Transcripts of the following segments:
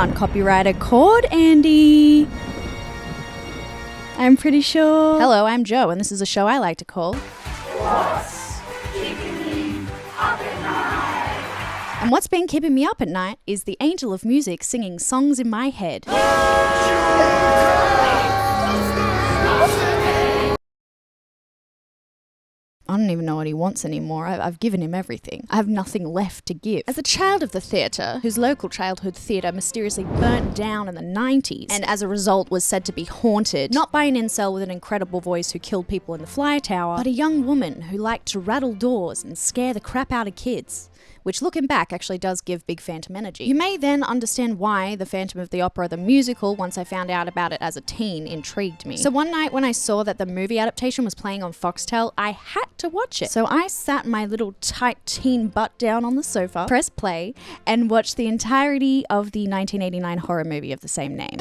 uncopyrighted chord, Andy. I'm pretty sure. Hello, I'm Joe, and this is a show I like to call What's Keeping Me Up at Night? And what's been keeping me up at night is the angel of music singing songs in my head. I don't even know what he wants anymore. I've given him everything. I have nothing left to give. As a child of the theatre, whose local childhood theatre mysteriously burnt down in the 90s, and as a result was said to be haunted, not by an incel with an incredible voice who killed people in the fly tower, but a young woman who liked to rattle doors and scare the crap out of kids. Which, looking back, actually does give Big Phantom energy. You may then understand why the Phantom of the Opera, the musical, once I found out about it as a teen, intrigued me. So one night when I saw that the movie adaptation was playing on Foxtel, I had to watch it. So I sat my little tight teen butt down on the sofa, pressed play, and watched the entirety of the 1989 horror movie of the same name,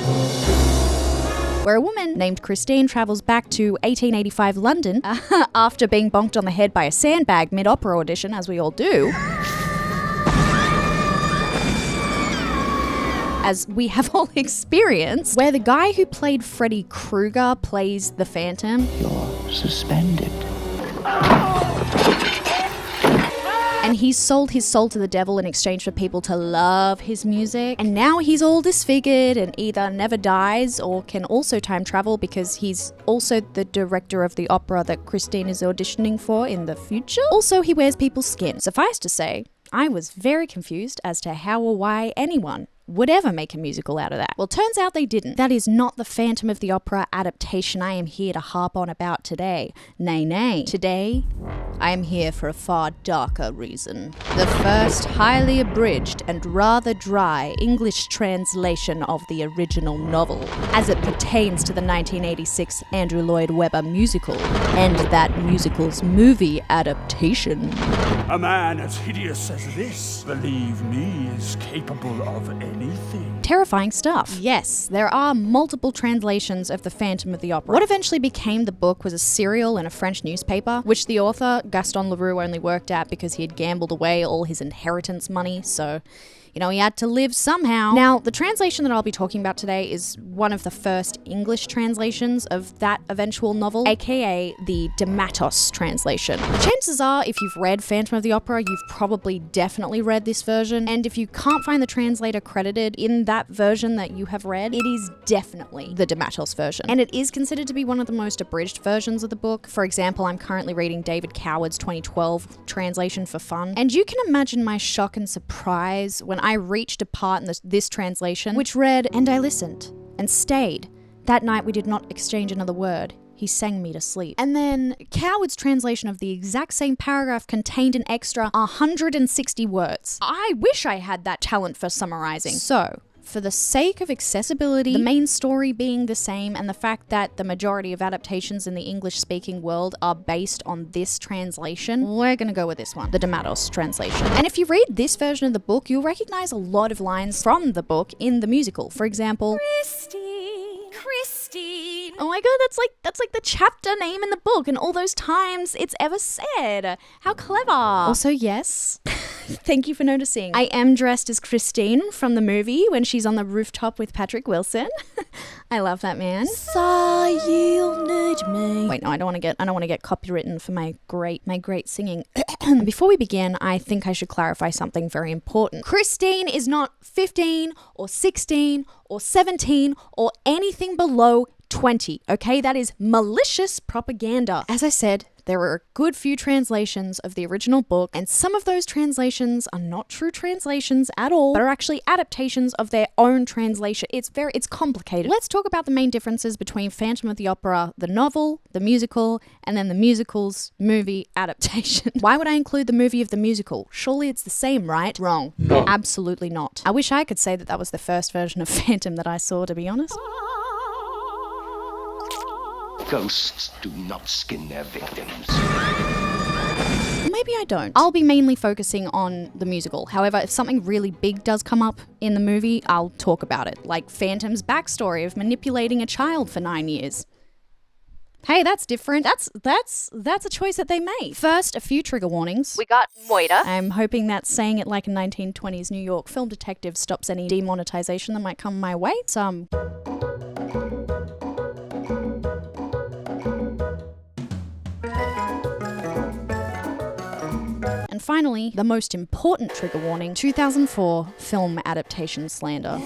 where a woman named Christine travels back to 1885 London after being bonked on the head by a sandbag mid-opera audition, as we all do. As we have all experienced, where the guy who played Freddy Krueger plays the Phantom. You're suspended. And he's sold his soul to the devil in exchange for people to love his music. And now he's all disfigured and either never dies or can also time travel because he's also the director of the opera that Christine is auditioning for in the future. Also, he wears people's skin. Suffice to say, I was very confused as to how or why anyone would ever make a musical out of that. Well, turns out they didn't. That is not the Phantom of the Opera adaptation I am here to harp on about today. Nay, nay. Today, I am here for a far darker reason. The first highly abridged and rather dry English translation of the original novel, as it pertains to the 1986 Andrew Lloyd Webber musical, and that musical's movie adaptation. A man as hideous as this, believe me, is capable of anything. Terrifying stuff. Yes, there are multiple translations of The Phantom of the Opera. What eventually became the book was a serial in a French newspaper, which the author, Gaston Leroux, only worked at because he had gambled away all his inheritance money, so he had to live somehow. Now, the translation that I'll be talking about today is one of the first English translations of that eventual novel, aka the Dematos translation. Chances are, if you've read Phantom of the Opera, you've probably definitely read this version, and if you can't find the translator credited in that version that you have read, it is definitely the Dematos version. And it is considered to be one of the most abridged versions of the book. For example, I'm currently reading David Coward's 2012 translation for fun, and you can imagine my shock and surprise when I reached a part in this translation which read, "And I listened and stayed. That night we did not exchange another word. He sang me to sleep." And then Coward's translation of the exact same paragraph contained an extra 160 words. I wish I had that talent for summarizing. So, for the sake of accessibility, the main story being the same, and the fact that the majority of adaptations in the English-speaking world are based on this translation, we're gonna go with this one, the Dematos translation. And if you read this version of the book, you'll recognize a lot of lines from the book in the musical. For example, Christine. Oh my god, that's like the chapter name in the book and all those times it's ever said. How clever. Also, yes, thank you for noticing, I am dressed as Christine from the movie when she's on the rooftop with Patrick Wilson. I love that man. Say you'll need me. Wait, no, I don't want to get copywritten for my great singing. Before we begin, I think I should clarify something very important. Christine is not 15 or 16 or 17 or anything below 20, okay? That is malicious propaganda. As I said, there are a good few translations of the original book, and some of those translations are not true translations at all, but are actually adaptations of their own translation. It's complicated. Let's talk about the main differences between Phantom of the Opera, the novel, the musical, and then the musical's movie adaptation. Why would I include the movie of the musical? Surely it's the same, right? Wrong. No. Absolutely not. I wish I could say that was the first version of Phantom that I saw, to be honest. Ghosts do not skin their victims. Maybe I don't. I'll be mainly focusing on the musical. However, if something really big does come up in the movie, I'll talk about it. Like Phantom's backstory of manipulating a child for 9 years. Hey, that's different. That's a choice that they made. First, a few trigger warnings. We got moita. I'm hoping that saying it like a 1920s New York film detective stops any demonetization that might come my way. And finally, the most important trigger warning, 2004 film adaptation slander.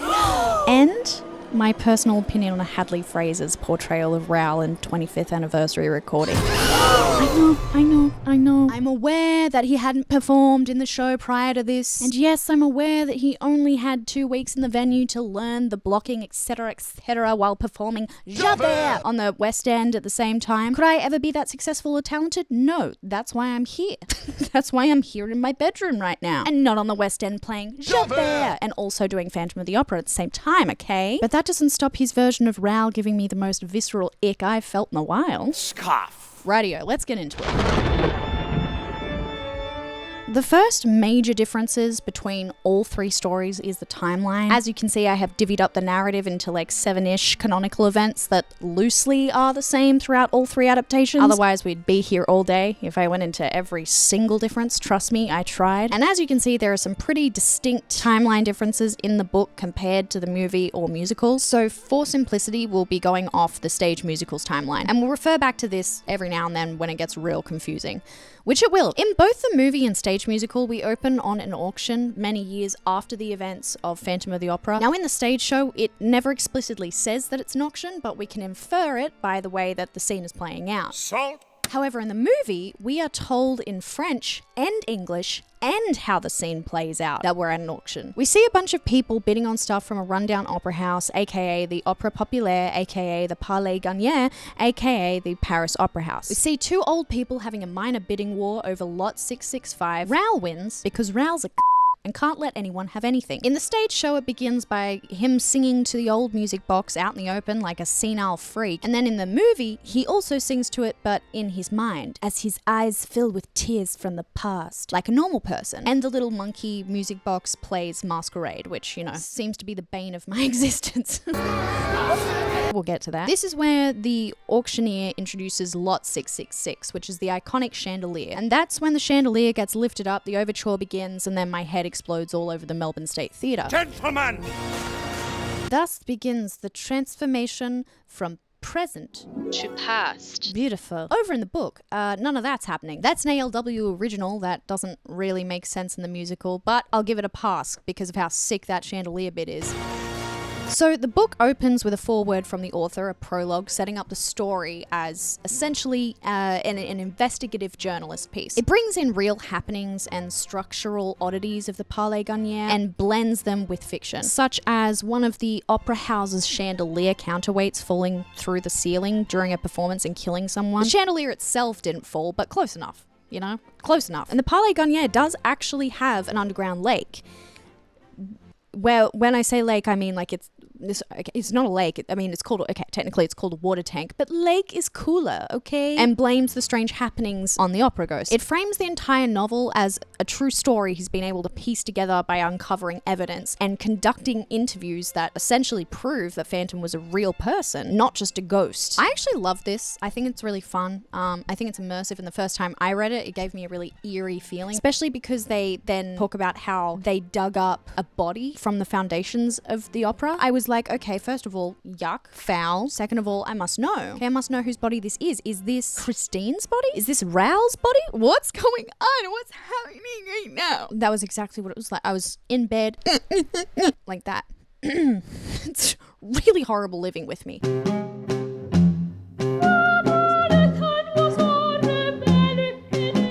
And my personal opinion on Hadley Fraser's portrayal of Raoul in 25th anniversary recording. I know. I'm aware that he hadn't performed in the show prior to this. And yes, I'm aware that he only had 2 weeks in the venue to learn the blocking, etc., while performing Javert on the West End at the same time. Could I ever be that successful or talented? No. That's why I'm here. That's why I'm here in my bedroom right now. And not on the West End playing Javert and also doing Phantom of the Opera at the same time, okay? But that doesn't stop his version of Raoul giving me the most visceral ick I've felt in a while. Scarf. Rightio, let's get into it. The first major differences between all 3 stories is the timeline. As you can see, I have divvied up the narrative into like 7-ish canonical events that loosely are the same throughout all 3 adaptations. Otherwise, we'd be here all day if I went into every single difference. Trust me, I tried. And as you can see, there are some pretty distinct timeline differences in the book compared to the movie or musical. So for simplicity, we'll be going off the stage musical's timeline. And we'll refer back to this every now and then when it gets real confusing. Which it will. In both the movie and stage musical, we open on an auction many years after the events of Phantom of the Opera. Now in the stage show, it never explicitly says that it's an auction, but we can infer it by the way that the scene is playing out. Salt. However, in the movie, we are told in French and English and how the scene plays out that we're at an auction. We see a bunch of people bidding on stuff from a rundown opera house, aka the Opera Populaire, aka the Palais Garnier, aka the Paris Opera House. We see 2 old people having a minor bidding war over lot 665. Raoul wins because Raoul's a and can't let anyone have anything. In the stage show, it begins by him singing to the old music box out in the open like a senile freak. And then in the movie, he also sings to it, but in his mind, as his eyes fill with tears from the past, like a normal person. And the little monkey music box plays Masquerade, which, you know, seems to be the bane of my existence. We'll get to that. This is where the auctioneer introduces lot 666, which is the iconic chandelier. And that's when the chandelier gets lifted up, the overture begins, and then my head explodes all over the Melbourne State Theatre. Gentlemen! Thus begins the transformation from present to past. Beautiful. Over in the book, none of that's happening. That's an ALW original that doesn't really make sense in the musical, but I'll give it a pass because of how sick that chandelier bit is. So the book opens with a foreword from the author, a prologue, setting up the story as essentially an investigative journalist piece. It brings in real happenings and structural oddities of the Palais Garnier and blends them with fiction, such as one of the opera house's chandelier counterweights falling through the ceiling during a performance and killing someone. The chandelier itself didn't fall, but close enough, you know? Close enough. And the Palais Garnier does actually have an underground lake. Well, when I say lake, I mean like it's not a lake. I mean, technically it's called a water tank, but lake is cooler, okay? And blames the strange happenings on the opera ghost. It frames the entire novel as a true story he's been able to piece together by uncovering evidence and conducting interviews that essentially prove that Phantom was a real person, not just a ghost. I actually love this. I think it's really fun. I think it's immersive, and the first time I read it, it gave me a really eerie feeling, especially because they then talk about how they dug up a body from the foundations of the opera. I was like, okay, first of all, yuck, foul. Second of all, I must know. Okay, I must know whose body this is. Is this Christine's body? Is this Raoul's body? What's going on? What's happening right now? That was exactly what it was like. I was in bed like that. It's really horrible living with me.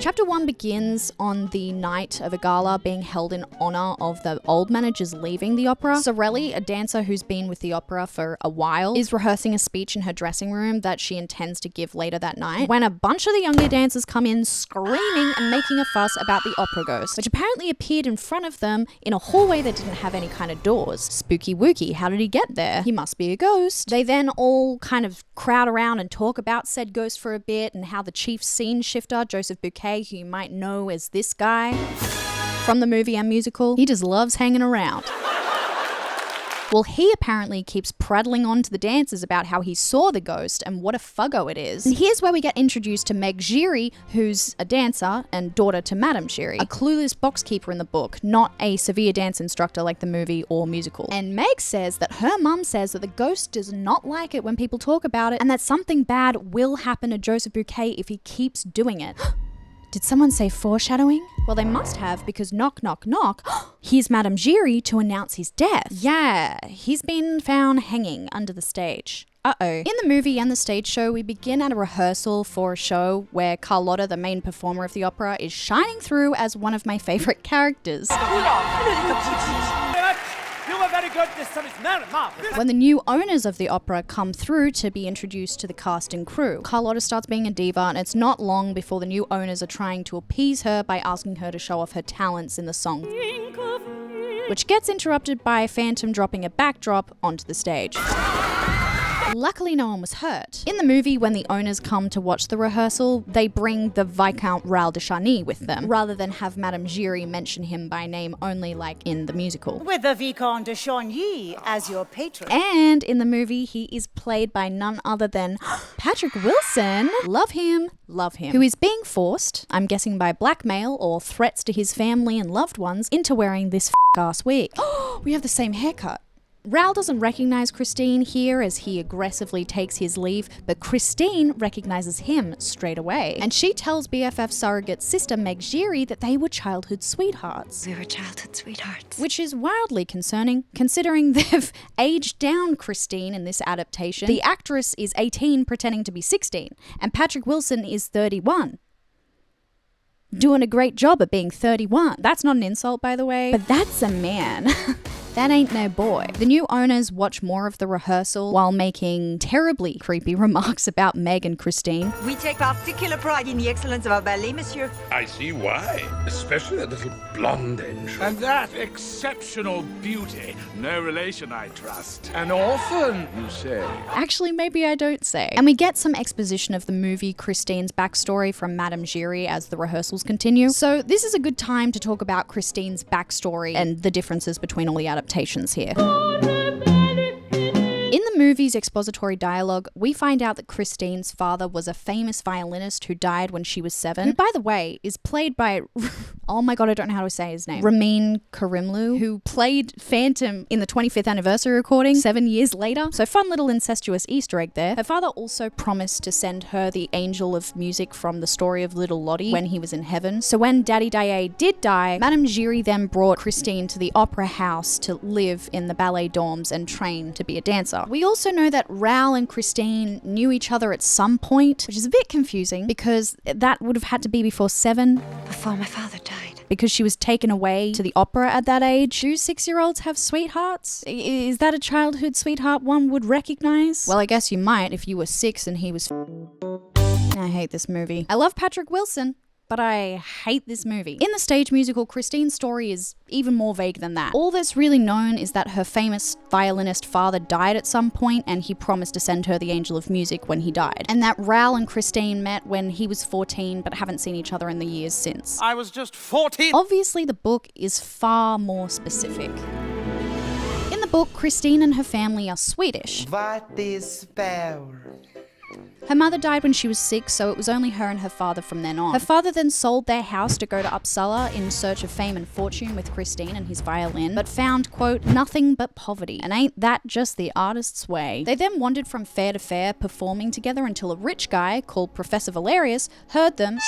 Chapter 1 begins on the night of a gala being held in honor of the old managers leaving the opera. Sorelli, a dancer who's been with the opera for a while, is rehearsing a speech in her dressing room that she intends to give later that night, when a bunch of the younger dancers come in screaming and making a fuss about the opera ghost, which apparently appeared in front of them in a hallway that didn't have any kind of doors. Spooky wooky, how did he get there? He must be a ghost. They then all kind of crowd around and talk about said ghost for a bit, and how the chief scene shifter, Joseph Bouquet, who you might know as this guy from the movie and musical, he just loves hanging around. Well, he apparently keeps prattling on to the dancers about how he saw the ghost and what a fuggo it is. And here's where we get introduced to Meg Giry, who's a dancer and daughter to Madame Giry, a clueless boxkeeper in the book, not a severe dance instructor like the movie or musical. And Meg says that her mum says that the ghost does not like it when people talk about it and that something bad will happen to Joseph Bouquet if he keeps doing it. Did someone say foreshadowing? Well, they must have, because knock, knock, knock, here's Madame Giry to announce his death. Yeah, he's been found hanging under the stage. Uh-oh. In the movie and the stage show, we begin at a rehearsal for a show where Carlotta, the main performer of the opera, is shining through as one of my favorite characters. You were very good this time. When the new owners of the opera come through to be introduced to the cast and crew, Carlotta starts being a diva, and it's not long before the new owners are trying to appease her by asking her to show off her talents in the song, which gets interrupted by Phantom dropping a backdrop onto the stage. Luckily, no one was hurt. In the movie, when the owners come to watch the rehearsal, they bring the Viscount Raoul de Charny with them, rather than have Madame Giry mention him by name only like in the musical. With the Viscount de Charny as your patron. And in the movie, he is played by none other than Patrick Wilson. Love him. Who is being forced, I'm guessing by blackmail or threats to his family and loved ones, into wearing this f***ass wig. We have the same haircut. Raoul doesn't recognize Christine here as he aggressively takes his leave, but Christine recognizes him straight away. And she tells BFF surrogate sister Meg Giry that they were childhood sweethearts. We were childhood sweethearts. Which is wildly concerning, considering they've aged down Christine in this adaptation. The actress is 18 pretending to be 16, and Patrick Wilson is 31. Doing a great job at being 31. That's not an insult, by the way, but that's a man. That ain't no boy. The new owners watch more of the rehearsal while making terribly creepy remarks about Meg and Christine. We take particular pride in the excellence of our ballet, monsieur. I see why. Especially that little blonde angel. And that exceptional beauty. No relation, I trust. An orphan, you say? Actually, maybe I don't say. And we get some exposition of the movie Christine's backstory from Madame Giry as the rehearsals continue. So this is a good time to talk about Christine's backstory and the differences between all the adaptations here. In the movie's expository dialogue, we find out that Christine's father was a famous violinist who died when she was 7, who, by the way, is played by, oh my god, I don't know how to say his name, Ramin Karimloo, who played Phantom in the 25th anniversary recording 7 years later. So fun little incestuous Easter egg there. Her father also promised to send her the angel of music from the story of Little Lottie when he was in heaven. So when Daddy Daye did die, Madame Giry then brought Christine to the opera house to live in the ballet dorms and train to be a dancer. We also know that Raoul and Christine knew each other at some point, which is a bit confusing because that would have had to be before 7. Before my father died. Because she was taken away to the opera at that age. Do 6-year-olds have sweethearts? Is that a childhood sweetheart one would recognize? Well, I guess you might if you were 6 and he was... I hate this movie. I love Patrick Wilson, but I hate this movie. In the stage musical, Christine's story is even more vague than that. All that's really known is that her famous violinist father died at some point and he promised to send her the angel of music when he died. And that Raoul and Christine met when he was 14 but haven't seen each other in the years since. I was just 14. Obviously, the book is far more specific. In the book, Christine and her family are Swedish. What is power? Her mother died when she was 6, so it was only her and her father from then on. Her father then sold their house to go to Uppsala in search of fame and fortune with Christine and his violin, but found, quote, nothing but poverty. And ain't that just the artist's way? They then wandered from fair to fair, performing together until a rich guy called Professor Valerius heard them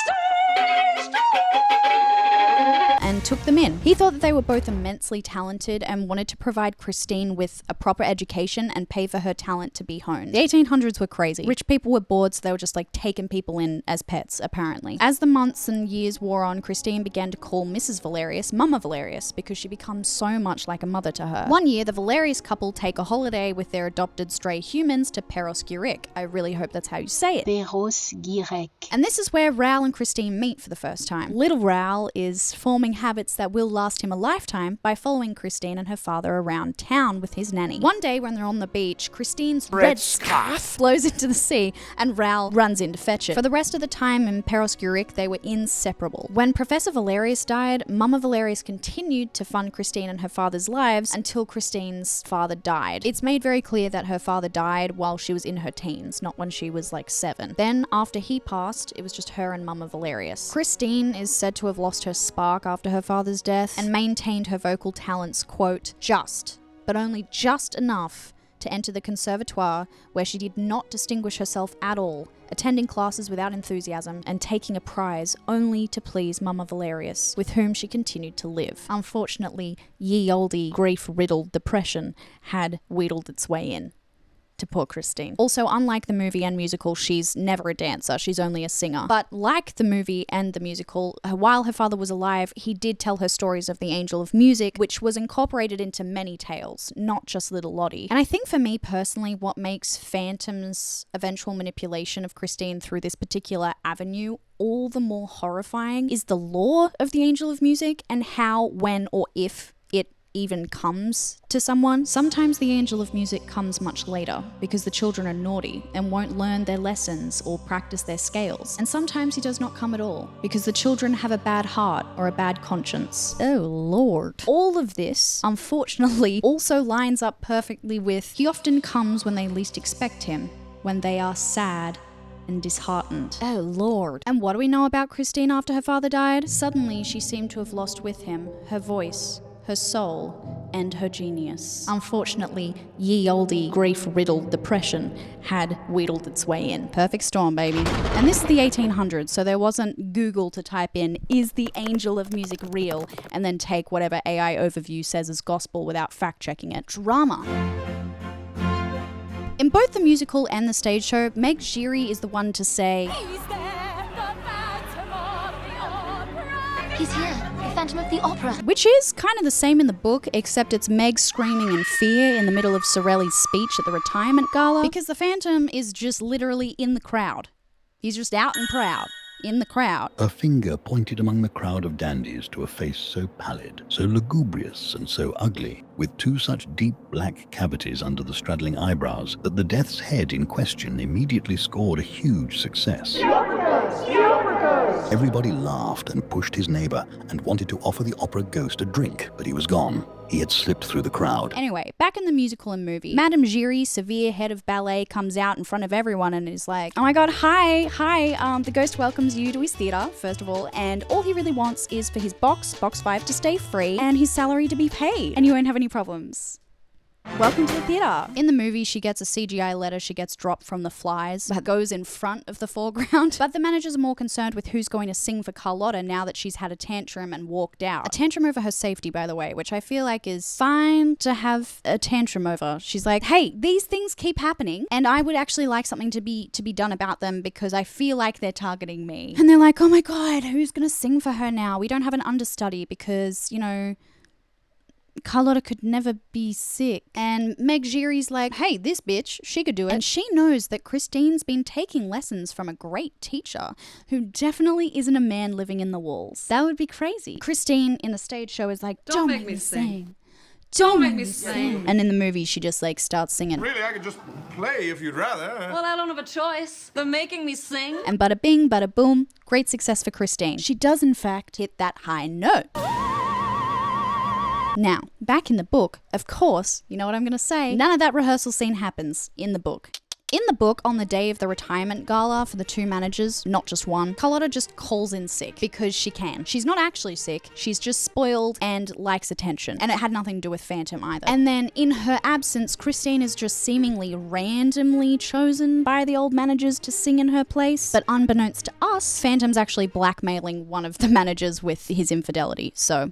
and took them in. He thought that they were both immensely talented and wanted to provide Christine with a proper education and pay for her talent to be honed. The 1800s were crazy. Rich people were bored, so they were just like taking people in as pets, apparently. As the months and years wore on, Christine began to call Mrs. Valerius Mama Valerius because she becomes so much like a mother to her. One year, the Valerius couple take a holiday with their adopted stray humans to Perros-Guirec. I really hope that's how you say it. Perros-Guirec. And this is where Raoul and Christine meet for the first time. Little Raoul is forming habits habits that will last him a lifetime by following Christine and her father around town with his nanny. One day when they're on the beach, Christine's red scarf blows into the sea and Raoul runs in to fetch it. For the rest of the time in Peroscuric, they were inseparable. When Professor Valerius died, Mama Valerius continued to fund Christine and her father's lives until Christine's father died. It's made very clear that her father died while she was in her teens, not when she was like 7. Then, after he passed, it was just her and Mama Valerius. Christine is said to have lost her spark after her father's death and maintained her vocal talents, quote, just, but only just enough to enter the conservatoire, where she did not distinguish herself at all, attending classes without enthusiasm and taking a prize only to please Mama Valerius, with whom she continued to live. Unfortunately, ye olde grief-riddled depression had wheedled its way in to poor Christine. Also, unlike the movie and musical, she's never a dancer, she's only a singer. But like the movie and the musical, while her father was alive, he did tell her stories of the Angel of Music, which was incorporated into many tales, not just Little Lottie. And I think for me personally, what makes Phantom's eventual manipulation of Christine through this particular avenue all the more horrifying is the lore of the Angel of Music and how, when, or if it even comes to someone. Sometimes the Angel of Music comes much later because the children are naughty and won't learn their lessons or practice their scales. And sometimes he does not come at all because the children have a bad heart or a bad conscience. Oh Lord. All of this, unfortunately, also lines up perfectly with he often comes when they least expect him, when they are sad and disheartened. Oh Lord. And what do we know about Christine after her father died? Suddenly she seemed to have lost with him her voice, her soul, and her genius. Unfortunately, ye olde grief-riddled depression had wheedled its way in. Perfect storm, baby. And this is the 1800s, so there wasn't Google to type in, is the Angel of Music real? And then take whatever AI overview says as gospel without fact-checking it. Drama. In both the musical and the stage show, Meg Giry is the one to say, He's here, the Phantom of the Opera. Which is kind of the same in the book, except it's Meg screaming in fear in the middle of Sorelli's speech at the retirement gala, because the Phantom is just literally in the crowd. He's just out and proud. In the crowd. A finger pointed among the crowd of dandies to a face so pallid, so lugubrious and so ugly, with 2 such deep black cavities under the straddling eyebrows, that the death's head in question immediately scored a huge success. The opera ghost! The opera ghost! Everybody laughed and pushed his neighbor and wanted to offer the opera ghost a drink, but he was gone. He had slipped through the crowd. Anyway, back in the musical and movie, Madame Giry, severe head of ballet, comes out in front of everyone and is like, oh my god, hi, the ghost welcomes you to his theatre, first of all, and all he really wants is for his box 5, to stay free and his salary to be paid, and you won't have any problems. Welcome to the theatre. In the movie, she gets a CGI letter she gets dropped from the flies that goes in front of the foreground. But the managers are more concerned with who's going to sing for Carlotta now that she's had a tantrum and walked out. A tantrum over her safety, by the way, which I feel like is fine to have a tantrum over. She's like, hey, these things keep happening and I would actually like something to be done about them because I feel like they're targeting me. And they're like, oh my god, who's going to sing for her now? We don't have an understudy because, you know, Carlotta could never be sick. And Meg Giry's like, hey, this bitch, she could do it. And she knows that Christine's been taking lessons from a great teacher who definitely isn't a man living in the walls. That would be crazy. Christine in the stage show is like, don't make me sing. Don't make me sing. And in the movie, she just like starts singing. Really, I could just play if you'd rather. Well, I don't have a choice. They're making me sing. And bada bing, bada boom, great success for Christine. She does in fact hit that high note. Now, back in the book, of course, you know what I'm going to say, none of that rehearsal scene happens in the book. In the book, on the day of the retirement gala for the 2 managers, not just one, Carlotta just calls in sick because she can. She's not actually sick, she's just spoiled and likes attention. And it had nothing to do with Phantom either. And then in her absence, Christine is just seemingly randomly chosen by the old managers to sing in her place. But unbeknownst to us, Phantom's actually blackmailing one of the managers with his infidelity. So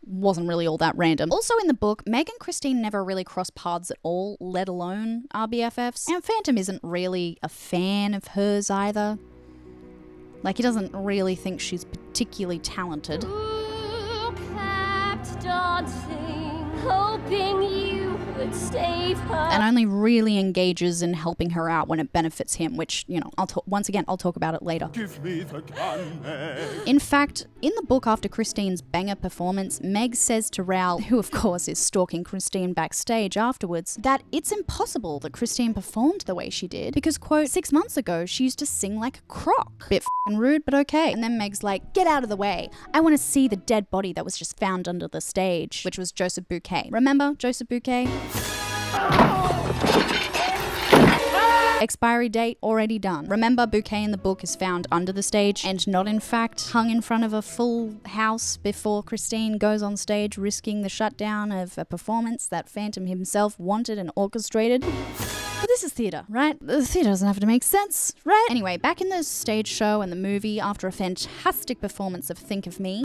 wasn't really all that random. Also in the book, Meg and Christine never really cross paths at all, let alone are BFFs. And Phantom isn't really a fan of hers either. Like, he doesn't really think she's particularly talented. Who kept dancing, hoping you would save her. And only really engages in helping her out when it benefits him, which, you know, I'll talk about it later. Give me the gun, Meg. In fact, in the book after Christine's banger performance, Meg says to Raoul, who of course is stalking Christine backstage afterwards, that it's impossible that Christine performed the way she did because, quote, 6 months ago she used to sing like a croak. Bit f***ing rude, but okay. And then Meg's like, get out of the way. I want to see the dead body that was just found under the stage, which was Joseph Bouquet. Remember Joseph Bouquet? Expiry date already done. Remember, Bouquet in the book is found under the stage and not in fact hung in front of a full house before Christine goes on stage, risking the shutdown of a performance that Phantom himself wanted and orchestrated. But this is theatre, right? The theatre doesn't have to make sense, right? Anyway, back in the stage show and the movie, after a fantastic performance of Think of Me,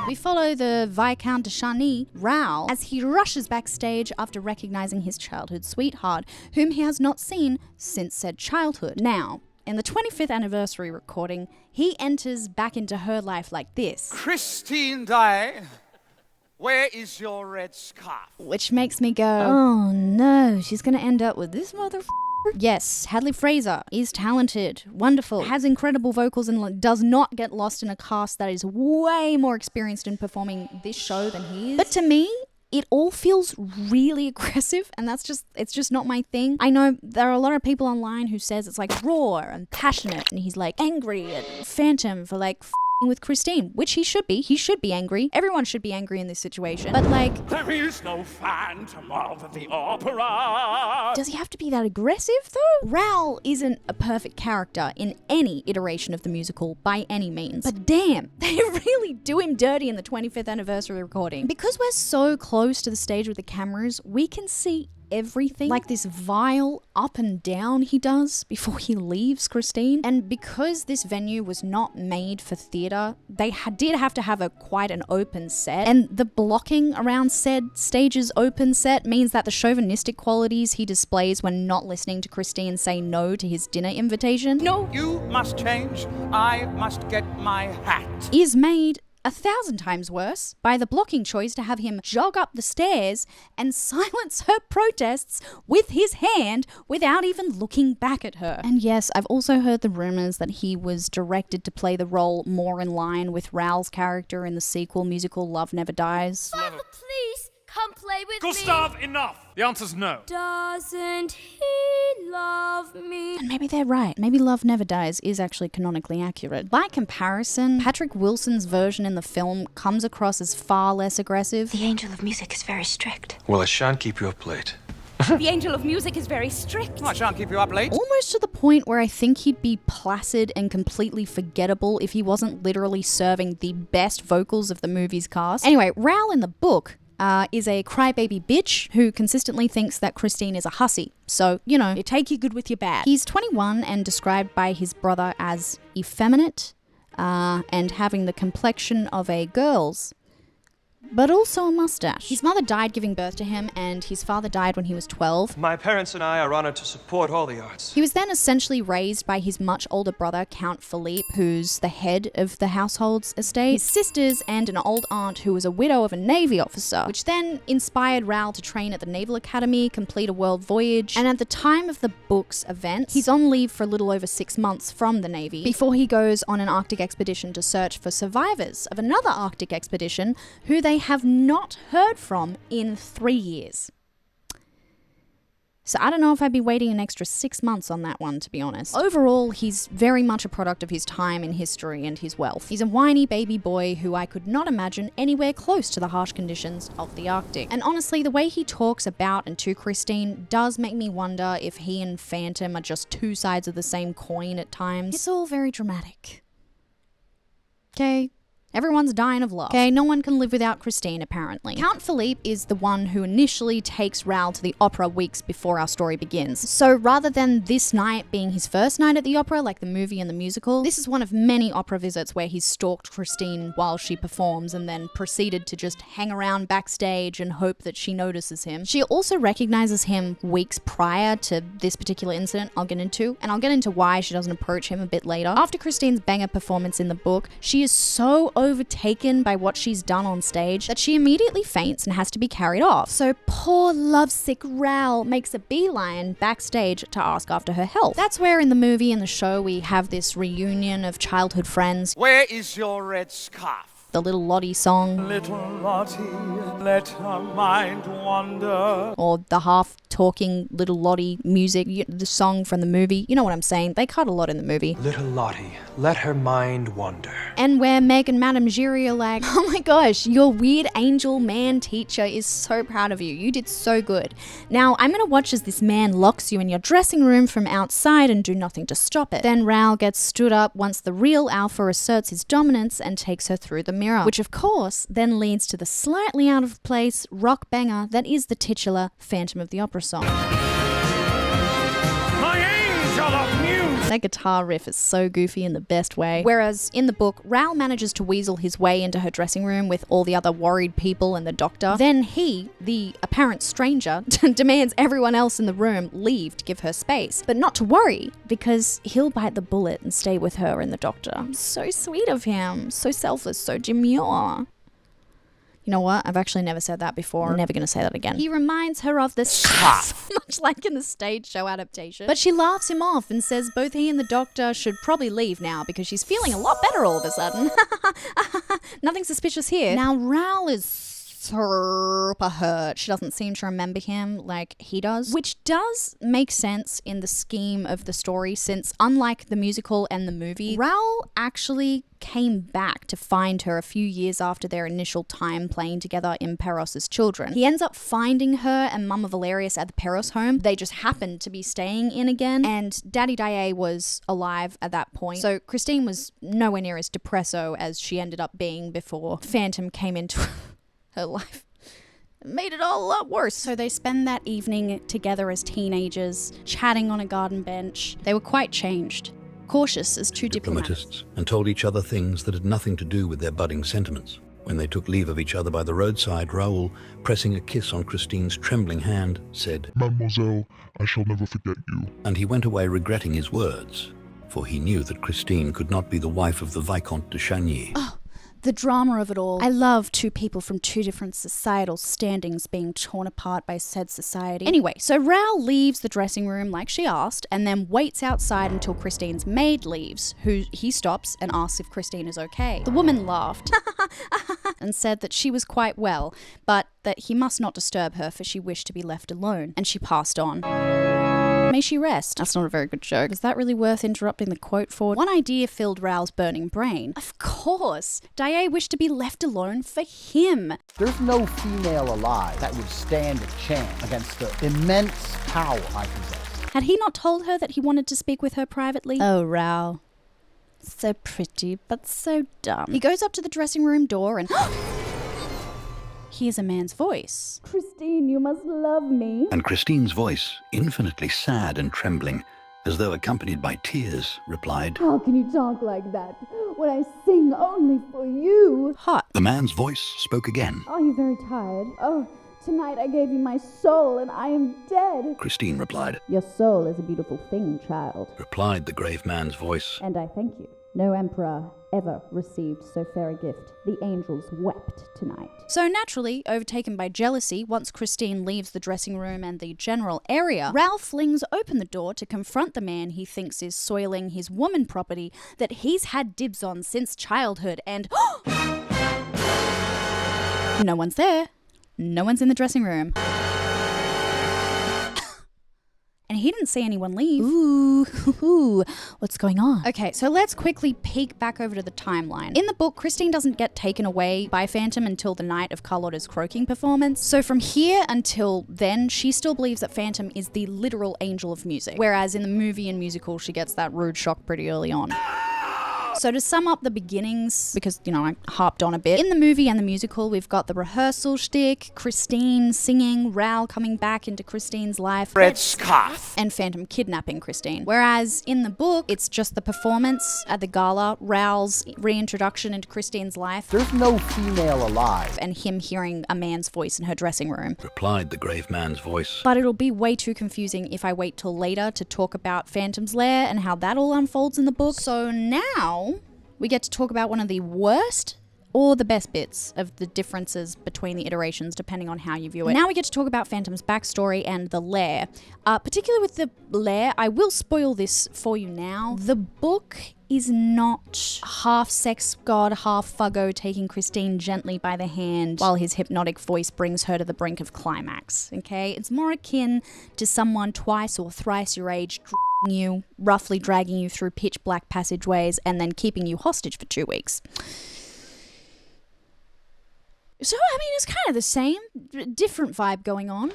we follow the Viscount de Charny, Raoul, as he rushes backstage after recognizing his childhood sweetheart, whom he has not seen since said childhood. Now, in the 25th anniversary recording, he enters back into her life like this. Christine Dye, where is your red scarf? Which makes me go, oh no, she's gonna end up with this motherfucker. Yes, Hadley Fraser is talented, wonderful, has incredible vocals, and does not get lost in a cast that is way more experienced in performing this show than he is. But to me, it all feels really aggressive, and it's just not my thing. I know there are a lot of people online who says it's like raw and passionate, and he's like angry at Phantom for like with Christine, which he should be. He should be angry. Everyone should be angry in this situation. But like, There is no Phantom of the Opera. does he have to be that aggressive though? Raoul isn't a perfect character in any iteration of the musical by any means. But damn, they really do him dirty in the 25th anniversary recording. Because we're so close to the stage with the cameras, we can see everything, like this vile up and down he does before he leaves Christine. And because this venue was not made for theatre, they did have to have quite an open set, and the blocking around said stage's open set means that the chauvinistic qualities he displays when not listening to Christine say no to his dinner invitation, No, you must change. I must get my hat. is made 1,000 times worse by the blocking choice to have him jog up the stairs and silence her protests with his hand without even looking back at her. And yes, I've also heard the rumors that he was directed to play the role more in line with Raoul's character in the sequel musical Love Never Dies. Father, please come play with Gustav, enough! The answer's no. Doesn't he love me? And maybe they're right. Maybe Love Never Dies is actually canonically accurate. By comparison, Patrick Wilson's version in the film comes across as far less aggressive. The angel of music is very strict. Well, I shan't keep you up late. The angel of music is very strict. I shan't keep you up late. Almost to the point where I think he'd be placid and completely forgettable if he wasn't literally serving the best vocals of the movie's cast. Anyway, Raoul in the book is a crybaby bitch who consistently thinks that Christine is a hussy. So, you know, you take your good with your bad. He's 21 and described by his brother as effeminate and having the complexion of a girl's, but also a mustache. His mother died giving birth to him, and his father died when he was 12. My parents and I are honored to support all the arts. He was then essentially raised by his much older brother, Count Philippe, who's the head of the household's estate, his sisters, and an old aunt who was a widow of a Navy officer, which then inspired Raoul to train at the Naval Academy, complete a world voyage, and at the time of the book's events, he's on leave for a little over 6 months from the Navy before he goes on an Arctic expedition to search for survivors of another Arctic expedition who they have not heard from in 3 years. So I don't know if I'd be waiting an extra 6 months on that one, to be honest. Overall, he's very much a product of his time in history and his wealth. He's a whiny baby boy who I could not imagine anywhere close to the harsh conditions of the Arctic. And honestly, the way he talks about and to Christine does make me wonder if he and Phantom are just two sides of the same coin at times. It's all very dramatic. Okay? Everyone's dying of love. Okay, no one can live without Christine, apparently. Count Philippe is the one who initially takes Raoul to the opera weeks before our story begins. So rather than this night being his first night at the opera, like the movie and the musical, this is one of many opera visits where he stalked Christine while she performs and then proceeded to just hang around backstage and hope that she notices him. She also recognizes him weeks prior to this particular incident I'll get into, and I'll get into why she doesn't approach him a bit later. After Christine's banger performance in the book, she is so overtaken by what she's done on stage that she immediately faints and has to be carried off. So poor lovesick Raoul makes a beeline backstage to ask after her health. That's where in the movie and the show we have this reunion of childhood friends. Where is your red scarf? The Little Lottie song. Little Lottie, let her mind wander. Or the half-talking Little Lottie music, the song from the movie. You know what I'm saying? They cut a lot in the movie. Little Lottie, let her mind wander. And where Meg and Madame Giry are like, oh my gosh, your weird angel man teacher is so proud of you. You did so good. Now, I'm going to watch as this man locks you in your dressing room from outside and do nothing to stop it. Then Raoul gets stood up once the real alpha asserts his dominance and takes her through the mirror, which of course then leads to the slightly out of place rock banger that is the titular Phantom of the Opera song. My angel of music! That guitar riff is so goofy in the best way. Whereas in the book, Raoul manages to weasel his way into her dressing room with all the other worried people and the doctor. Then he, the apparent stranger, demands everyone else in the room leave to give her space. But not to worry, because he'll bite the bullet and stay with her and the doctor. So sweet of him. So selfless, so demure. You know what? I've actually never said that before. I'm never going to say that again. He reminds her of the scarf, much like in the stage show adaptation. But she laughs him off and says both he and the doctor should probably leave now because she's feeling a lot better all of a sudden. Nothing suspicious here. Now, Raoul is super hurt. She doesn't seem to remember him like he does, which does make sense in the scheme of the story since unlike the musical and the movie, Raoul actually came back to find her a few years after their initial time playing together in Perros as children. He ends up finding her and Mama Valerius at the Perros home. They just happened to be staying in again, and Daddy Daye was alive at that point. So Christine was nowhere near as depresso as she ended up being before Phantom came into her life. It made it all a lot worse. So they spend that evening together as teenagers, chatting on a garden bench. They were quite changed. Cautious as two diplomatists, and told each other things that had nothing to do with their budding sentiments. When they took leave of each other by the roadside, Raoul, pressing a kiss on Christine's trembling hand, said, Mademoiselle, I shall never forget you. And he went away regretting his words, for he knew that Christine could not be the wife of the Vicomte de Chagny. Oh, the drama of it all. I love two people from two different societal standings being torn apart by said society. Anyway, so Raoul leaves the dressing room like she asked and then waits outside until Christine's maid leaves, who he stops and asks if Christine is okay. The woman laughed and said that she was quite well, but that he must not disturb her for she wished to be left alone, and she passed on. May she rest. That's not a very good joke. Is that really worth interrupting the quote for? One idea filled Raoul's burning brain. Of course! Daye wished to be left alone for him. There's no female alive that would stand a chance against the immense power I possess. Had he not told her that he wanted to speak with her privately? Oh, Raoul. So pretty, but so dumb. He goes up to the dressing room door and hears a man's voice. Christine, you must love me. And Christine's voice, infinitely sad and trembling, as though accompanied by tears, replied, How can you talk like that when I sing only for you? Hot. The man's voice spoke again. Are you very tired? Oh, tonight I gave you my soul and I am dead. Christine replied. Your soul is a beautiful thing, child. Replied the grave man's voice. And I thank you. No emperor ever received so fair a gift. The angels wept tonight. So naturally, overtaken by jealousy, once Christine leaves the dressing room and the general area, Raoul flings open the door to confront the man he thinks is soiling his woman property that he's had dibs on since childhood, and no one's there. No one's in the dressing room. And he didn't see anyone leave. Ooh, what's going on? Okay, so let's quickly peek back over to the timeline. In the book, Christine doesn't get taken away by Phantom until the night of Carlotta's croaking performance. So from here until then, she still believes that Phantom is the literal angel of music. Whereas in the movie and musical, she gets that rude shock pretty early on. So to sum up the beginnings, because, you know, I harped on a bit, in the movie and the musical, we've got the rehearsal shtick, Christine singing, Raoul coming back into Christine's life, red scarf, and Phantom kidnapping Christine. Whereas in the book, it's just the performance at the gala, Raoul's reintroduction into Christine's life. There's no female alive. And him hearing a man's voice in her dressing room. Replied the grave man's voice. But it'll be way too confusing if I wait till later to talk about Phantom's Lair and how that all unfolds in the book. So now we get to talk about one of the worst or the best bits of the differences between the iterations depending on how you view it. Now we get to talk about Phantom's backstory and the Lair. Particularly with the Lair, I will spoil this for you now. The book is not half sex god, half fuggo taking Christine gently by the hand while his hypnotic voice brings her to the brink of climax, okay? It's more akin to someone twice or thrice your age you, roughly dragging you through pitch black passageways and then keeping you hostage for 2 weeks. So, I mean, it's kind of the same, different vibe going on.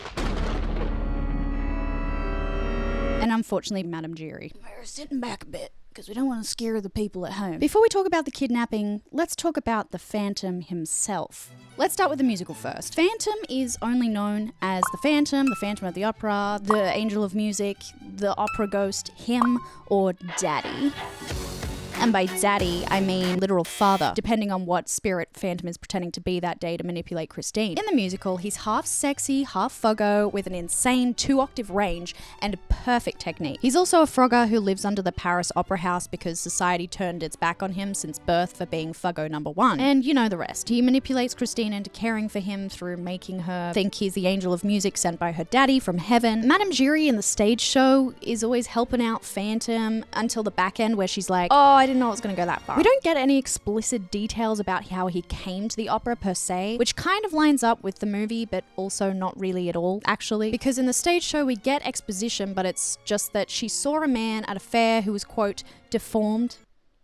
And unfortunately, Madame Giry. We're sitting back a bit, because we don't want to scare the people at home. Before we talk about the kidnapping, let's talk about the Phantom himself. Let's start with the musical first. Phantom is only known as the Phantom of the Opera, the Angel of Music, the Opera Ghost, him, or Daddy. And by daddy, I mean literal father, depending on what spirit Phantom is pretending to be that day to manipulate Christine. In the musical, he's half sexy, half fuggo, with an insane 2-octave range and perfect technique. He's also a frogger who lives under the Paris Opera House because society turned its back on him since birth for being fuggo number 1. And you know the rest. He manipulates Christine into caring for him through making her think he's the Angel of Music sent by her daddy from heaven. Madame Giry in the stage show is always helping out Phantom until the back end where she's like, oh, I didn't know it was going to go that far. We don't get any explicit details about how he came to the opera per se, which kind of lines up with the movie, but also not really at all, actually. Because in the stage show, we get exposition, but it's just that she saw a man at a fair who was, quote, deformed,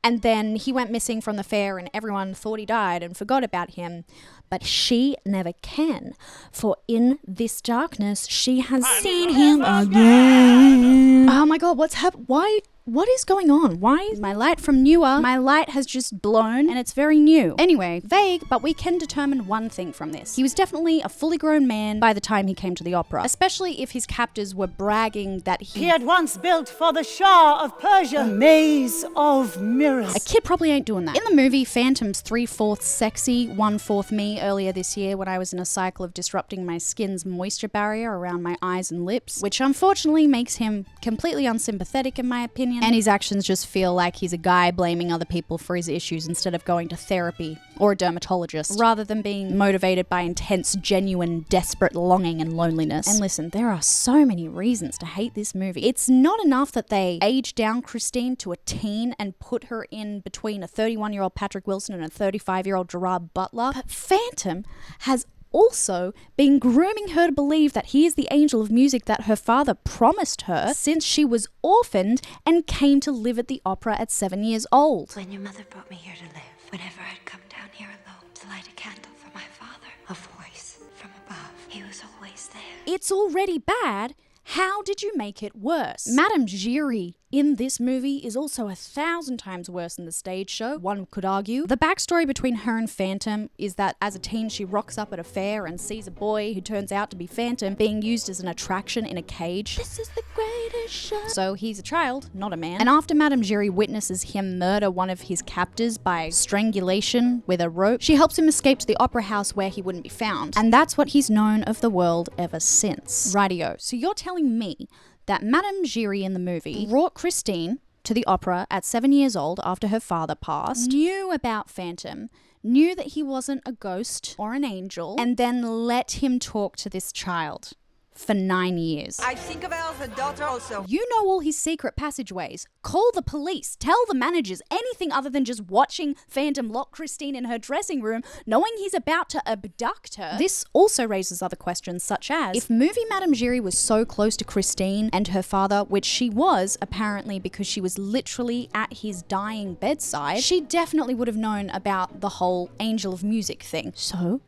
and then he went missing from the fair and everyone thought he died and forgot about him. But she never can, for in this darkness, she has seen him again. Oh my god, what's happened? Why? What is going on? Why is my light from newer? My light has just blown and it's very new. Anyway, vague, but we can determine one thing from this. He was definitely a fully grown man by the time he came to the opera, especially if his captors were bragging that he had once built for the Shah of Persia a maze of mirrors. A kid probably ain't doing that. In the movie, Phantom's 3/4 sexy, 1/4 me earlier this year when I was in a cycle of disrupting my skin's moisture barrier around my eyes and lips, which unfortunately makes him completely unsympathetic in my opinion. And his actions just feel like he's a guy blaming other people for his issues instead of going to therapy or a dermatologist, rather than being motivated by intense, genuine, desperate longing and loneliness. And listen, there are so many reasons to hate this movie. It's not enough that they aged down Christine to a teen and put her in between a 31-year-old Patrick Wilson and a 35-year-old Gerard Butler, but Phantom has also been grooming her to believe that he is the Angel of Music that her father promised her since she was orphaned and came to live at the opera at 7 years old. When your mother brought me here to live, whenever I'd come down here alone to light a candle for my father, a voice from above, he was always there. It's already bad. How did you make it worse? Madame Giry in this movie is also 1,000 times worse than the stage show, one could argue. The backstory between her and Phantom is that as a teen she rocks up at a fair and sees a boy who turns out to be Phantom being used as an attraction in a cage. This is the greatest show. So he's a child, not a man. And after Madame Giry witnesses him murder one of his captors by strangulation with a rope, she helps him escape to the opera house where he wouldn't be found. And that's what he's known of the world ever since. Rightio. So you're telling me that Madame Giry in the movie brought Christine to the opera at 7 years old after her father passed, knew about Phantom, knew that he wasn't a ghost or an angel, and then let him talk to this child for 9 years. I think of her as a daughter also. You know all his secret passageways. Call the police. Tell the managers anything other than just watching Phantom lock Christine in her dressing room, knowing he's about to abduct her. This also raises other questions, such as, if movie Madame Giry was so close to Christine and her father, which she was, apparently because she was literally at his dying bedside, she definitely would have known about the whole Angel of Music thing. So,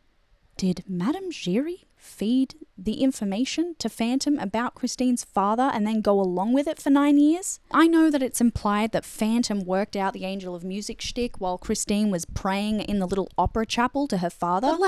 did Madame Giry feed the information to Phantom about Christine's father and then go along with it for 9 years? I know that it's implied that Phantom worked out the Angel of Music shtick while Christine was praying in the little opera chapel to her father. But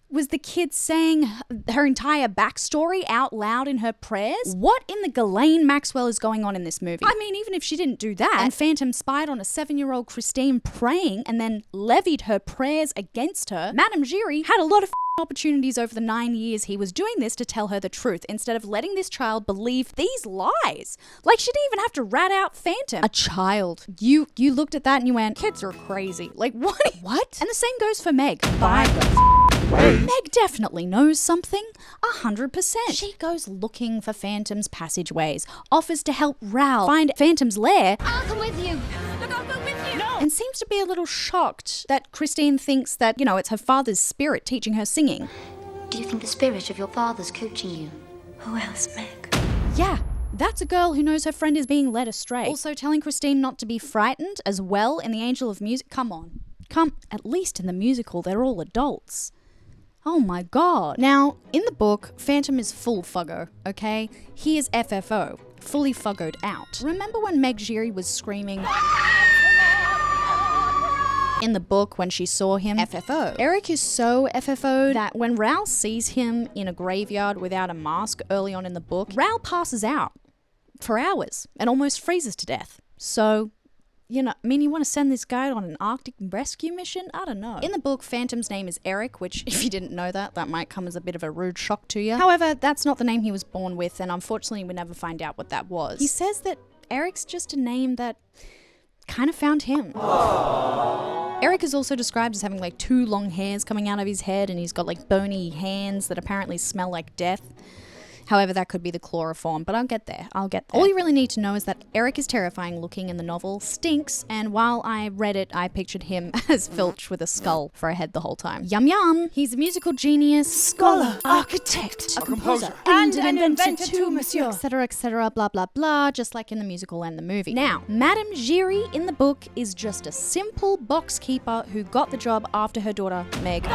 Was the kid saying her entire backstory out loud in her prayers? What in the Ghislaine Maxwell is going on in this movie? I mean, even if she didn't do that, and Phantom spied on a 7-year-old Christine praying and then levied her prayers against her, Madame Giry had a lot of opportunities over the 9 years he was doing this to tell her the truth, instead of letting this child believe these lies. Like, she didn't even have to rat out Phantom. A child. You looked at that and you went, kids are crazy. Like, what? What? And the same goes for Meg. By the Meg definitely knows something. 100%. She goes looking for Phantom's passageways, offers to help Raoul find Phantom's lair. I'll come with you. Look, I'll go with you. No. And seems to be a little shocked that Christine thinks that, it's her father's spirit teaching her singing. Do you think the spirit of your father's coaching you? Who else, Meg? Yeah. That's a girl who knows her friend is being led astray. Also telling Christine not to be frightened as well in The Angel of Music. Come on. At least in the musical, they're all adults. Oh my god. Now, in the book, Phantom is full fuggo, okay? He is FFO, fully fuggoed out. Remember when Meg Giry was screaming in the book when she saw him? FFO. Erik is so FFO'd that when Raoul sees him in a graveyard without a mask early on in the book, Raoul passes out for hours and almost freezes to death. So, you want to send this guy on an Arctic rescue mission? I don't know. In the book, Phantom's name is Erik, which, if you didn't know that might come as a bit of a rude shock to you. However, that's not the name he was born with, and unfortunately we never find out what that was. He says that Erik's just a name that kind of found him. Erik is also described as having 2 long hairs coming out of his head, and he's got bony hands that apparently smell like death. However, that could be the chloroform, but I'll get there. All you really need to know is that Erik is terrifying looking in the novel, stinks, and while I read it, I pictured him as Filch with a skull for a head the whole time. Yum yum! He's a musical genius, scholar, architect, a composer, and an inventor too, monsieur. Etc., blah blah blah, just like in the musical and the movie. Now, Madame Giry in the book is just a simple box keeper who got the job after her daughter, Meg,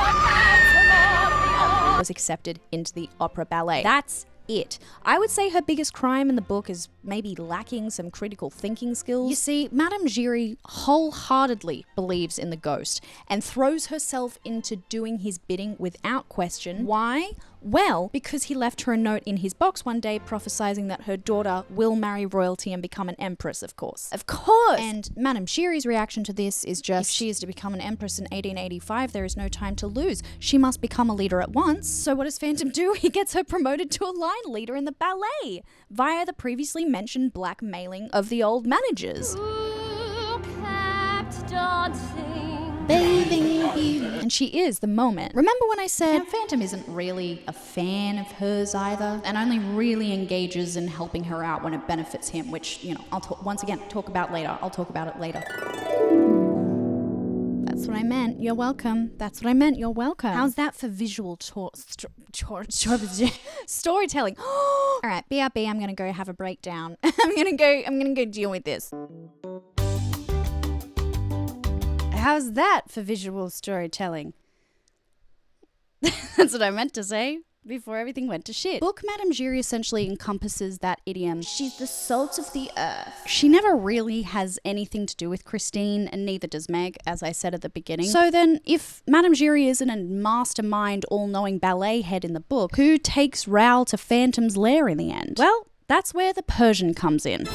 was accepted into the opera ballet. That's it. I would say her biggest crime in the book is maybe lacking some critical thinking skills. You see, Madame Giry wholeheartedly believes in the ghost and throws herself into doing his bidding without question. Why? Well, because he left her a note in his box one day prophesizing that her daughter will marry royalty and become an empress, of course. Of course! And Madame Giry's reaction to this is just, if she is to become an empress in 1885, there is no time to lose. She must become a leader at once. So what does Phantom do? He gets her promoted to a line leader in the ballet via the previously mentioned blackmailing of the old managers. Who kept dancing? Bathing beauty. And she is the moment. Remember when I said Phantom isn't really a fan of hers either, and only really engages in helping her out when it benefits him, which, I'll talk about later. I'll talk about it later. That's what I meant. You're welcome. That's what I meant. You're welcome. How's that for visual storytelling? All right, BRB, I'm going to go have a breakdown. I'm going to go deal with this. How's that for visual storytelling? That's what I meant to say before everything went to shit. Book Madame Giry essentially encompasses that idiom. She's the salt of the earth. She never really has anything to do with Christine, and neither does Meg, as I said at the beginning. So then, if Madame Giry isn't a mastermind, all-knowing ballet head in the book, who takes Raoul to Phantom's lair in the end? Well, that's where the Persian comes in.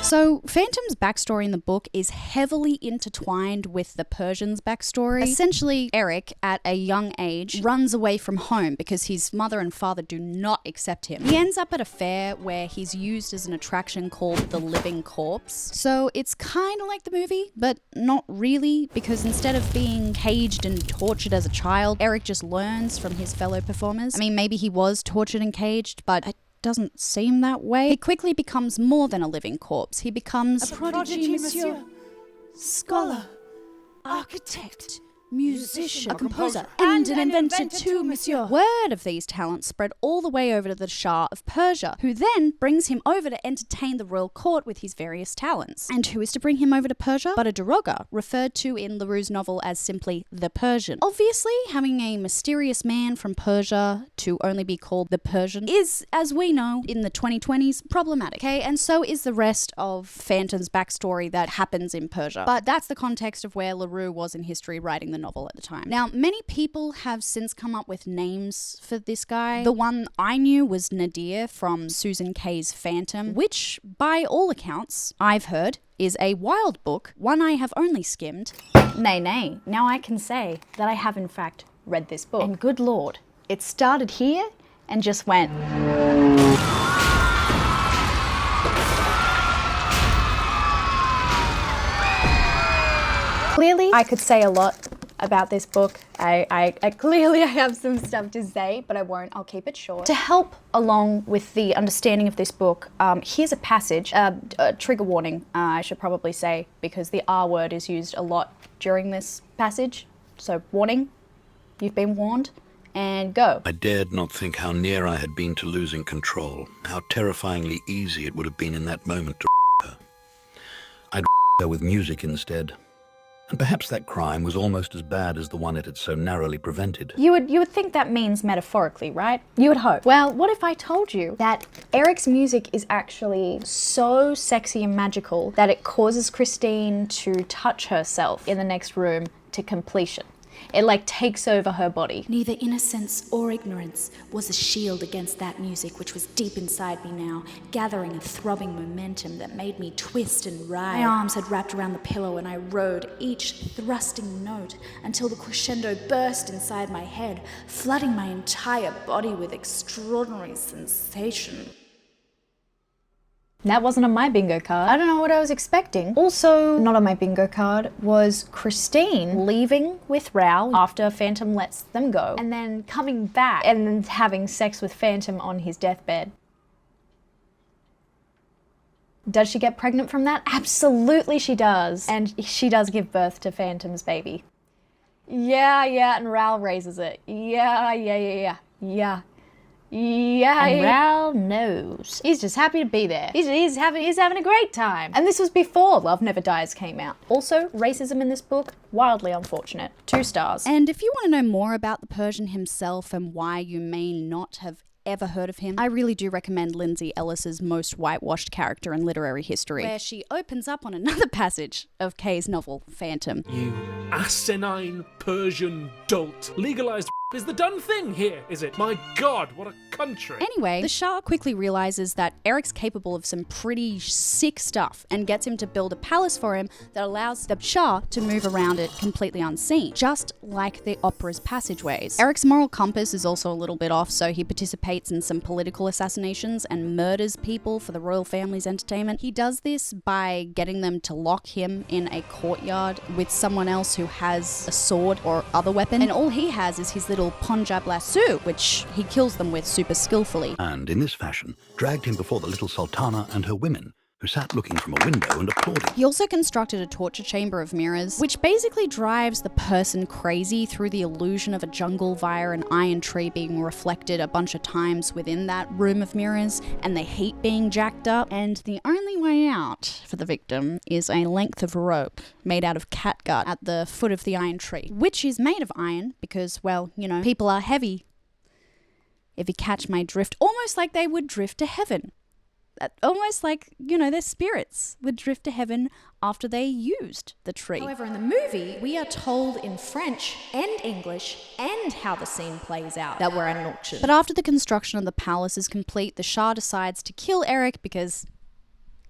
So, Phantom's backstory in the book is heavily intertwined with the Persian's backstory. Essentially, Erik, at a young age, runs away from home because his mother and father do not accept him. He ends up at a fair where he's used as an attraction called the Living Corpse. So, it's kind of like the movie, but not really, because instead of being caged and tortured as a child, Erik just learns from his fellow performers. I mean, maybe he was tortured and caged, but doesn't seem that way. He quickly becomes more than a living corpse. He becomes a prodigy, monsieur, scholar, architect, musician, a composer, and an inventor too, monsieur. Word of these talents spread all the way over to the Shah of Persia, who then brings him over to entertain the royal court with his various talents. And who is to bring him over to Persia? But a daroga, referred to in Leroux's novel as simply the Persian. Obviously, having a mysterious man from Persia to only be called the Persian is, as we know, in the 2020s, problematic. Okay, and so is the rest of Phantom's backstory that happens in Persia. But that's the context of where Leroux was in history writing the the novel at the time. Now, many people have since come up with names for this guy. The one I knew was Nadir from Susan Kay's Phantom, which, by all accounts, I've heard, is a wild book, one I have only skimmed. Nay, now I can say that I have in fact read this book. And good lord, it started here and just went... Clearly, I could say a lot about this book. I clearly have some stuff to say, but I won't. I'll keep it short. To help along with the understanding of this book, here's a passage, a trigger warning, I should probably say, because the R word is used a lot during this passage. So warning, you've been warned, and go. I dared not think how near I had been to losing control, how terrifyingly easy it would have been in that moment to her. I'd her with music instead. And perhaps that crime was almost as bad as the one it had so narrowly prevented. You would think that means metaphorically, right? You would hope. Well, what if I told you that Erik's music is actually so sexy and magical that it causes Christine to touch herself in the next room to completion? It like takes over her body. Neither innocence or ignorance was a shield against that music which was deep inside me now, gathering a throbbing momentum that made me twist and writhe. My arms had wrapped around the pillow and I rode each thrusting note until the crescendo burst inside my head, flooding my entire body with extraordinary sensation. That wasn't on my bingo card. I don't know what I was expecting. Also, not on my bingo card was Christine leaving with Raoul after Phantom lets them go, and then coming back and having sex with Phantom on his deathbed. Does she get pregnant from that? Absolutely she does. And she does give birth to Phantom's baby. Yeah, and Raoul raises it. Yeah. And Raoul knows. He's just happy to be there. He's having a great time. And this was before Love Never Dies came out. Also, racism in this book, wildly unfortunate. 2 stars. And if you want to know more about the Persian himself and why you may not have ever heard of him, I really do recommend Lindsay Ellis's Most Whitewashed Character in Literary History, where she opens up on another passage of Kay's novel, Phantom. You asinine Persian dolt. Legalized is the done thing here, is it? My God, what a country. Anyway, the Shah quickly realizes that Erik's capable of some pretty sick stuff and gets him to build a palace for him that allows the Shah to move around it completely unseen, just like the opera's passageways. Erik's moral compass is also a little bit off, so he participates in some political assassinations and murders people for the royal family's entertainment. He does this by getting them to lock him in a courtyard with someone else who has a sword or other weapon, and all he has is his little Punjab lasso, which he kills them with super skillfully. And in this fashion, dragged him before the little sultana and her women, who sat looking from a window and applauding. He also constructed a torture chamber of mirrors, which basically drives the person crazy through the illusion of a jungle via an iron tree being reflected a bunch of times within that room of mirrors, and the heat being jacked up. And the only way out for the victim is a length of rope made out of catgut at the foot of the iron tree, which is made of iron because, well, you know, people are heavy. If you catch my drift, almost like they would drift to heaven. Almost like, you know, their spirits would drift to heaven after they used the tree. However, in the movie, we are told in French and English and how the scene plays out that we're at an auction. But after the construction of the palace is complete, the Shah decides to kill Erik because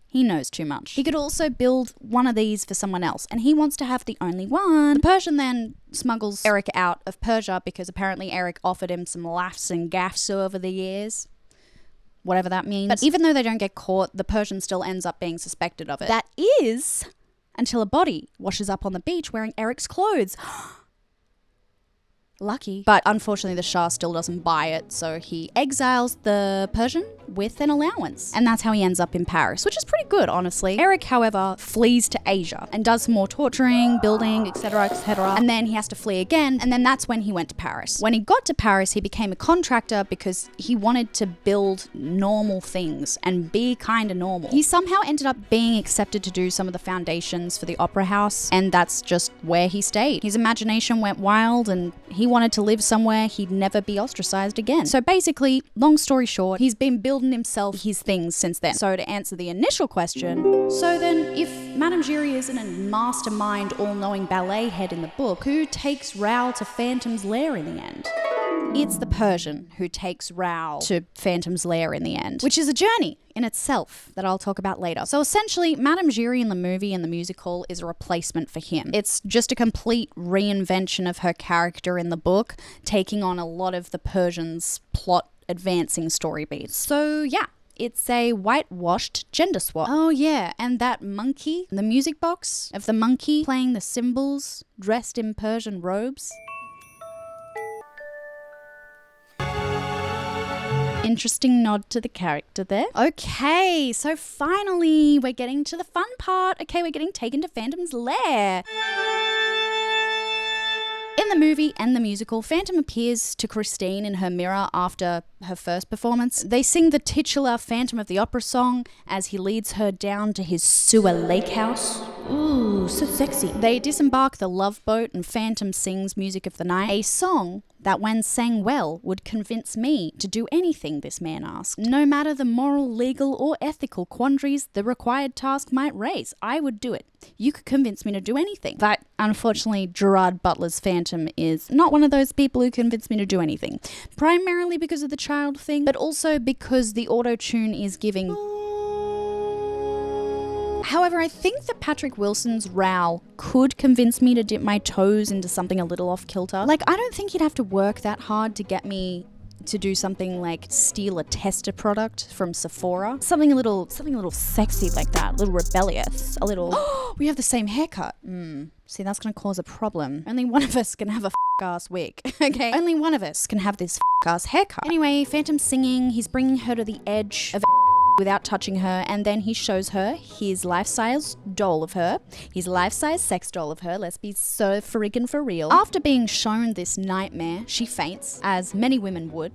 he knows too much. He could also build one of these for someone else, and he wants to have the only one. The Persian then smuggles Erik out of Persia because apparently Erik offered him some laughs and gaffs over the years. Whatever that means. But even though they don't get caught, the Persian still ends up being suspected of it. That is until a body washes up on the beach wearing Erik's clothes. Lucky. But unfortunately the Shah still doesn't buy it, so he exiles the Persian with an allowance. And that's how he ends up in Paris, which is pretty good, honestly. Erik, however, flees to Asia and does some more torturing, building, etc., etc. And then he has to flee again, and then that's when he went to Paris. When he got to Paris, he became a contractor because he wanted to build normal things and be kind of normal. He somehow ended up being accepted to do some of the foundations for the opera house, and that's just where he stayed. His imagination went wild, and he He wanted to live somewhere he'd never be ostracized again. So basically, long story short, he's been building himself his things since then. So to answer the initial question, so then if Madame Giry isn't a mastermind, all-knowing ballet head in the book, who takes Raoul to Phantom's lair in the end? It's the Persian who takes Raoul to Phantom's lair in the end, which is a journey in itself that I'll talk about later. So essentially, Madame Giry in the movie and the musical is a replacement for him. It's just a complete reinvention of her character in the book, taking on a lot of the Persian's plot advancing story beats. So yeah. It's a whitewashed gender swap. Oh yeah, and that monkey, the music box of the monkey playing the cymbals, dressed in Persian robes. Interesting nod to the character there. Okay, so finally we're getting to the fun part. Okay, we're getting taken to Phantom's lair. In the movie and the musical, Phantom appears to Christine in her mirror after her first performance. They sing the titular Phantom of the Opera song as he leads her down to his sewer lake house. Ooh, so sexy. They disembark the love boat and Phantom sings Music of the Night, a song that when sang well would convince me to do anything this man asked. No matter the moral, legal or ethical quandaries the required task might raise, I would do it. You could convince me to do anything. But unfortunately, Gerard Butler's Phantom is not one of those people who convince me to do anything. Primarily because of the child thing, but also because the auto-tune is giving... However, I think that Patrick Wilson's Raoul could convince me to dip my toes into something a little off-kilter. Like, I don't think he'd have to work that hard to get me to do something like steal a tester product from Sephora. Something a little sexy like that, a little rebellious, a little, we have the same haircut. See, that's gonna cause a problem. Only one of us can have a ass wig, okay? Only one of us can have this ass haircut. Anyway, Phantom's singing, he's bringing her to the edge of without touching her, and then he shows her his life-size doll of her, his life-size sex doll of her, let's be so friggin' for real. After being shown this nightmare, she faints, as many women would.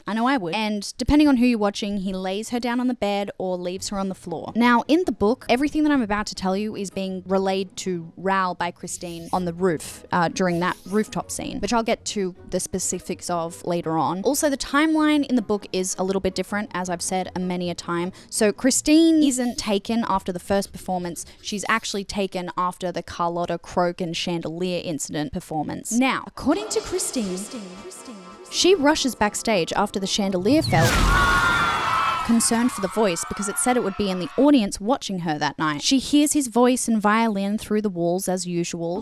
I know I would. And depending on who you're watching, he lays her down on the bed or leaves her on the floor. Now, in the book, everything that I'm about to tell you is being relayed to Raoul by Christine on the roof during that rooftop scene, which I'll get to the specifics of later on. Also, the timeline in the book is a little bit different, as I've said many a time. So Christine isn't taken after the first performance. She's actually taken after the Carlotta, Croak and Chandelier incident performance. Now, according to Christine, she rushes backstage after the chandelier fell, concerned for the voice because it said it would be in the audience watching her that night. She hears his voice and violin through the walls as usual,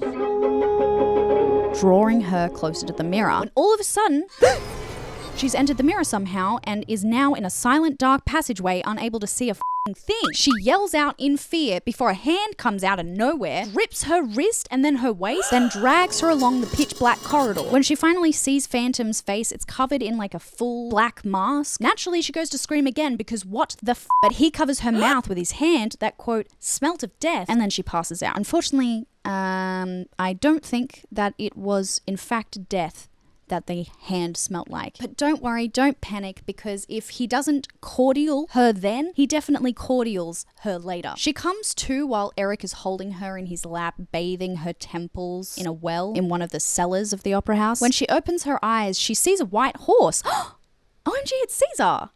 drawing her closer to the mirror. When all of a sudden, she's entered the mirror somehow and is now in a silent, dark passageway, unable to see a thing. She yells out in fear before a hand comes out of nowhere, grips her wrist and then her waist, then drags her along the pitch black corridor. When she finally sees Phantom's face, it's covered in like a full black mask. Naturally, she goes to scream again because what the f***? But he covers her mouth with his hand that, quote, smelt of death, and then she passes out. Unfortunately, I don't think that it was in fact death that the hand smelt like. But don't worry, don't panic, because if he doesn't cordial her then, he definitely cordials her later. She comes to while Erik is holding her in his lap, bathing her temples in a well in one of the cellars of the opera house. When she opens her eyes, she sees a white horse. OMG, it's Caesar!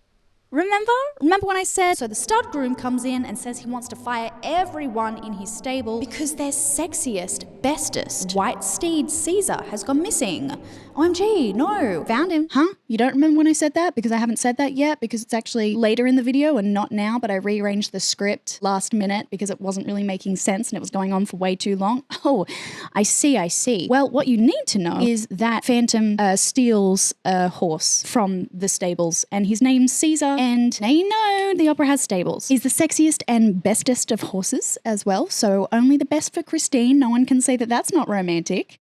Remember when I said, so the stud groom comes in and says he wants to fire everyone in his stable because their sexiest, bestest white steed Caesar has gone missing. OMG, no. Found him. Huh? You don't remember when I said that? Because I haven't said that yet, because it's actually later in the video and not now, but I rearranged the script last minute because it wasn't really making sense and it was going on for way too long. Oh, I see. Well, what you need to know is that Phantom steals a horse from the stables and his name's Caesar. And now you know the opera has stables. He's the sexiest and bestest of horses as well, so only the best for Christine. No one can say that that's not romantic.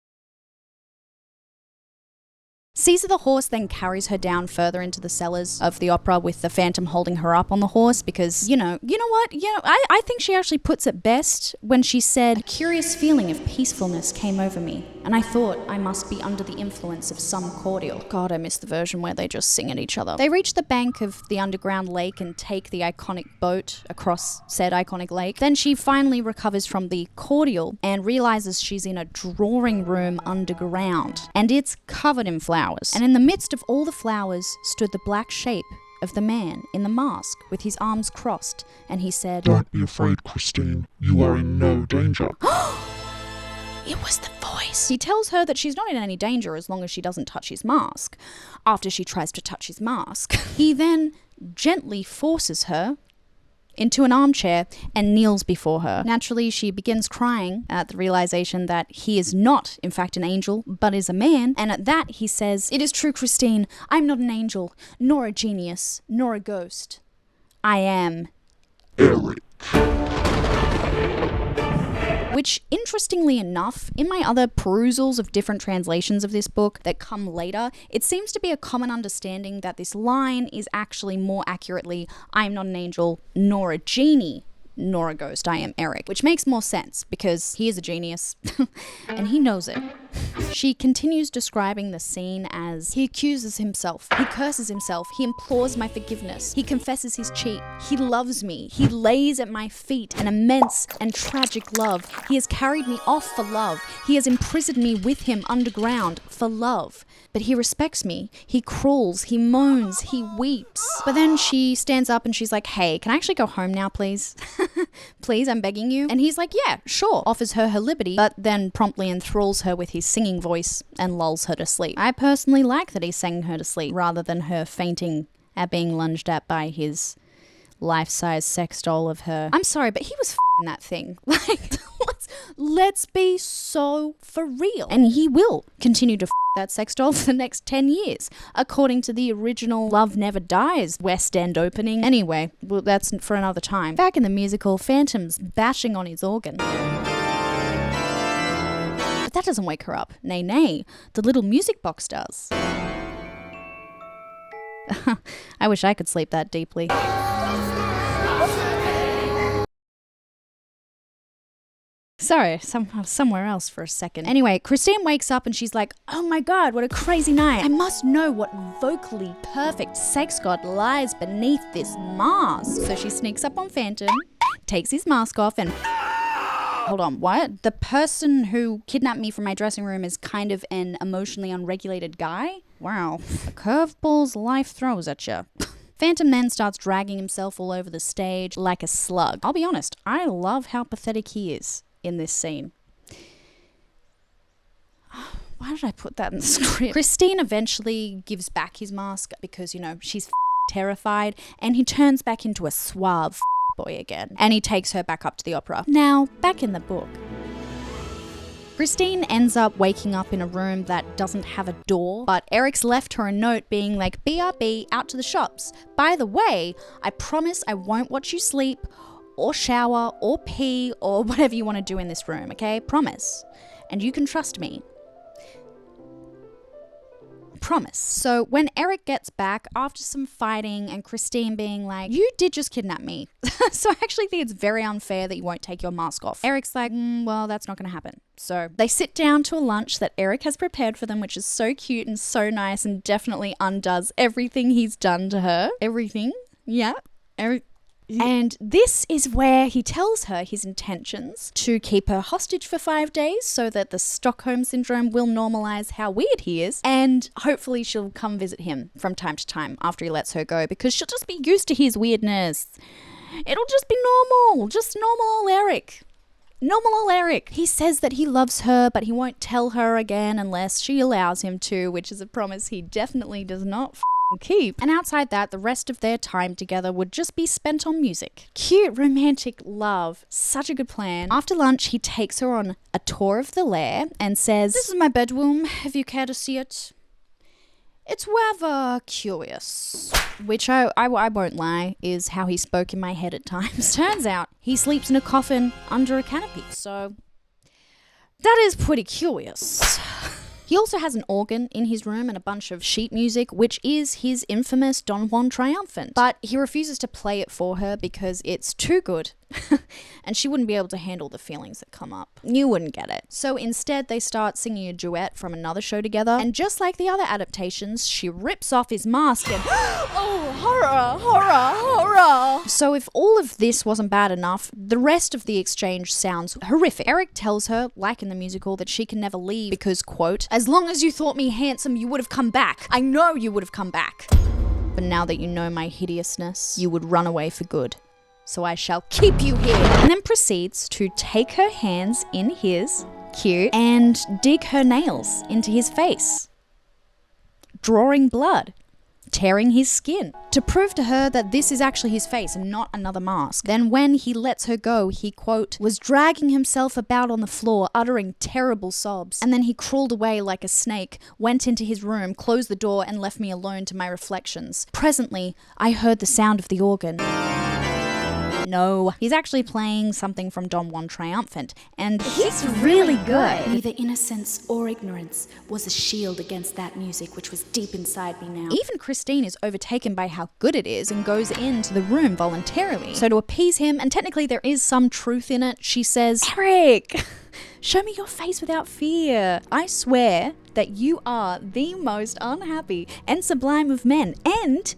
Caesar the horse then carries her down further into the cellars of the opera with the Phantom holding her up on the horse because, you know what? I think she actually puts it best when she said, a curious feeling of peacefulness came over me and I thought I must be under the influence of some cordial. God, I miss the version where they just sing at each other. They reach the bank of the underground lake and take the iconic boat across said iconic lake. Then she finally recovers from the cordial and realizes she's in a drawing room underground, and it's covered in flowers. And in the midst of all the flowers stood the black shape of the man in the mask with his arms crossed, and he said, "Don't be afraid, Christine. You are in no danger." It was the voice. He tells her that she's not in any danger as long as she doesn't touch his mask. After she tries to touch his mask, he then gently forces her into an armchair and kneels before her. Naturally, she begins crying at the realization that he is not, in fact, an angel, but is a man. And at that, he says, "It is true, Christine. I'm not an angel, nor a genius, nor a ghost. I am Erik." Which, interestingly enough, in my other perusals of different translations of this book that come later, it seems to be a common understanding that this line is actually more accurately, "I am not an angel, nor a genie, nor a ghost. I am Erik," which makes more sense because he is a genius and he knows it. She continues describing the scene as, "He accuses himself, he curses himself, he implores my forgiveness, he confesses his cheat, he loves me, he lays at my feet an immense and tragic love, he has carried me off for love, he has imprisoned me with him underground for love. But he respects me, he crawls, he moans, he weeps." But then she stands up and she's like, "Hey, can I actually go home now, please? Please, I'm begging you." And he's like, "Yeah, sure," offers her her liberty, but then promptly enthralls her with his singing voice and lulls her to sleep. I personally like that he sang her to sleep rather than her fainting at being lunged at by his life-size sex doll of her. I'm sorry, but he was f***ing that thing. Like, let's be so for real. And he will continue to f*** that sex doll for the next 10 years, according to the original Love Never Dies West End opening. Anyway, well, that's for another time. Back in the musical, Phantom's bashing on his organ. But that doesn't wake her up. Nay, nay, the little music box does. I wish I could sleep that deeply. Sorry, somewhere else for a second. Anyway, Christine wakes up and she's like, "Oh my god, what a crazy night. I must know what vocally perfect sex god lies beneath this mask." So she sneaks up on Phantom, takes his mask off and... Hold on, what? The person who kidnapped me from my dressing room is kind of an emotionally unregulated guy? Wow. The curveballs life throws at you. Phantom then starts dragging himself all over the stage like a slug. I'll be honest, I love how pathetic he is in this scene. Why did I put that in the script? Christine eventually gives back his mask because, you know, she's terrified, and he turns back into a suave boy again, and he takes her back up to the opera. Now, back in the book, Christine ends up waking up in a room that doesn't have a door, but Erik's left her a note being like, "BRB, out to the shops. By the way, I promise I won't watch you sleep or shower or pee or whatever you want to do in this room, okay? Promise. And you can trust me. Promise." So when Erik gets back after some fighting and Christine being like, "You did just kidnap me, so I actually think it's very unfair that you won't take your mask off," Erik's like, "Well, that's not going to happen." So they sit down to a lunch that Erik has prepared for them, which is so cute and so nice and definitely undoes everything he's done to her. Everything. Yeah. And this is where he tells her his intentions to keep her hostage for 5 days so that the Stockholm Syndrome will normalize how weird he is, and hopefully she'll come visit him from time to time after he lets her go because she'll just be used to his weirdness. It'll just be normal, just normal old Erik. Normal old Erik. He says that he loves her, but he won't tell her again unless she allows him to, which is a promise he definitely does not keep. And outside that, the rest of their time together would just be spent on music. Cute, romantic love. Such a good plan. After lunch, he takes her on a tour of the Lair and says, "This is my bedroom, if you care to see it. It's rather curious." Which I won't lie, is how he spoke in my head at times. Turns out, he sleeps in a coffin under a canopy, so that is pretty curious. He also has an organ in his room and a bunch of sheet music, which is his infamous Don Juan Triumphant. But he refuses to play it for her because it's too good And she wouldn't be able to handle the feelings that come up. You wouldn't get it. So instead, they start singing a duet from another show together, and just like the other adaptations, she rips off his mask and oh, horror, horror, horror. So if all of this wasn't bad enough, the rest of the exchange sounds horrific. Erik tells her, like in the musical, that she can never leave because, quote, as long as you thought me handsome, you would have come back. I know you would have come back. But now that you know my hideousness, you would run away for good. So I shall keep you here. And then proceeds to take her hands in his, cute, and dig her nails into his face, drawing blood, tearing his skin, to prove to her that this is actually his face and not another mask. Then when he lets her go, he, quote, was dragging himself about on the floor, uttering terrible sobs. And then he crawled away like a snake, went into his room, closed the door, and left me alone to my reflections. Presently, I heard the sound of the organ. No, he's actually playing something from Don Juan Triumphant, and he's really good. Neither innocence or ignorance was a shield against that music which was deep inside me now. Even Christine is overtaken by how good it is and goes into the room voluntarily. So to appease him, and technically there is some truth in it, she says, Erik, show me your face without fear. I swear that you are the most unhappy and sublime of men, and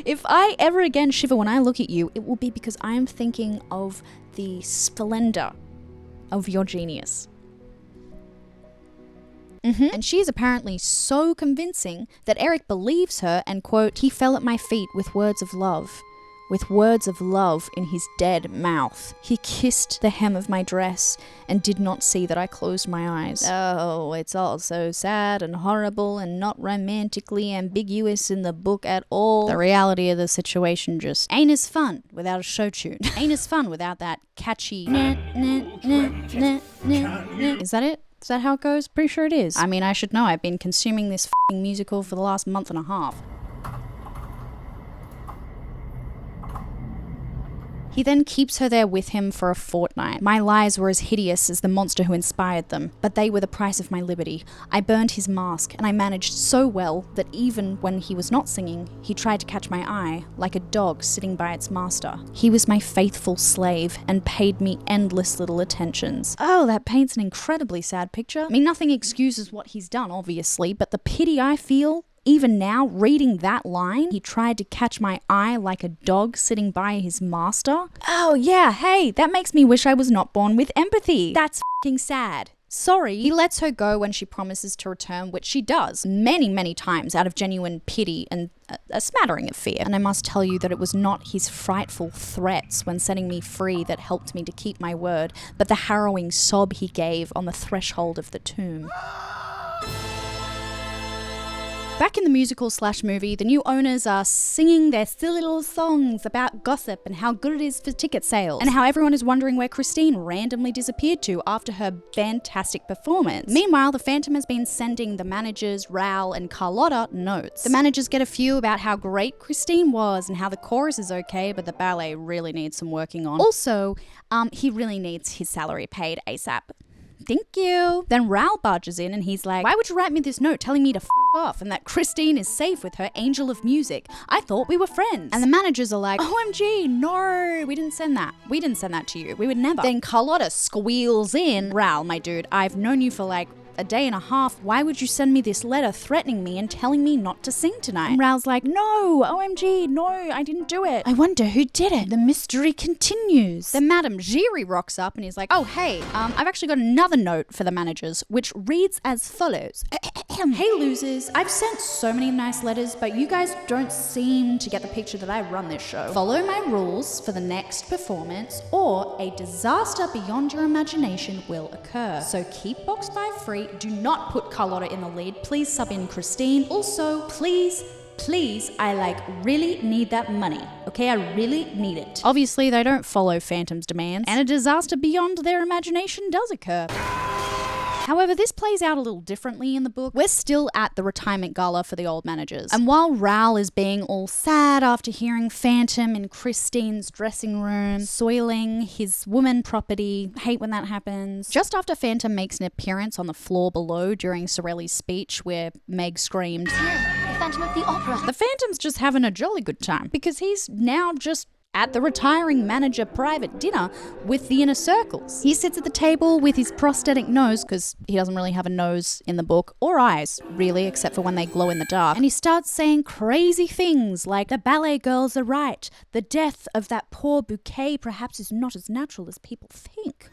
if I ever again shiver when I look at you, it will be because I am thinking of the splendor of your genius. And she is apparently so convincing that Erik believes her and, quote, he fell at my feet with words of love in his dead mouth. He kissed the hem of my dress and did not see that I closed my eyes. Oh, it's all so sad and horrible and not romantically ambiguous in the book at all. The reality of the situation just ain't as fun without a show tune. Ain't as fun without that catchy nah, nah, nah, nah, nah, nah. Is that it? Is that how it goes? Pretty sure it is. I mean, I should know. I've been consuming this f***ing musical for the last month and a half. He then keeps her there with him for a fortnight. My lies were as hideous as the monster who inspired them, but they were the price of my liberty. I burned his mask, and I managed so well that even when he was not singing, he tried to catch my eye, like a dog sitting by its master. He was my faithful slave, and paid me endless little attentions. Oh, that paints an incredibly sad picture. I mean, nothing excuses what he's done, obviously, but the pity I feel, even now, reading that line, he tried to catch my eye like a dog sitting by his master. Oh yeah, hey, that makes me wish I was not born with empathy. That's f***ing sad. Sorry. He lets her go when she promises to return, which she does many, many times out of genuine pity and a smattering of fear. And I must tell you that it was not his frightful threats when setting me free that helped me to keep my word, but the harrowing sob he gave on the threshold of the tomb. Back in the musical/movie, the new owners are singing their silly little songs about gossip and how good it is for ticket sales, and how everyone is wondering where Christine randomly disappeared to after her fantastic performance. Meanwhile, the Phantom has been sending the managers, Raoul and Carlotta, notes. The managers get a few about how great Christine was and how the chorus is okay, but the ballet really needs some working on. Also, he really needs his salary paid ASAP. Thank you. Then Raoul barges in and he's like, why would you write me this note telling me to f*** off and that Christine is safe with her angel of music? I thought we were friends. And the managers are like, OMG, no, we didn't send that. We didn't send that to you. We would never. Then Carlotta squeals in, Raoul, my dude, I've known you for like a day and a half. Why would you send me this letter threatening me and telling me not to sing tonight? And Raoul's like, no, OMG, no, I didn't do it. I wonder who did it. The mystery continues. Then Madame Giry rocks up and he's like, oh, hey, I've actually got another note for the managers, which reads as follows. Hey losers, I've sent so many nice letters, but you guys don't seem to get the picture that I run this show. Follow my rules for the next performance or a disaster beyond your imagination will occur. So keep box 5 free. Do not put Carlotta in the lead. Please sub in Christine. Also, please, I really need that money. Okay, I really need it. Obviously, they don't follow Phantom's demands, and a disaster beyond their imagination does occur. However, this plays out a little differently in the book. We're still at the retirement gala for the old managers. And while Raoul is being all sad after hearing Phantom in Christine's dressing room, soiling his woman property, hate when that happens, just after Phantom makes an appearance on the floor below during Sorelli's speech where Meg screamed, The Phantom of the Opera. The Phantom's just having a jolly good time because he's now just at the retiring manager private dinner with the inner circles. He sits at the table with his prosthetic nose, because he doesn't really have a nose in the book, or eyes, really, except for when they glow in the dark. And he starts saying crazy things like, the ballet girls are right. The death of that poor bouquet perhaps is not as natural as people think.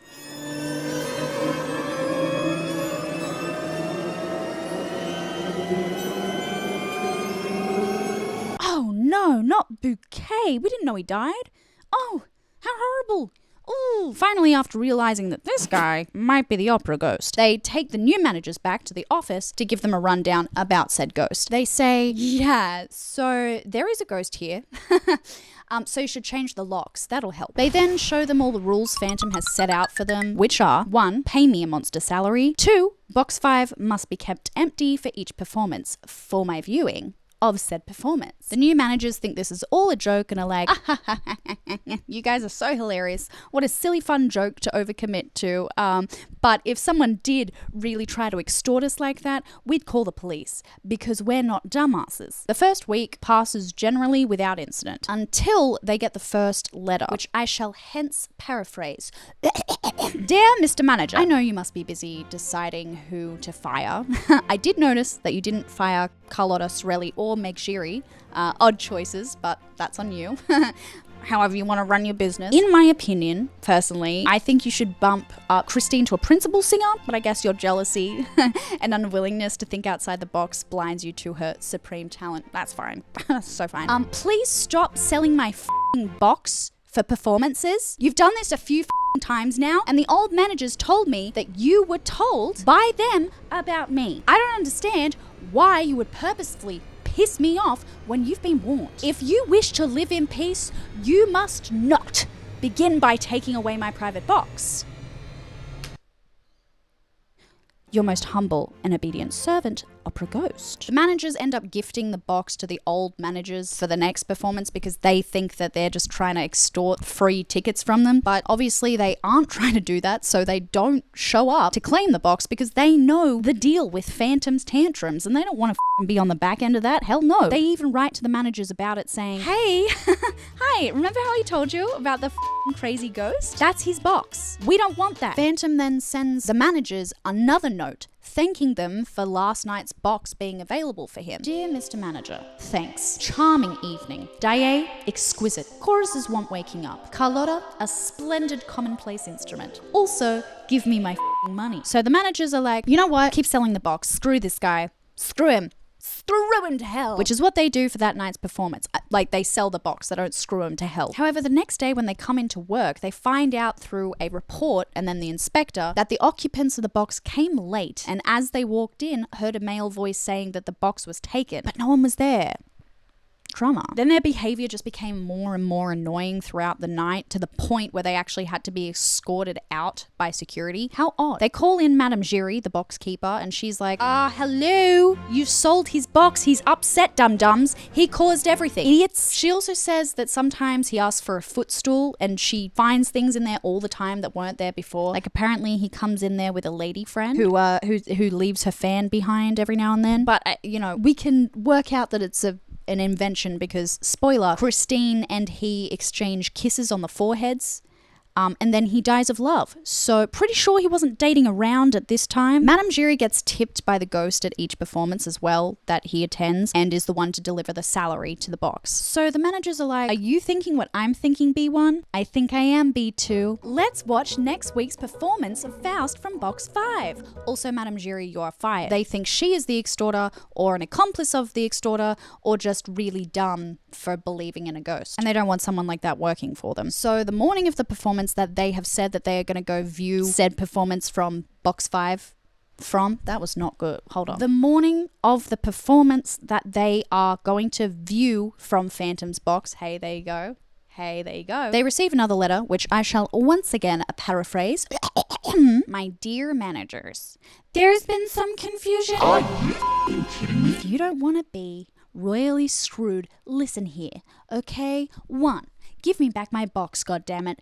Oh no, not Bouquet. We didn't know he died. Oh, how horrible. Ooh. Finally, after realizing that this guy might be the opera ghost, they take the new managers back to the office to give them a rundown about said ghost. They say, yeah, so there is a ghost here. So you should change the locks. That'll help. They then show them all the rules Phantom has set out for them, which are 1. Pay me a monster salary. 2. Box 5 must be kept empty for each performance for my viewing of said performance. The new managers think this is all a joke and are like, you guys are so hilarious. What a silly fun joke to overcommit to. But if someone did really try to extort us like that, we'd call the police because we're not dumbasses. The first week passes generally without incident until they get the first letter, which I shall hence paraphrase. Dear Mr. Manager, I know you must be busy deciding who to fire. I did notice that you didn't fire Carlotta, Sorelli, or Meg Shiri. Odd choices, but that's on you. However you want to run your business. In my opinion, personally, I think you should bump up Christine to a principal singer, but I guess your jealousy and unwillingness to think outside the box blinds you to her supreme talent. That's fine. That's so fine. Please stop selling my f***ing box for performances. You've done this a few times now, and the old managers told me that you were told by them about me. I don't understand why you would purposefully piss me off when you've been warned. If you wish to live in peace, you must not begin by taking away my private box. Your most humble and obedient servant, Opera Ghost. The managers end up gifting the box to the old managers for the next performance because they think that they're just trying to extort free tickets from them. But obviously they aren't trying to do that, so they don't show up to claim the box because they know the deal with Phantom's tantrums and they don't want to be on the back end of that. Hell no. They even write to the managers about it saying, hey, hi, remember how he told you about the crazy ghost? That's his box. We don't want that. Phantom then sends the managers another note thanking them for last night's box being available for him. Dear Mr. Manager, thanks. Charming evening. Daye, exquisite. Choruses want waking up. Carlotta, a splendid commonplace instrument. Also, give me my money. So the managers are like, you know what? Keep selling the box. Screw this guy. Screw him. Screw him to hell. Which is what they do for that night's performance. Like, they sell the box. They don't screw him to hell. However, the next day when they come into work, they find out through a report and then the inspector that the occupants of the box came late, and as they walked in, heard a male voice saying that the box was taken, but no one was there. Drama. Then their behavior just became more and more annoying throughout the night to the point where they actually had to be escorted out by security. How odd. They call in Madame Giry, the box keeper, and she's like, hello, you've sold his box. He's upset, dum-dums. He caused everything. Idiots. She also says that sometimes he asks for a footstool and she finds things in there all the time that weren't there before. Like, apparently he comes in there with a lady friend who leaves her fan behind every now and then. But, we can work out that it's an invention because, spoiler, Christine and he exchange kisses on the foreheads. And then he dies of love. So pretty sure he wasn't dating around at this time. Madame Giry gets tipped by the ghost at each performance as well that he attends and is the one to deliver the salary to the box. So the managers are like, are you thinking what I'm thinking, B1? I think I am, B2. Let's watch next week's performance of Faust from Box 5. Also, Madame Giry, you're fired. They think she is the extorter or an accomplice of the extorter or just really dumb for believing in a ghost. And they don't want someone like that working for them. So the morning of the performance that they have said that they are going to go view said performance from Box 5 from, that was not good. Hold on. The morning of the performance that they are going to view from Phantom's box, hey, there you go. Hey, there you go. They receive another letter, which I shall once again paraphrase. My dear managers, there's been some confusion. If you don't want to be royally screwed, listen here, okay? 1, give me back my box, goddammit.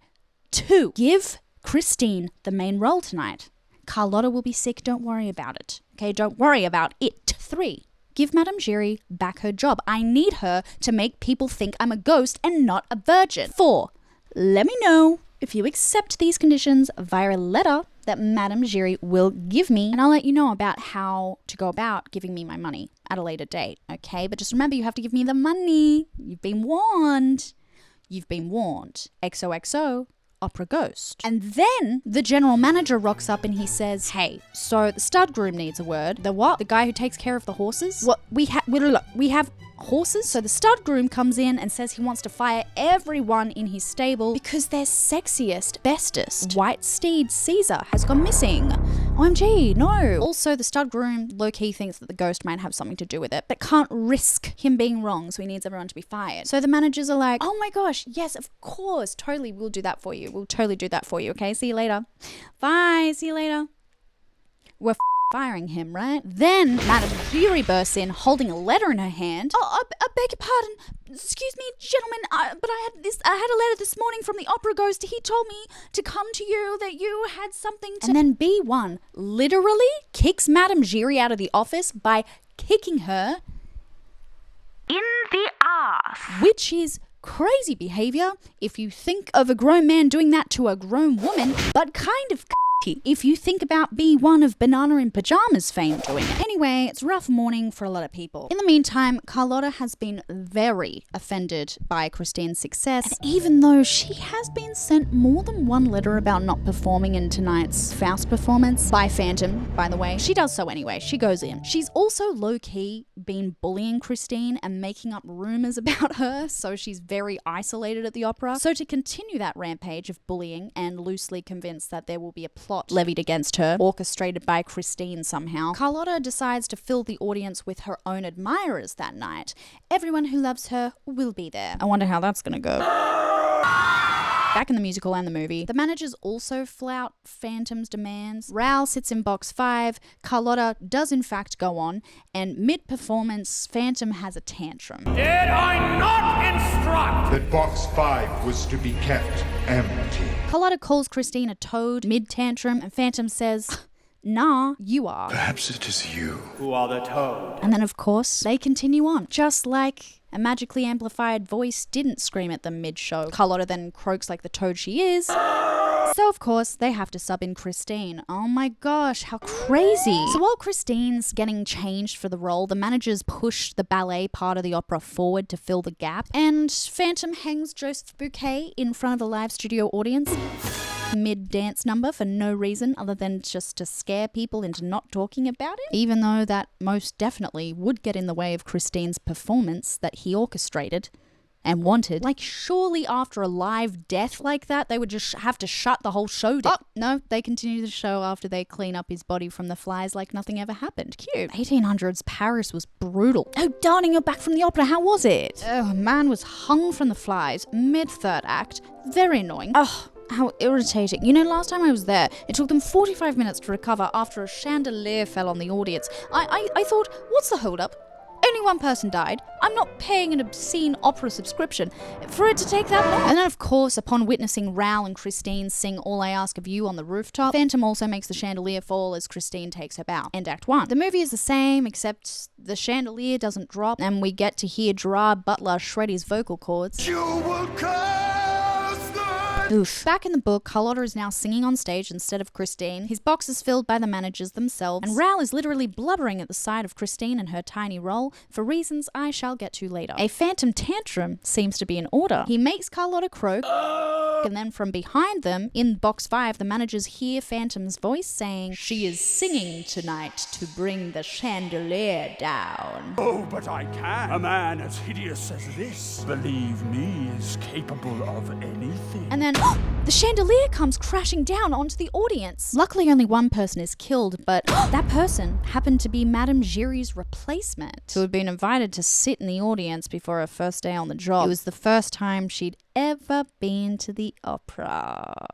2, give Christine the main role tonight. Carlotta will be sick, don't worry about it. Okay, don't worry about it. 3, give Madame Giry back her job. I need her to make people think I'm a ghost and not a virgin. 4. Let me know if you accept these conditions via a letter that Madame Giry will give me, and I'll let you know about how to go about giving me my money at a later date, okay? But just remember, you have to give me the money. You've been warned. You've been warned. XOXO, Opera Ghost. And then the general manager rocks up and he says, hey, so the stud groom needs a word. The what? The guy who takes care of the horses? What? We have horses? So the stud groom comes in and says he wants to fire everyone in his stable because their sexiest, bestest white steed Caesar has gone missing. OMG, no. Also, the stud groom low-key thinks that the ghost might have something to do with it, but can't risk him being wrong, so he needs everyone to be fired. So the managers are like, oh my gosh, yes, of course, totally, we'll do that for you. We'll totally do that for you, okay? See you later. Bye, see you later. We're firing him, right? Then Madame Giry bursts in, holding a letter in her hand. Oh, I beg your pardon. Excuse me, gentlemen, but I had a letter this morning from the opera ghost. He told me to come to you, that you had something to... And then B1 literally kicks Madame Giry out of the office by kicking her in the ass, which is crazy behavior if you think of a grown man doing that to a grown woman, but kind of if you think about B1 of Banana in Pajamas fame doing it. Anyway, it's a rough morning for a lot of people. In the meantime, Carlotta has been very offended by Christine's success, and even though she has been sent more than one letter about not performing in tonight's Faust performance, by Phantom, by the way, she does so anyway. She goes in. She's also low-key been bullying Christine and making up rumors about her, so she's very isolated at the opera. So to continue that rampage of bullying and loosely convinced that there will be a plot levied against her, orchestrated by Christine somehow, Carlotta decides to fill the audience with her own admirers that night. Everyone who loves her will be there. I wonder how that's gonna go. Back in the musical and the movie, the managers also flout Phantom's demands. Raoul sits in box 5, Carlotta does in fact go on, and mid-performance, Phantom has a tantrum. Did I not instruct that box 5 was to be kept empty? Carlotta calls Christine a toad mid-tantrum, and Phantom says, nah, you are. Perhaps it is you who are the toad. And then of course, they continue on, just like a magically amplified voice didn't scream at them mid-show. Carlotta then croaks like the toad she is. So of course, they have to sub in Christine. Oh my gosh, how crazy. So while Christine's getting changed for the role, the managers push the ballet part of the opera forward to fill the gap, and Phantom hangs Joseph Bouquet in front of the live studio audience mid-dance number for no reason other than just to scare people into not talking about it, even though that most definitely would get in the way of Christine's performance that he orchestrated and wanted. Like, surely after a live death like that, they would just have to shut the whole show down. Oh, no, they continue the show after they clean up his body from the flies like nothing ever happened. Cute. 1800s Paris was brutal. Oh, darling, you're back from the opera. How was it? Oh, a man was hung from the flies mid-third act. Very annoying. Oh, how irritating. You know, last time I was there, it took them 45 minutes to recover after a chandelier fell on the audience. I thought, what's the hold-up? Only one person died. I'm not paying an obscene opera subscription for it to take that long. And then, of course, upon witnessing Raoul and Christine sing All I Ask of You on the rooftop, Phantom also makes the chandelier fall as Christine takes her bow. End Act 1. The movie is the same, except the chandelier doesn't drop, and we get to hear Gerard Butler shred his vocal cords. You will Oof. Back in the book, Carlotta is now singing on stage instead of Christine. His box is filled by the managers themselves, and Raoul is literally blubbering at the sight of Christine and her tiny role for reasons I shall get to later. A Phantom tantrum seems to be in order. He makes Carlotta croak, and then from behind them, in box 5, the managers hear Phantom's voice saying, she is singing tonight to bring the chandelier down. Oh, but I can. A man as hideous as this, believe me, is capable of anything. And then the chandelier comes crashing down onto the audience. Luckily, only one person is killed, but that person happened to be Madame Giry's replacement, who had been invited to sit in the audience before her first day on the job. It was the first time she'd ever been to the opera.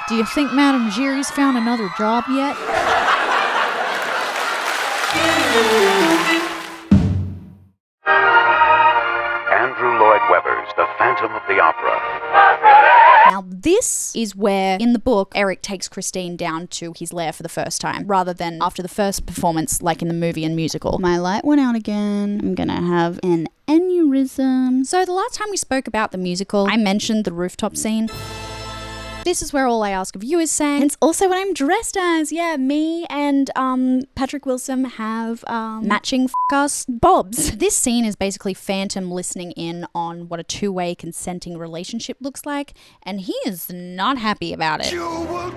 Do you think Madame Giry's found another job yet? Andrew Lloyd Webber's The Phantom of the Opera. Now this is where, in the book, Erik takes Christine down to his lair for the first time, rather than after the first performance like in the movie and musical. My light went out again. I'm gonna have an aneurysm. So the last time we spoke about the musical, I mentioned the rooftop scene. This is where All I Ask of You is sang. And it's also what I'm dressed as. Yeah, me and Patrick Wilson have matching f***ass bobs. This scene is basically Phantom listening in on what a two-way consenting relationship looks like, and he is not happy about it. You will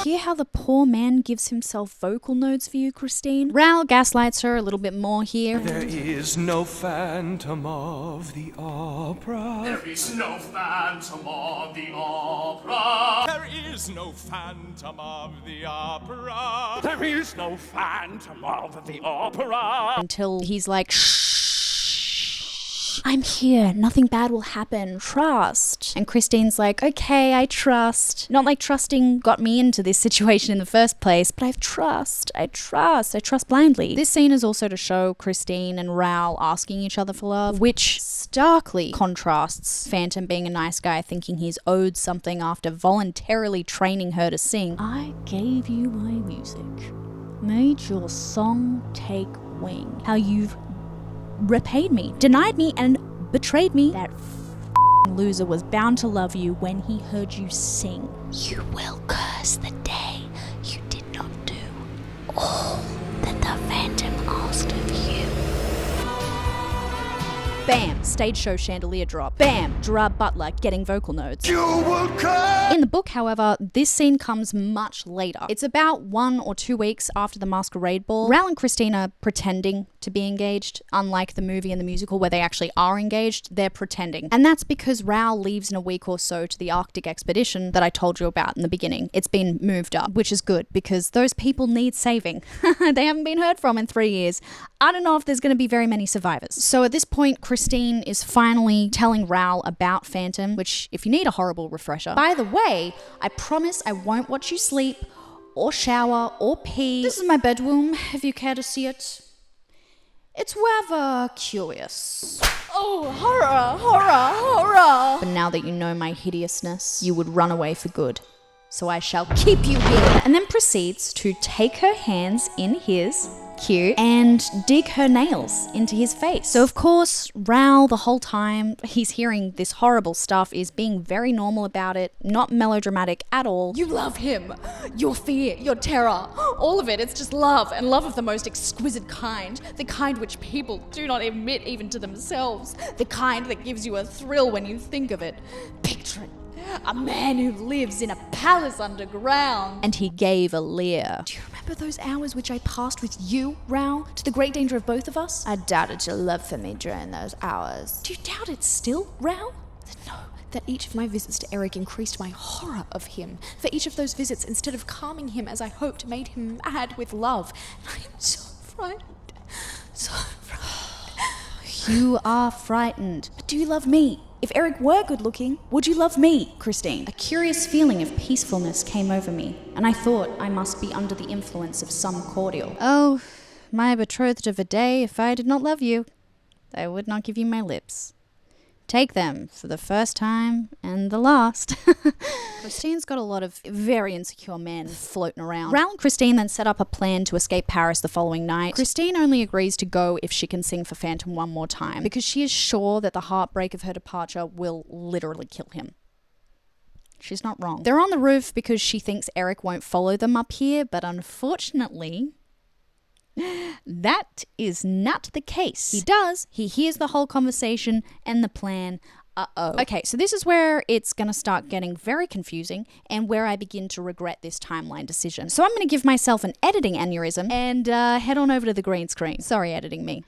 hear how the poor man gives himself vocal notes for you, Christine? Raoul gaslights her a little bit more here. There is no phantom of the opera. There is no phantom of the opera. There is no phantom of the opera. There is no phantom of the opera. Until he's like, shh. I'm here. Nothing bad will happen. Trust. And Christine's like, okay, I trust. Not like trusting got me into this situation in the first place, but I trust blindly. This scene is also to show Christine and Raoul asking each other for love, which starkly contrasts Phantom being a nice guy thinking he's owed something after voluntarily training her to sing. I gave you my music, made your song take wing. How you've repaid me, denied me, and betrayed me. That loser was bound to love you when he heard you sing. You will curse the day you did not do all that the Phantom asked of you. Bam, stage show chandelier drop. Bam, Gerard Butler getting vocal notes. You will come. In the book, however, this scene comes much later. It's about 1 or 2 weeks after the Masquerade Ball. Raoul and Christine are pretending to be engaged. Unlike the movie and the musical where they actually are engaged, they're pretending. And that's because Raoul leaves in a week or so to the Arctic expedition that I told you about in the beginning. It's been moved up, which is good because those people need saving. They haven't been heard from in 3 years. I don't know if there's going to be very many survivors. So at this point, Christine is finally telling Raoul about Phantom, which, if you need a horrible refresher, by the way, I promise I won't watch you sleep or shower or pee. This is my bedroom, if you care to see it. It's rather curious. Oh, horror, horror, horror. But now that you know my hideousness, you would run away for good. So I shall keep you here. And then proceeds to take her hands in his, cute, and dig her nails into his face. So of course, Raoul, the whole time he's hearing this horrible stuff, is being very normal about it, not melodramatic at all. You love him. Your fear, your terror, all of it. It's just love, and love of the most exquisite kind. The kind which people do not admit even to themselves. The kind that gives you a thrill when you think of it. Picture it. A man who lives in a palace underground. And he gave a leer. Do you remember those hours which I passed with you, Raoul, to the great danger of both of us? I doubted your love for me during those hours. Do you doubt it still, Raoul? No, that each of my visits to Erik increased my horror of him. For each of those visits, instead of calming him as I hoped, made him mad with love. I am so frightened. So frightened. You are frightened. But do you love me? If Erik were good looking, would you love me, Christine? A curious feeling of peacefulness came over me, and I thought I must be under the influence of some cordial. Oh, my betrothed of a day, if I did not love you, I would not give you my lips. Take them for the first time and the last. Christine's got a lot of very insecure men floating around. Raoul and Christine then set up a plan to escape Paris the following night. Christine only agrees to go if she can sing for Phantom one more time, because she is sure that the heartbreak of her departure will literally kill him. She's not wrong. They're on the roof because she thinks Erik won't follow them up here, but unfortunately, that is not the case. He does. He hears the whole conversation and the plan. Okay, so this is where it's going to start getting very confusing and where I begin to regret this timeline decision. So I'm going to give myself an editing aneurysm and head on over to the green screen. Sorry, editing me.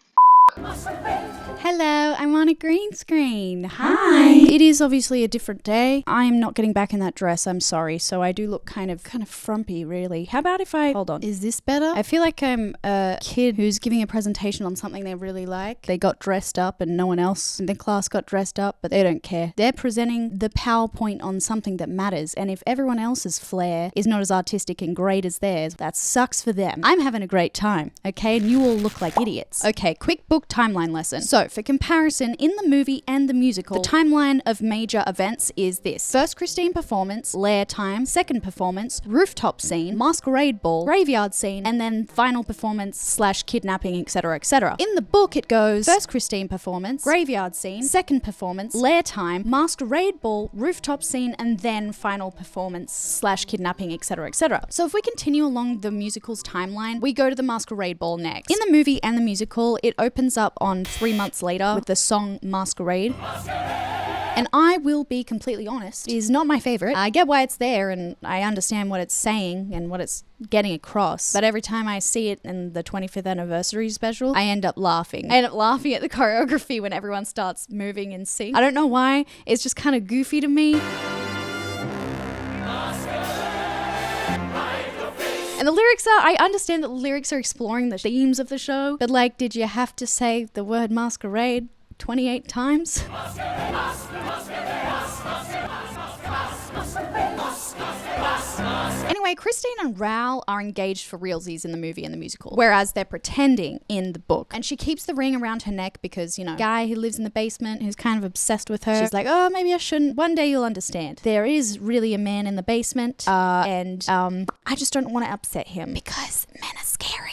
Hello, I'm on a green screen. Hi. It is obviously a different day. I'm not getting back in that dress, I'm sorry, so I do look kind of frumpy, really. How about if hold on, is this better? I feel like I'm a kid who's giving a presentation on something they really like. They got dressed up and no one else in the class got dressed up, but they don't care. They're presenting the PowerPoint on something that matters, and if everyone else's flair is not as artistic and great as theirs, that sucks for them. I'm having a great time, okay? And you all look like idiots. Okay, quick book timeline lesson. So, for comparison, in the movie and the musical, the timeline of major events is this. First Christine performance, Lair time, second performance, Rooftop Scene, Masquerade Ball, Graveyard Scene, and then final performance / kidnapping, etc., etc. In the book, it goes first Christine performance, Graveyard Scene, second performance, Lair time, Masquerade Ball, Rooftop Scene, and then final performance / kidnapping, etc., etc. So if we continue along the musical's timeline, we go to the Masquerade Ball next. In the movie and the musical, it opens up on 3 months later with the song Masquerade. And I will be completely honest, it is not my favorite. I get why it's there and I understand what it's saying and what it's getting across. But every time I see it in the 25th anniversary special, I end up laughing. I end up laughing at the choreography when everyone starts moving in sync. I don't know why, it's just kind of goofy to me. And the lyrics are, I understand that the lyrics are exploring the themes of the show, but like, did you have to say the word masquerade 28 times? Anyway, Christine and Raoul are engaged for realsies in the movie and the musical, whereas they're pretending in the book. And she keeps the ring around her neck because, you know, guy who lives in the basement who's kind of obsessed with her. She's like, oh, maybe I shouldn't. One day you'll understand. There is really a man in the basement, and I just don't want to upset him because men are scary.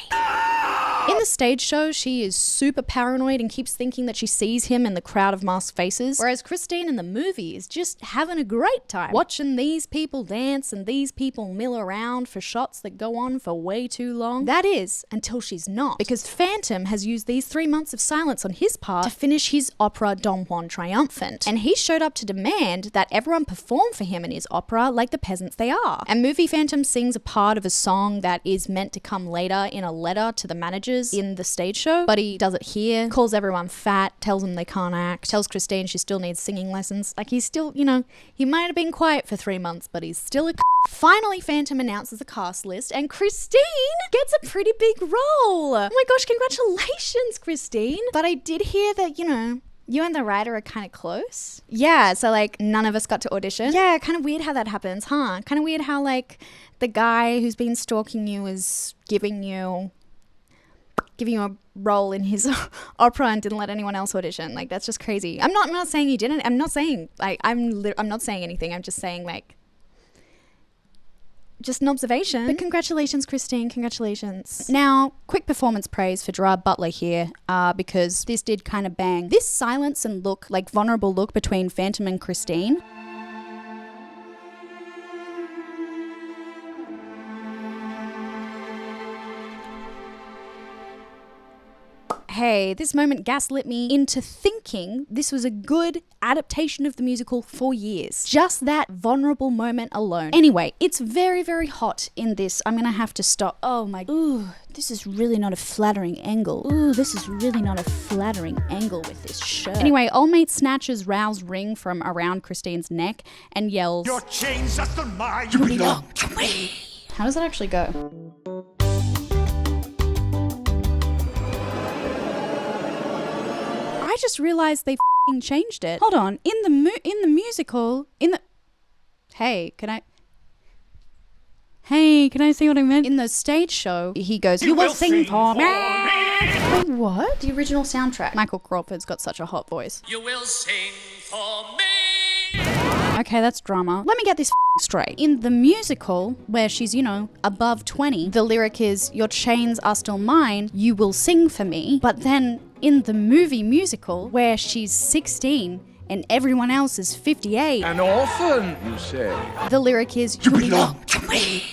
In the stage show, she is super paranoid and keeps thinking that she sees him in the crowd of masked faces, whereas Christine in the movie is just having a great time, watching these people dance and these people mill around for shots that go on for way too long. That is, until she's not, because Phantom has used these 3 months of silence on his part to finish his opera Don Juan Triumphant, and he showed up to demand that everyone perform for him in his opera like the peasants they are. And movie Phantom sings a part of a song that is meant to come later in a letter to the managers in the stage show, but he does it here, calls everyone fat, tells them they can't act, tells Christine she still needs singing lessons. Like, he's still, you know, he might have been quiet for 3 months, but he's still a Finally, Phantom announces the cast list, and Christine gets a pretty big role. Oh my gosh, congratulations, Christine. But I did hear that, you know, you and the writer are kind of close. Yeah, so like none of us got to audition. Yeah, kind of weird how that happens, huh? Kind of weird how like the guy who's been stalking you is giving you a role in his opera and didn't let anyone else audition. Like, that's just crazy. I'm not saying you didn't. I'm not saying like I'm not saying anything. I'm just saying like just an observation. But congratulations, Christine. Congratulations. Now, quick performance praise for Gerard Butler here, because this did kind of bang. This silence and look, like vulnerable look between Phantom and Christine. Hey, this moment gaslit me into thinking this was a good adaptation of the musical for years. Just that vulnerable moment alone. Anyway, it's very, very hot in this. I'm gonna have to stop. Oh my, ooh, this is really not a flattering angle. Ooh, this is really not a flattering angle with this shirt. Anyway, old mate snatches Raoul's ring from around Christine's neck and yells, "Your chains are still mine. You belong to me." How does that actually go? I just realized they f***ing changed it. Hold on, in the musical, Hey, can I say what I meant? In the stage show, he goes, "You will sing for me." Wait, what? The original soundtrack. Michael Crawford's got such a hot voice. "You will sing for me." Okay, that's drama. Let me get this straight. In the musical, where she's, you know, above 20, the lyric is, "Your chains are still mine, you will sing for me." But then in the movie musical, where she's 16 and everyone else is 58. An orphan, you say? The lyric is, "You belong to me."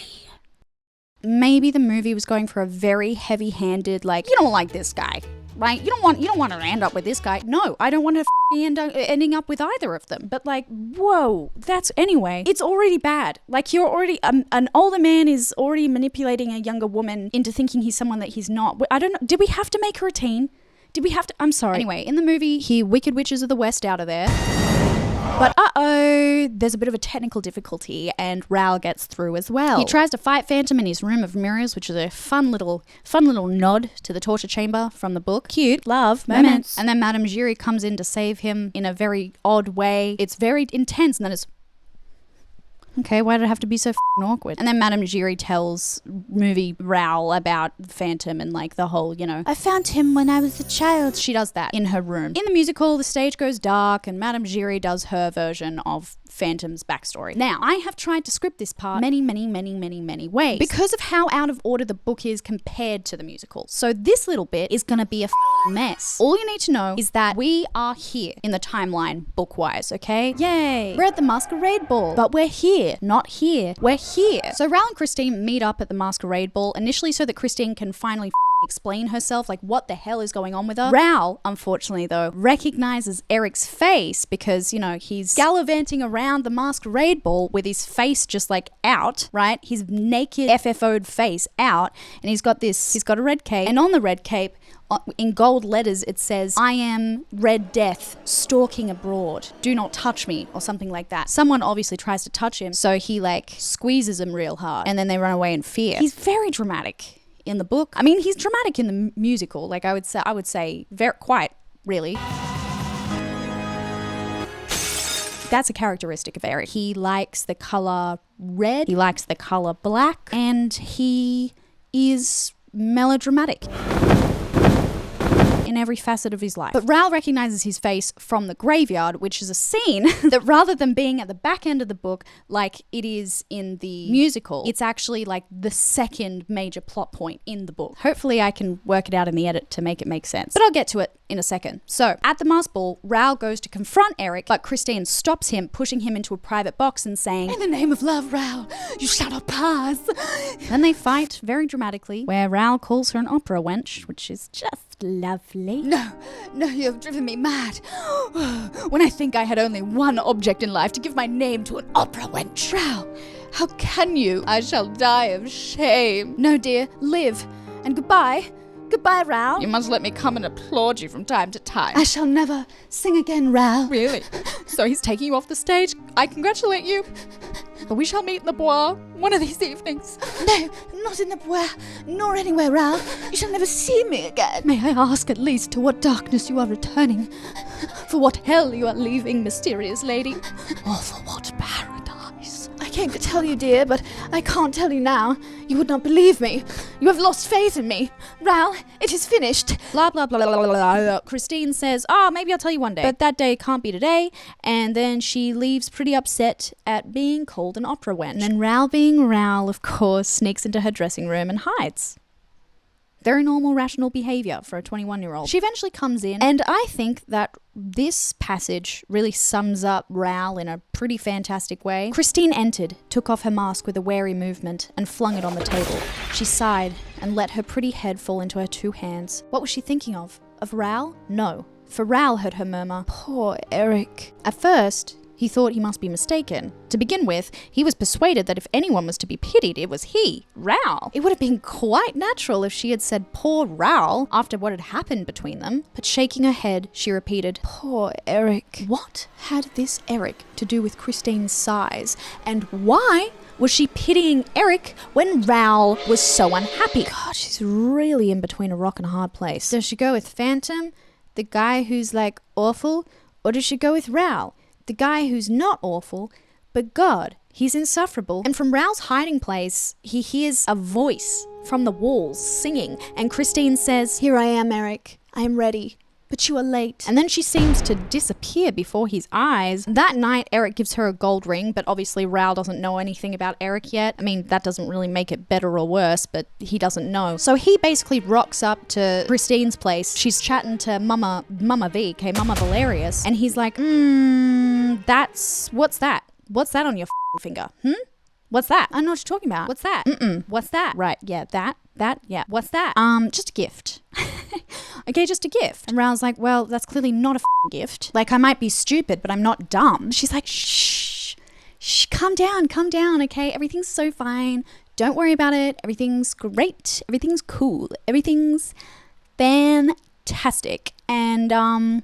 Maybe the movie was going for a very heavy-handed, like, you don't like this guy, right? You don't want to end up with this guy. No, I don't want to ending up with either of them. But like, whoa, anyway, it's already bad. Like, you're already, an older man is already manipulating a younger woman into thinking he's someone that he's not. I don't know, did we have to make her a teen? Did we have to? I'm sorry. Anyway, in the movie, he Wicked Witches of the West out of there. But there's a bit of a technical difficulty and Raoul gets through as well. He tries to fight Phantom in his room of mirrors, which is a fun little nod to the torture chamber from the book. Cute, love, moments. And then Madame Giry comes in to save him in a very odd way. It's very intense, and then it's... Okay, why did it have to be so awkward? And then Madame Giry tells movie Raoul about Phantom and like the whole, you know, I found him when I was a child. She does that in her room. In the musical, the stage goes dark and Madame Giry does her version of Phantom's backstory. Now, I have tried to script this part many ways because of how out of order the book is compared to the musical. So this little bit is gonna be a mess. All you need to know is that we are here in the timeline book-wise, okay? Yay! We're at the Masquerade Ball, but we're here, not here. We're here. So Raoul and Christine meet up at the Masquerade Ball initially so that Christine can finally explain herself, like what the hell is going on with her. Raoul, unfortunately though, recognizes Erik's face because, you know, he's gallivanting around the Masquerade Ball with his face just like out, right? His naked FFO'd face out, and he's got a red cape, and on the red cape, in gold letters, it says, I am Red Death, stalking abroad. Do not touch me, or something like that. Someone obviously tries to touch him, so he like squeezes him real hard, and then they run away in fear. He's very dramatic in the book. I mean, he's dramatic in the musical. Like I would say very quite, really. That's a characteristic of Erik. He likes the color red, he likes the color black, and he is melodramatic in every facet of his life. But Raoul recognizes his face from the graveyard, which is a scene that rather than being at the back end of the book like it is in the musical, it's actually like the second major plot point in the book. Hopefully I can work it out in the edit to make it make sense, but I'll get to it in a second. So at the masked ball, Raoul goes to confront Erik, but Christine stops him, pushing him into a private box and saying, in the name of love, Raoul, you shall not pass. Then they fight very dramatically, where Raoul calls her an opera wench, which is just lovely. No, you have driven me mad. When I think I had only one object in life, to give my name to an opera wench. Raoul, how can you? I shall die of shame. No, dear, live. And goodbye. Goodbye, Raoul. You must let me come and applaud you from time to time. I shall never sing again, Raoul. Really? So he's taking you off the stage? I congratulate you. But we shall meet in the bois one of these evenings. No, not in the bois, nor anywhere, Raoul. You shall never see me again. May I ask at least to what darkness you are returning? For what hell you are leaving, mysterious lady? Or for what paradise? I came to tell you, dear, but I can't tell you now. You would not believe me. You have lost faith in me. Raoul, it is finished. Blah, blah, blah, blah, blah, blah. Christine says, maybe I'll tell you one day. But that day can't be today. And then she leaves pretty upset at being called an opera wench. And then Raoul, being Raoul, of course, sneaks into her dressing room and hides. Very normal, rational behavior for a 21-year-old. She eventually comes in, and I think that this passage really sums up Raoul in a pretty fantastic way. Christine entered, took off her mask with a wary movement, and flung it on the table. She sighed and let her pretty head fall into her two hands. What was she thinking of? Of Raoul? No. For Raoul heard her murmur, poor Erik. At first, he thought he must be mistaken. To begin with, he was persuaded that if anyone was to be pitied, it was he, Raoul. It would have been quite natural if she had said poor Raoul after what had happened between them. But shaking her head, she repeated, poor Erik. What had this Erik to do with Christine's sighs? And why was she pitying Erik when Raoul was so unhappy? God, she's really in between a rock and a hard place. Does she go with Phantom, the guy who's like awful, or does she go with Raoul, the guy who's not awful, but God, he's insufferable? And from Raoul's hiding place, he hears a voice from the walls singing, and Christine says, here I am, Erik. I am ready, but you are late. And then she seems to disappear before his eyes. That night, Erik gives her a gold ring, but obviously Raoul doesn't know anything about Erik yet. I mean, that doesn't really make it better or worse, but he doesn't know. So he basically rocks up to Christine's place. She's chatting to Mama Valerius, and he's like, what's that? What's that on your finger? What's that? I know what you're talking about. What's that? What's that? Right, yeah, that, yeah. What's that? Just a gift. Okay, just a gift. And Raoul's like, well, that's clearly not a gift. Like, I might be stupid, but I'm not dumb. She's like, shh, calm down, okay? Everything's so fine. Don't worry about it. Everything's great. Everything's cool. Everything's fantastic. And,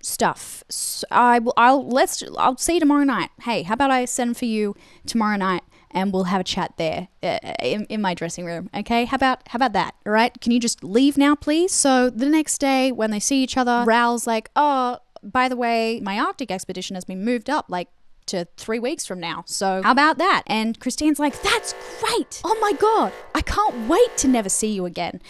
stuff. So I'll see you tomorrow night. Hey, how about I send for you tomorrow night and we'll have a chat there in my dressing room, okay? How about that, all right? Can you just leave now, please? So the next day when they see each other, Raoul's like, oh, by the way, my Arctic expedition has been moved up like to 3 weeks from now. So how about that? And Christine's like, that's great. Oh my God, I can't wait to never see you again.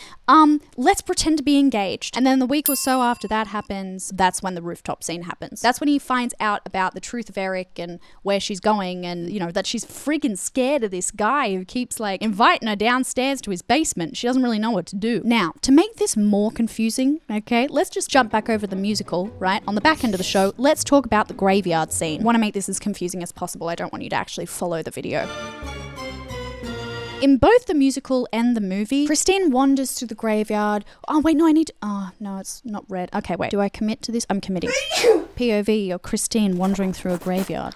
Let's pretend to be engaged. And then the week or so after that happens, that's when the rooftop scene happens. That's when he finds out about the truth of Erik and where she's going, and you know, that she's freaking scared of this guy who keeps like inviting her downstairs to his basement. She doesn't really know what to do. Now, to make this more confusing, okay, let's just jump back over the musical, right? On the back end of the show, let's talk about the graveyard scene. I want to make this as confusing as possible. I don't want you to actually follow the video. In both the musical and the movie, Christine wanders through the graveyard. Oh, wait, no, oh, no, it's not red. Okay, wait. Do I commit to this? I'm committing. POV, or Christine wandering through a graveyard.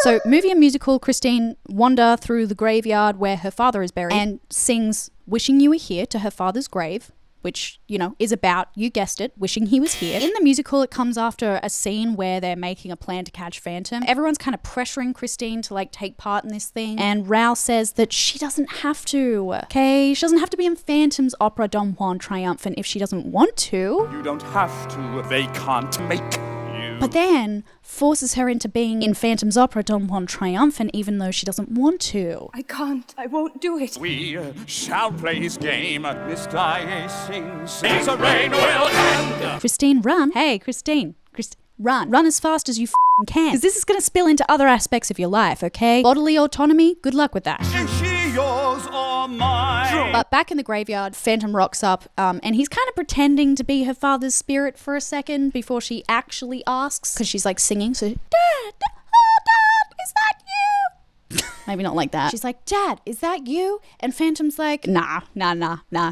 So, movie and musical, Christine wander through the graveyard where her father is buried and sings Wishing You Were Here to her father's grave, which, you know, is about, you guessed it, wishing he was here. In the musical, it comes after a scene where they're making a plan to catch Phantom. Everyone's kind of pressuring Christine to, like, take part in this thing. And Raoul says that she doesn't have to, okay? She doesn't have to be in Phantom's opera Don Juan Triumphant if she doesn't want to. You don't have to. They can't make you. But then forces her into being in Phantom's opera Don Juan Triumphant even though she doesn't want to. I can't. I won't do it. We shall play his game. Miss Di sings the rain will end. Christine, run. Hey, Christine. Run. Run as fast as you can. Because this is going to spill into other aspects of your life, okay? Bodily autonomy, good luck with that. Is she yours or mine? But back in the graveyard, Phantom rocks up, and he's kind of pretending to be her father's spirit for a second before she actually asks, because she's like singing, so, Dad, is that you? Maybe not like that. She's like, Dad, is that you? And Phantom's like, nah,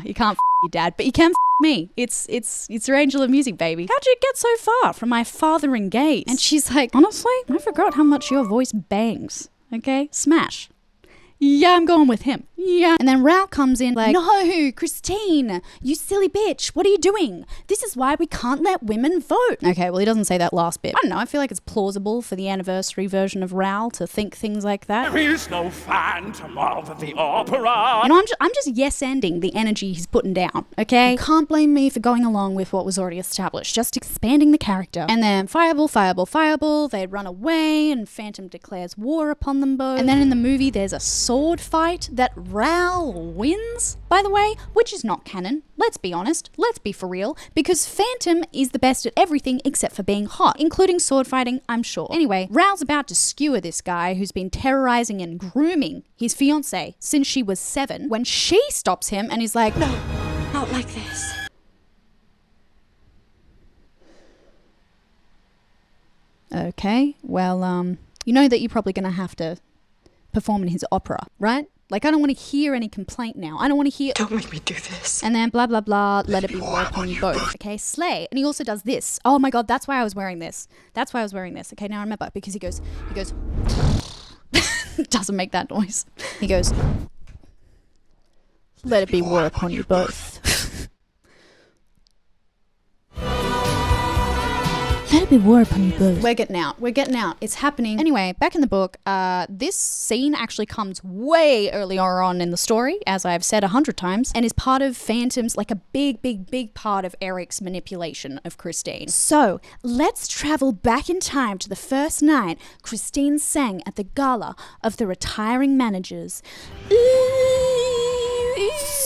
you can't your dad, but you can me. It's your angel of music, baby. How'd you get so far from my father engaged? And she's like, honestly, I forgot how much your voice bangs. Okay, smash. Yeah, I'm going with him. Yeah. And then Raoul comes in like, no, Christine, you silly bitch. What are you doing? This is why we can't let women vote. Okay, well, he doesn't say that last bit. I don't know. I feel like it's plausible for the anniversary version of Raoul to think things like that. There is no Phantom of the Opera. You know, I'm just yes-ending the energy he's putting down, okay? You can't blame me for going along with what was already established, just expanding the character. And then fireball, they run away and Phantom declares war upon them both. And then in the movie, there's a sword fight that Raoul wins, by the way, which is not canon. Let's be honest, let's be for real, because Phantom is the best at everything except for being hot, including sword fighting, I'm sure. Anyway, Raoul's about to skewer this guy who's been terrorizing and grooming his fiancée since she was 7, when she stops him and is like, no, not like this. Okay, well, you know that you're probably gonna have to perform in his opera, right? Like, I don't want to hear any complaint now. I don't want to hear, don't make me do this. And then blah, blah, blah, let it be war upon you both. Okay, slay. And he also does this. Oh my God, that's why I was wearing this. Okay, now I remember, because he goes, doesn't make that noise. He goes, let it be war upon you both. Let it be war upon you both. We're getting out. It's happening. Anyway, back in the book, this scene actually comes way earlier on in the story, as I've said 100 times, and is part of Phantom's, like a big part of Erik's manipulation of Christine. So, let's travel back in time to the first night Christine sang at the gala of the retiring managers.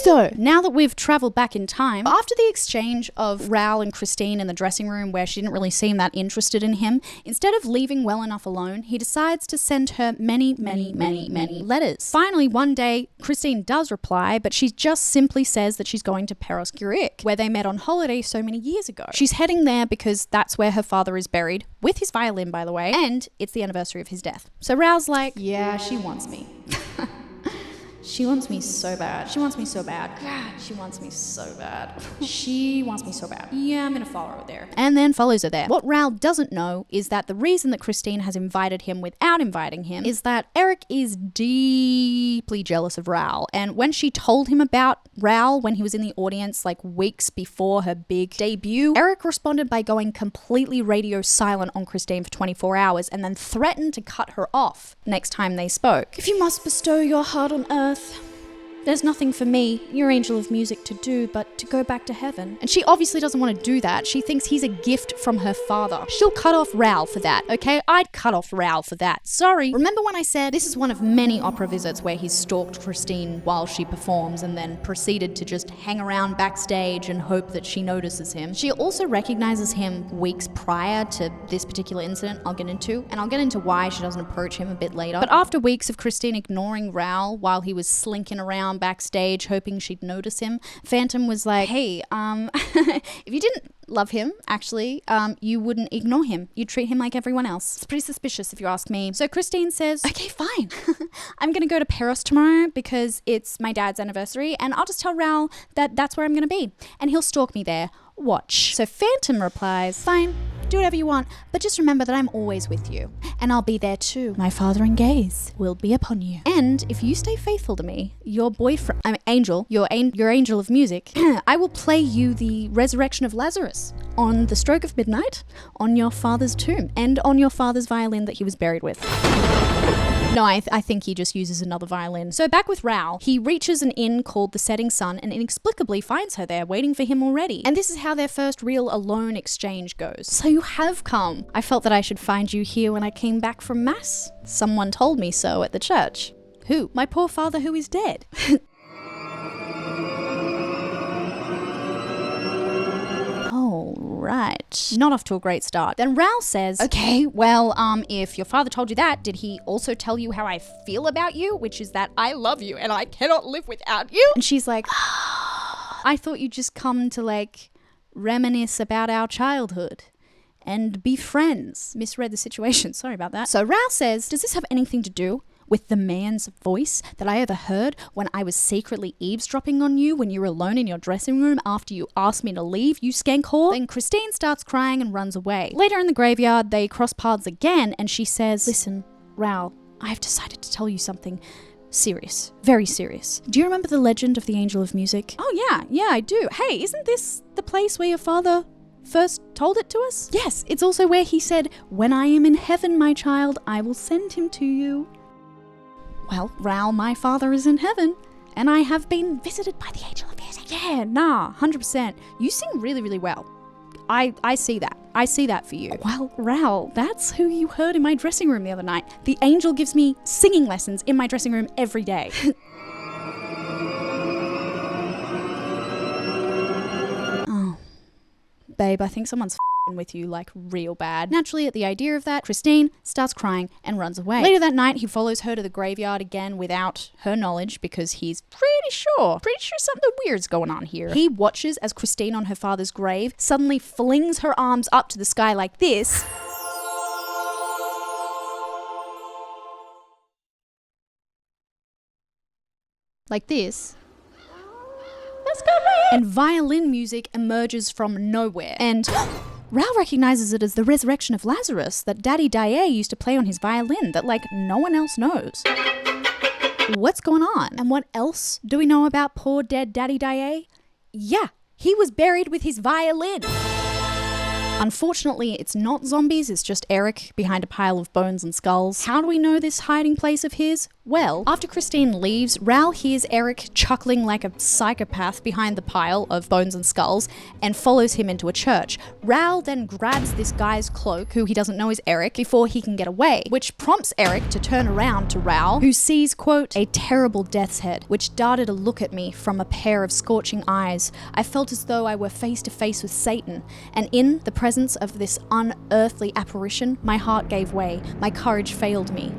So, now that we've travelled back in time, after the exchange of Raoul and Christine in the dressing room where she didn't really seem that interested in him, instead of leaving well enough alone, he decides to send her many letters. Finally, one day, Christine does reply, but she just simply says that she's going to Perros-Guirec, where they met on holiday so many years ago. She's heading there because that's where her father is buried, with his violin, by the way, and it's the anniversary of his death. So Raoul's like, yeah, she wants me. She wants me so bad. God, she wants me so bad. Yeah, I'm gonna follow her there. And then follows her there. What Raoul doesn't know is that the reason that Christine has invited him without inviting him is that Erik is deeply jealous of Raoul. And when she told him about Raoul when he was in the audience like weeks before her big debut, Erik responded by going completely radio silent on Christine for 24 hours and then threatened to cut her off next time they spoke. If you must bestow your heart on earth, there's nothing for me, your angel of music, to do but to go back to heaven. And she obviously doesn't want to do that. She thinks he's a gift from her father. She'll cut off Raoul for that, okay? I'd cut off Raoul for that. Sorry. Remember when I said this is one of many opera visits where he's stalked Christine while she performs and then proceeded to just hang around backstage and hope that she notices him. She also recognizes him weeks prior to this particular incident I'll get into, and I'll get into why she doesn't approach him a bit later. But after weeks of Christine ignoring Raoul while he was slinking around backstage hoping she'd notice him, Phantom was like, hey, if you didn't love him, actually, you wouldn't ignore him. You'd treat him like everyone else. It's pretty suspicious if you ask me. So Christine says, okay, fine. I'm gonna go to Paris tomorrow because it's my dad's anniversary, and I'll just tell Raoul that that's where I'm gonna be, and he'll stalk me there. Watch. So Phantom replies, fine, do whatever you want, but just remember that I'm always with you, and I'll be there too. My father and gaze will be upon you. And if you stay faithful to me, your boyfriend, your angel of music, I will play you the resurrection of Lazarus on the stroke of midnight, on your father's tomb, and on your father's violin that he was buried with. No, I think he just uses another violin. So back with Raoul, he reaches an inn called the Setting Sun and inexplicably finds her there waiting for him already. And this is how their first real alone exchange goes. So you have come. I felt that I should find you here when I came back from mass. Someone told me so at the church. Who? My poor father who is dead. Right. Not off to a great start. Then Raoul says, okay, well, if your father told you that, did he also tell you how I feel about you? Which is that I love you and I cannot live without you? And she's like, I thought you'd just come to, like, reminisce about our childhood and be friends. Misread the situation. Sorry about that. So Raoul says, does this have anything to do with the man's voice that I overheard when I was secretly eavesdropping on you when you were alone in your dressing room after you asked me to leave, you skank whore? Then Christine starts crying and runs away. Later in the graveyard, they cross paths again and she says, listen, Raoul, I've decided to tell you something serious, very serious. Do you remember the legend of the Angel of Music? Oh yeah, I do. Hey, isn't this the place where your father first told it to us? Yes, it's also where he said, when I am in heaven, my child, I will send him to you. Well, Raoul, my father is in heaven, and I have been visited by the Angel of Music. Yeah, 100%. You sing really, really well. I see that. I see that for you. Well, Raoul, that's who you heard in my dressing room the other night. The angel gives me singing lessons in my dressing room every day. Oh, babe, I think someone's with you, like, real bad. Naturally, at the idea of that, Christine starts crying and runs away. Later that night, he follows her to the graveyard again without her knowledge because he's pretty sure something weird's going on here. He watches as Christine on her father's grave suddenly flings her arms up to the sky like this. Like this. Masquerade! And violin music emerges from nowhere. And Raoul recognizes it as the resurrection of Lazarus that Daddy Daye used to play on his violin that, like, no one else knows. What's going on? And what else do we know about poor dead Daddy Daye? Yeah, he was buried with his violin. Unfortunately, it's not zombies, it's just Erik behind a pile of bones and skulls. How do we know this hiding place of his? Well, after Christine leaves, Raoul hears Erik chuckling like a psychopath behind the pile of bones and skulls and follows him into a church. Raoul then grabs this guy's cloak, who he doesn't know is Erik, before he can get away, which prompts Erik to turn around to Raoul, who sees, quote, a terrible death's head, which darted a look at me from a pair of scorching eyes. I felt as though I were face to face with Satan, and in the presence of this unearthly apparition, my heart gave way, my courage failed me,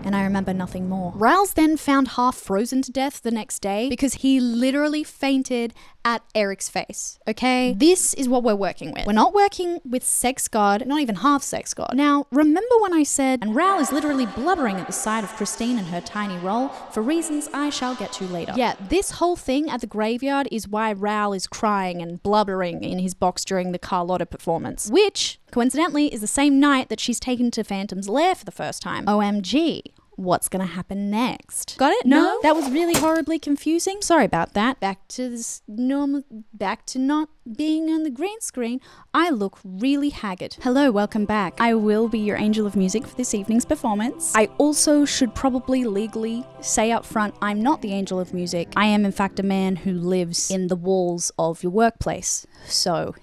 and I remember nothing more. Raoul's then found half frozen to death the next day because he literally fainted at Erik's face, okay? This is what we're working with. We're not working with sex god, not even half sex god. Now, remember when I said, and Raoul is literally blubbering at the sight of Christine and her tiny role for reasons I shall get to later. Yeah, this whole thing at the graveyard is why Raoul is crying and blubbering in his box during the Carlotta performance, which, coincidentally, is the same night that she's taken to Phantom's lair for the first time. OMG. what's gonna happen next. Got it? No? That was really horribly confusing. Sorry about that. Back to this normal, back to not being on the green screen. I look really haggard. Hello, welcome back. I will be your angel of music for this evening's performance. I also should probably legally say up front, I'm not the angel of music. I am in fact a man who lives in the walls of your workplace. So,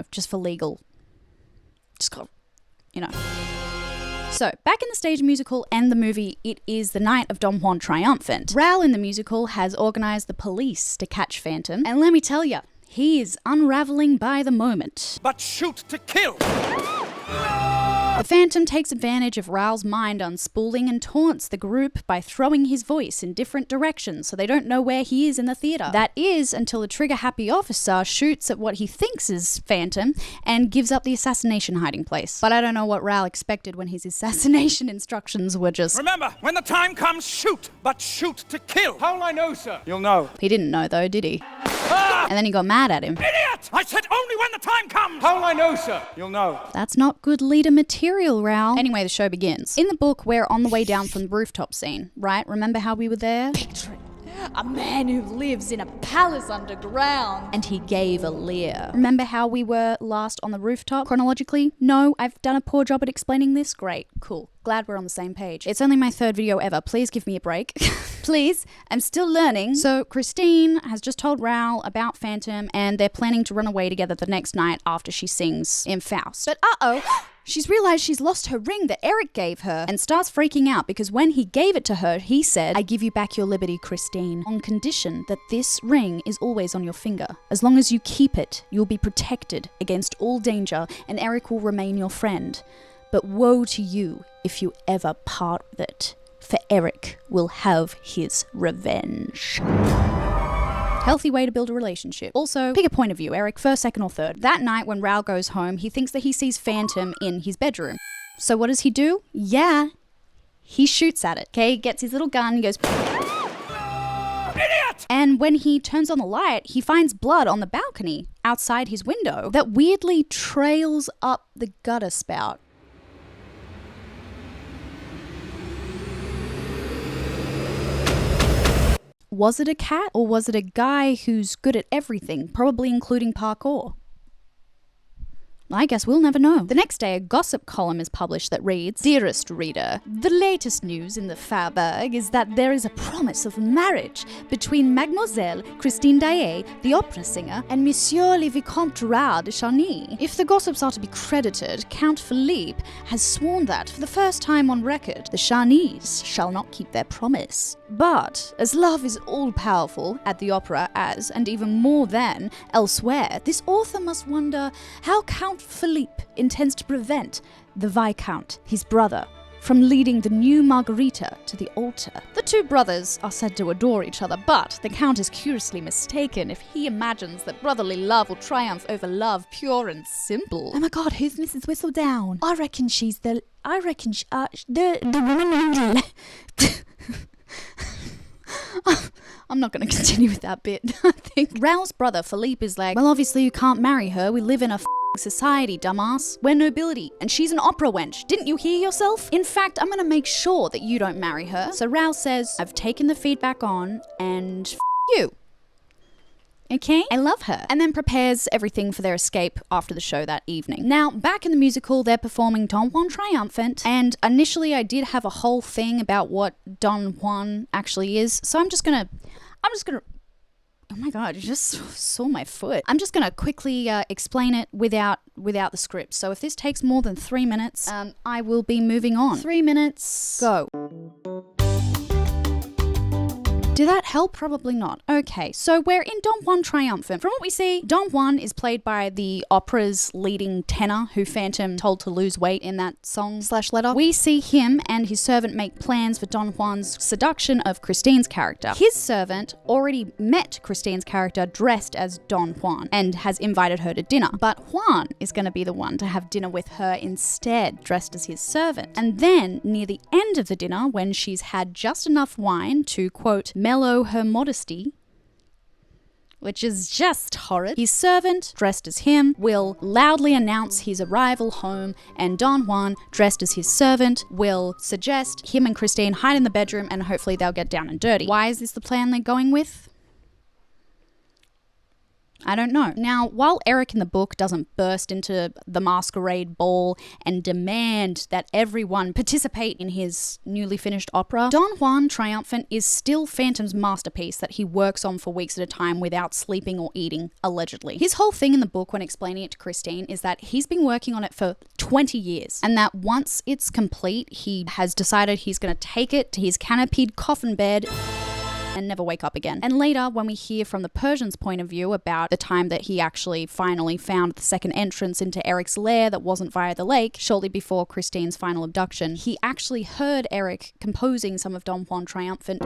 just for legal, just got, So, back in the stage musical and the movie, it is the night of Don Juan Triumphant. Raoul in the musical has organised the police to catch Phantom, and let me tell you, he is unravelling by the moment. But shoot to kill! The Phantom takes advantage of Raoul's mind unspooling and taunts the group by throwing his voice in different directions so they don't know where he is in the theatre. That is until the trigger-happy officer shoots at what he thinks is Phantom and gives up the assassination hiding place. But I don't know what Raoul expected when his assassination instructions were just... Remember, when the time comes, shoot, but shoot to kill. How'll I know, sir? You'll know. He didn't know though, did he? And then he got mad at him. Idiot! I said only when the time comes! How'll I know, sir? You'll know. That's not good leader material, Raoul. Anyway, the show begins. In the book, we're on the way down from the rooftop scene, right? Remember how we were there? Picture it. A man who lives in a palace underground. And he gave a leer. Remember how we were last on the rooftop chronologically? No, I've done a poor job at explaining this? Great, cool. Glad we're on the same page. It's only my third video ever. Please give me a break. Please, I'm still learning. So Christine has just told Raoul about Phantom and they're planning to run away together the next night after she sings in Faust. But she's realized she's lost her ring that Erik gave her and starts freaking out because when he gave it to her, he said, I give you back your liberty, Christine, on condition that this ring is always on your finger. As long as you keep it, you'll be protected against all danger and Erik will remain your friend. But woe to you if you ever part with it, for Erik will have his revenge. Healthy way to build a relationship. Also, pick a point of view, Erik, first, second, or third. That night when Raoul goes home, he thinks that he sees Phantom in his bedroom. So what does he do? Yeah, he shoots at it. Okay, gets his little gun, he goes... Idiot! And when he turns on the light, he finds blood on the balcony outside his window that weirdly trails up the gutter spout. Was it a cat or was it a guy who's good at everything, probably including parkour? I guess we'll never know. The next day, a gossip column is published that reads, Dearest reader, the latest news in the Faubourg is that there is a promise of marriage between Mademoiselle Christine Daae, the opera singer, and Monsieur le Vicomte Raoul de Charny. If the gossips are to be credited, Count Philippe has sworn that, for the first time on record, the Charnys shall not keep their promise. But, as love is all-powerful at the opera as, and even more than, elsewhere, this author must wonder how Count Philippe intends to prevent the Viscount, his brother, from leading the new Margarita to the altar. The two brothers are said to adore each other, but the Count is curiously mistaken if he imagines that brotherly love will triumph over love pure and simple. Oh my god, who's Mrs. Whistledown? I reckon she's the woman who... I'm not going to continue with that bit. I think Raoul's brother, Philippe, is like, well, obviously you can't marry her. We live in a society, dumbass. We're nobility, and she's an opera wench. Didn't you hear yourself? In fact, I'm going to make sure that you don't marry her. So Raoul says, I've taken the feedback on, and you. Okay? I love her. And then prepares everything for their escape after the show that evening. Now, back in the musical, they're performing Don Juan Triumphant, and initially I did have a whole thing about what Don Juan actually is, so I'm just gonna, oh my god, you just saw my foot. I'm just gonna quickly explain it without the script. So if this takes more than 3 minutes, I will be moving on. 3 minutes, go. Did that help? Probably not. Okay, so we're in Don Juan Triumphant. From what we see, Don Juan is played by the opera's leading tenor, who Phantom told to lose weight in that song/letter. We see him and his servant make plans for Don Juan's seduction of Christine's character. His servant already met Christine's character dressed as Don Juan and has invited her to dinner, but Juan is going to be the one to have dinner with her instead, dressed as his servant. And then, near the end of the dinner, when she's had just enough wine to, quote, mellow her modesty, which is just horrid. His servant, dressed as him, will loudly announce his arrival home, and Don Juan, dressed as his servant, will suggest him and Christine hide in the bedroom and hopefully they'll get down and dirty. Why is this the plan they're going with? I don't know. Now, while Erik in the book doesn't burst into the Masquerade Ball and demand that everyone participate in his newly finished opera, Don Juan Triumphant is still Phantom's masterpiece that he works on for weeks at a time without sleeping or eating, allegedly. His whole thing in the book when explaining it to Christine is that he's been working on it for 20 years, and that once it's complete, he has decided he's going to take it to his canopied coffin bed and never wake up again. And later, when we hear from the Persian's point of view about the time that he actually finally found the second entrance into Erik's lair that wasn't via the lake, shortly before Christine's final abduction, he actually heard Erik composing some of Don Juan Triumphant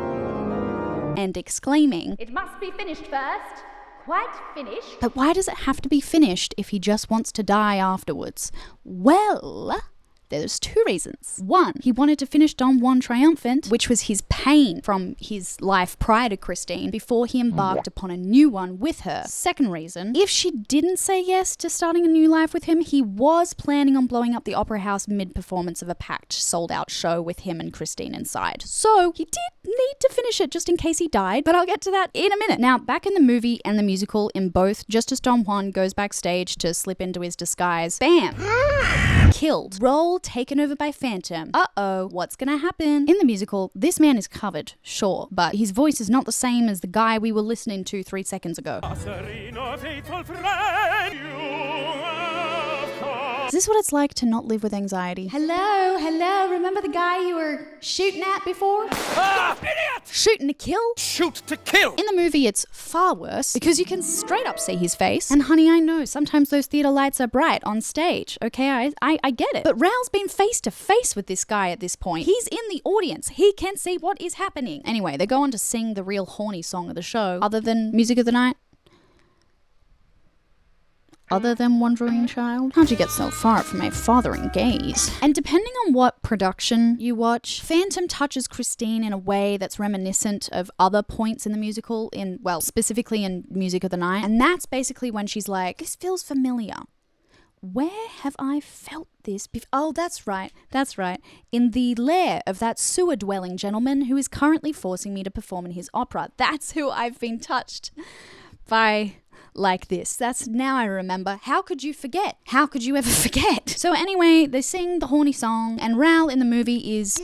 and exclaiming, "It must be finished first. Quite finished." But why does it have to be finished if he just wants to die afterwards? Well, there's two reasons. One, he wanted to finish Don Juan Triumphant, which was his pain from his life prior to Christine, before he embarked upon a new one with her. Second reason, if she didn't say yes to starting a new life with him, he was planning on blowing up the opera house mid-performance of a packed, sold-out show with him and Christine inside. So he did need to finish it just in case he died, but I'll get to that in a minute. Now, back in the movie and the musical, in both, just as Don Juan goes backstage to slip into his disguise, bam! Killed. Raoul taken over by Phantom. Uh-oh, what's gonna happen? In the musical, this man is covered, sure, but his voice is not the same as the guy we were listening to 3 seconds ago. Is this what it's like to not live with anxiety? Hello, remember the guy you were shooting at before? Ah, idiot! Shooting to kill? Shoot to kill! In the movie, it's far worse, because you can straight up see his face. And honey, I know, sometimes those theatre lights are bright on stage, okay? I get it. But Raoul's been face to face with this guy at this point. He's in the audience. He can see what is happening. Anyway, they go on to sing the real horny song of the show, other than Music of the Night. Other than Wandering Child? How'd you get so far from a fathering gaze? And depending on what production you watch, Phantom touches Christine in a way that's reminiscent of other points in the musical, specifically in Music of the Night. And that's basically when she's like, this feels familiar. Where have I felt this before? Oh, that's right. In the lair of that sewer-dwelling gentleman who is currently forcing me to perform in his opera. That's who I've been touched by like this. Now I remember. How could you forget? How could you ever forget? So anyway, they sing the horny song, and Raoul in the movie is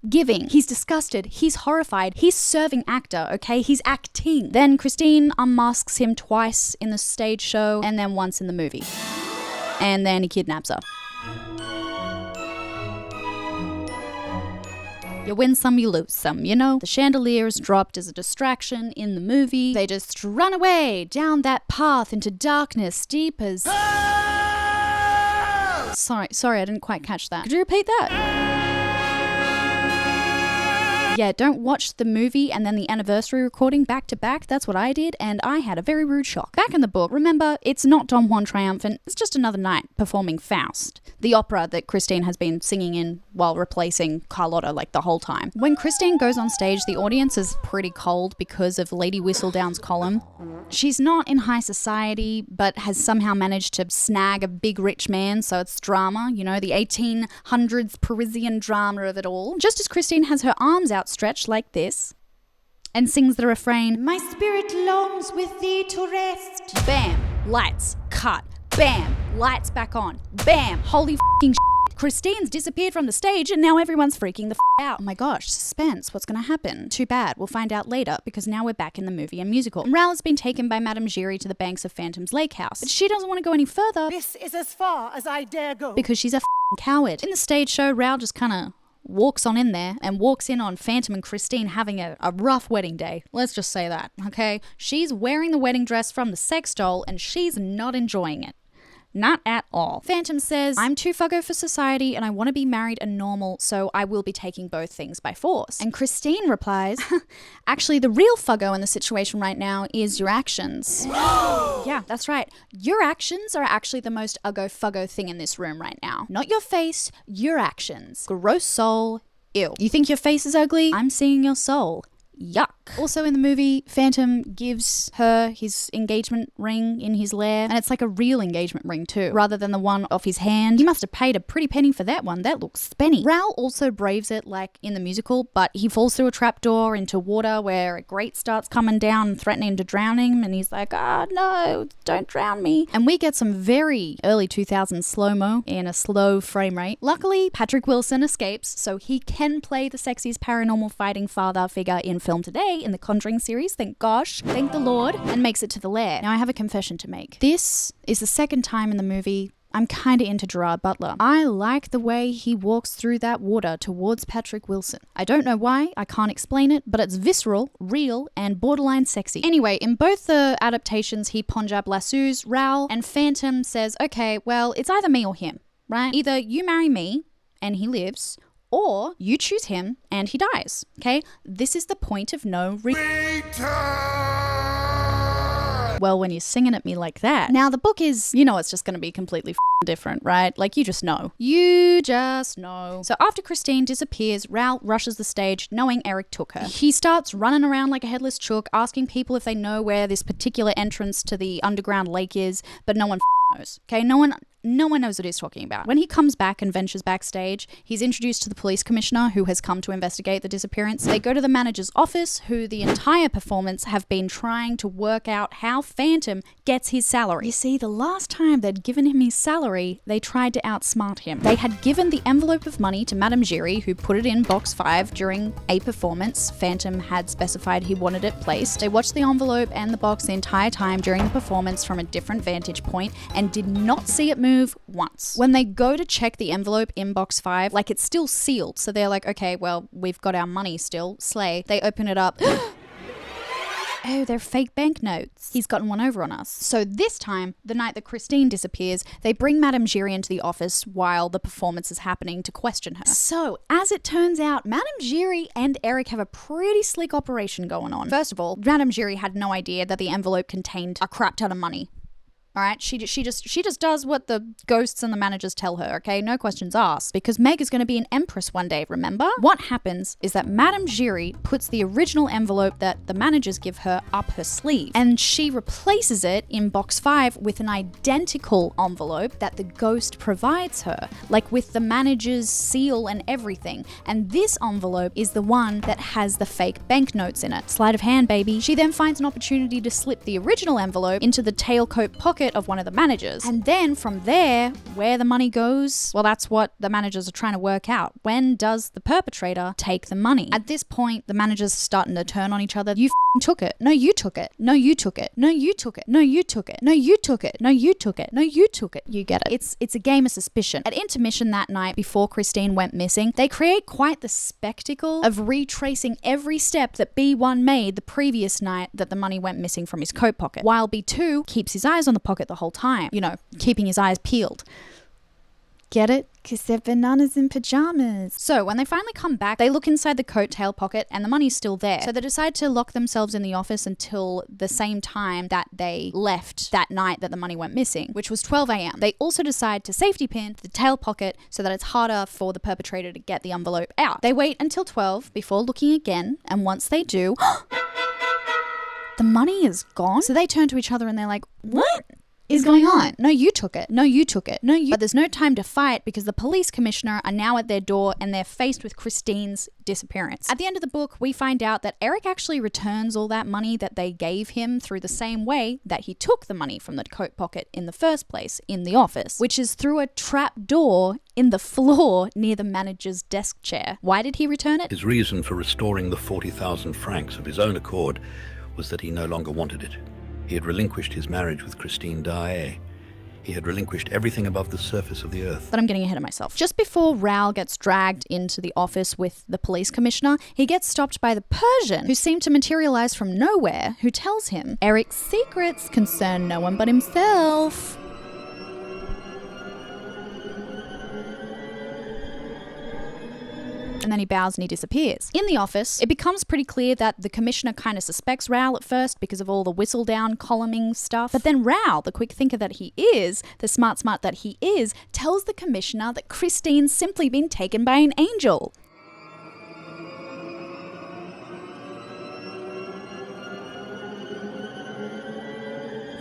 giving. He's disgusted. He's horrified. He's serving actor, okay? He's acting. Then Christine unmasks him twice in the stage show, and then once in the movie. And then he kidnaps her. You win some, you lose some, you know? The chandelier is dropped as a distraction in the movie. They just run away down that path into darkness deep as... Sorry, I didn't quite catch that. Could you repeat that? Yeah, don't watch the movie and then the anniversary recording back to back. That's what I did, and I had a very rude shock. Back in the book, remember, it's not Don Juan Triumphant, it's just another night performing Faust, the opera that Christine has been singing in while replacing Carlotta like the whole time. When Christine goes on stage, the audience is pretty cold because of Lady Whistledown's column. She's not in high society, but has somehow managed to snag a big rich man, so it's drama, you know, the 1800s Parisian drama of it all. Just as Christine has her arms outstretched like this, and sings the refrain, "My spirit longs with thee to rest." Bam, lights, cut. Bam, lights back on. Bam, holy f***ing shit. Christine's disappeared from the stage and now everyone's freaking the out. Oh my gosh, suspense, what's gonna happen? Too bad, we'll find out later because now we're back in the movie and musical. Raoul has been taken by Madame Giry to the banks of Phantom's lake house, but she doesn't want to go any further. This is as far as I dare go. Because she's a f***ing coward. In the stage show, Raoul just kinda walks on in there and walks in on Phantom and Christine having a rough wedding day. Let's just say that, okay? She's wearing the wedding dress from the sex doll and she's not enjoying it. Not at all. Phantom says, I'm too fuggo for society and I want to be married and normal, so I will be taking both things by force. And Christine replies, actually the real fuggo in the situation right now is your actions. Yeah, that's right. Your actions are actually the most uggo fuggo thing in this room right now. Not your face, your actions. Gross soul, Ew. You think your face is ugly? I'm seeing your soul. Yuck. Also in the movie, Phantom gives her his engagement ring in his lair, and it's like a real engagement ring too, rather than the one off his hand. He must have paid a pretty penny for that one. That looks spenny. Raoul also braves it like in the musical, but he falls through a trapdoor into water where a grate starts coming down and threatening to drown him, and he's like, oh no, don't drown me. And we get some very early 2000s slow-mo in a slow frame rate. Luckily, Patrick Wilson escapes, so he can play the sexiest paranormal fighting father figure in film today in the Conjuring series, thank gosh, thank the Lord, and makes it to the lair. Now I have a confession to make. This is the second time in the movie I'm kinda into Gerard Butler. I like the way he walks through that water towards Patrick Wilson. I don't know why, I can't explain it, but it's visceral, real, and borderline sexy. Anyway, in both the adaptations he Punjab lassos Raoul, and Phantom says, okay, well, it's either me or him, right? Either you marry me, and he lives, or you choose him and he dies, okay? This is the point of no return. Well, when you're singing at me like that. Now, the book is, you know, it's just going to be completely different, right? Like, you just know. You just know. So after Christine disappears, Raoul rushes the stage knowing Erik took her. He starts running around like a headless chook, asking people if they know where this particular entrance to the underground lake is, but no one knows, okay? No one knows what he's talking about. When he comes back and ventures backstage, he's introduced to the police commissioner who has come to investigate the disappearance. They go to the manager's office, who the entire performance have been trying to work out how Phantom gets his salary. You see, the last time they'd given him his salary, they tried to outsmart him. They had given the envelope of money to Madame Giry, who put it in box 5 during a performance. Phantom had specified he wanted it placed. They watched the envelope and the box the entire time during the performance from a different vantage point and did not see it move once. When they go to check the envelope in box 5, like, it's still sealed, so they're like, okay, well, we've got our money still, slay. They open it up. Oh, they're fake banknotes. He's gotten one over on us. So this time, the night that Christine disappears, they bring Madame Giry into the office while the performance is happening to question her. So, as it turns out, Madame Giry and Erik have a pretty slick operation going on. First of all, Madame Giry had no idea that the envelope contained a crap ton of money. All right, she just does what the ghosts and the managers tell her, okay? No questions asked, because Meg is going to be an empress one day, remember? What happens is that Madame Giry puts the original envelope that the managers give her up her sleeve, and she replaces it in box 5 with an identical envelope that the ghost provides her, like with the manager's seal and everything. And this envelope is the one that has the fake banknotes in it. Sleight of hand, baby. She then finds an opportunity to slip the original envelope into the tailcoat pocket of one of the managers. And then from there, where the money goes, well, that's what the managers are trying to work out. When does the perpetrator take the money? At this point, the managers are starting to turn on each other. You took it. No, you took it. No, you took it. No, you took it. No, you took it. No, you took it. No, you took it. No, you took it. You get it. It's a game of suspicion. At intermission that night, before Christine went missing, they create quite the spectacle of retracing every step that B1 made the previous night that the money went missing from his coat pocket, while B2 keeps his eyes on the pocket the whole time, you know, keeping his eyes peeled. Get it? Because they're bananas in pajamas. So when they finally come back, they look inside the coat tail pocket and the money's still there. So they decide to lock themselves in the office until the same time that they left that night that the money went missing, which was 12 a.m. They also decide to safety pin the tail pocket so that it's harder for the perpetrator to get the envelope out. They wait until 12 before looking again, and once they do, the money is gone. So they turn to each other and they're like, what is going on? No, you took it. No, you took it. No, you. But there's no time to fight because the police commissioner are now at their door and they're faced with Christine's disappearance. At the end of the book, we find out that Erik actually returns all that money that they gave him through the same way that he took the money from the coat pocket in the first place in the office, which is through a trap door in the floor near the manager's desk chair. Why did he return it? His reason for restoring the 40,000 francs of his own accord was that he no longer wanted it. He had relinquished his marriage with Christine Daae. He had relinquished everything above the surface of the earth. But I'm getting ahead of myself. Just before Raoul gets dragged into the office with the police commissioner, he gets stopped by the Persian, who seemed to materialize from nowhere, who tells him Erik's secrets concern no one but himself. And then he bows and he disappears. In the office, it becomes pretty clear that the commissioner kind of suspects Raoul at first because of all the whistle down columning stuff. But then Raoul, the quick thinker that he is, the smart that he is, tells the commissioner that Christine's simply been taken by an angel.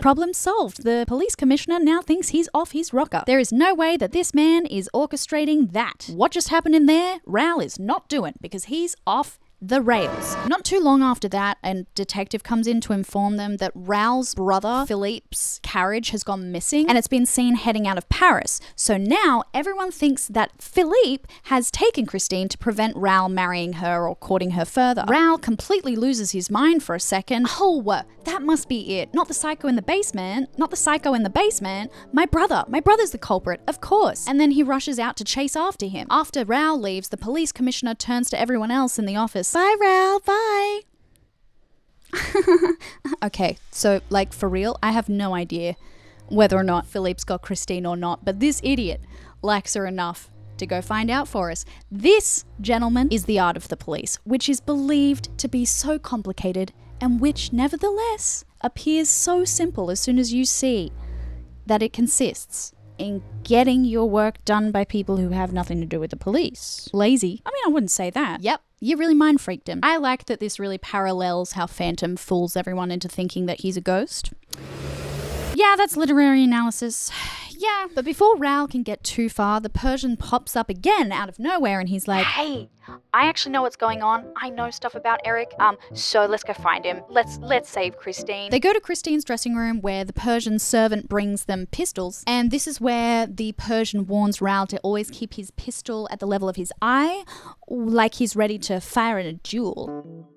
Problem solved. The police commissioner now thinks he's off his rocker. There is no way that this man is orchestrating that. What just happened in there, Raoul is not doing because he's off the rails. Not too long after that, a detective comes in to inform them that Raoul's brother, Philippe's carriage has gone missing and it's been seen heading out of Paris. So now everyone thinks that Philippe has taken Christine to prevent Raoul marrying her or courting her further. Raoul completely loses his mind for a second. Oh, that must be it. Not the psycho in the basement. Not the psycho in the basement. My brother. My brother's the culprit, of course. And then he rushes out to chase after him. After Raoul leaves, the police commissioner turns to everyone else in the office. Bye, Raoul. Bye. Okay, so, for real, I have no idea whether or not Philippe's got Christine or not, but this idiot likes her enough to go find out for us. This, gentlemen, is the art of the police, which is believed to be so complicated and which, nevertheless, appears so simple as soon as you see that it consists in getting your work done by people who have nothing to do with the police. Lazy? I mean, I wouldn't say that. Yep, you really mind freaked him. I like that this really parallels how Phantom fools everyone into thinking that he's a ghost. Yeah, that's literary analysis. Yeah, but before Raoul can get too far, the Persian pops up again out of nowhere and he's like, hey, I actually know what's going on. I know stuff about Erik. So let's go find him. Let's save Christine. They go to Christine's dressing room where the Persian servant brings them pistols. And this is where the Persian warns Raoul to always keep his pistol at the level of his eye, like he's ready to fire in a duel.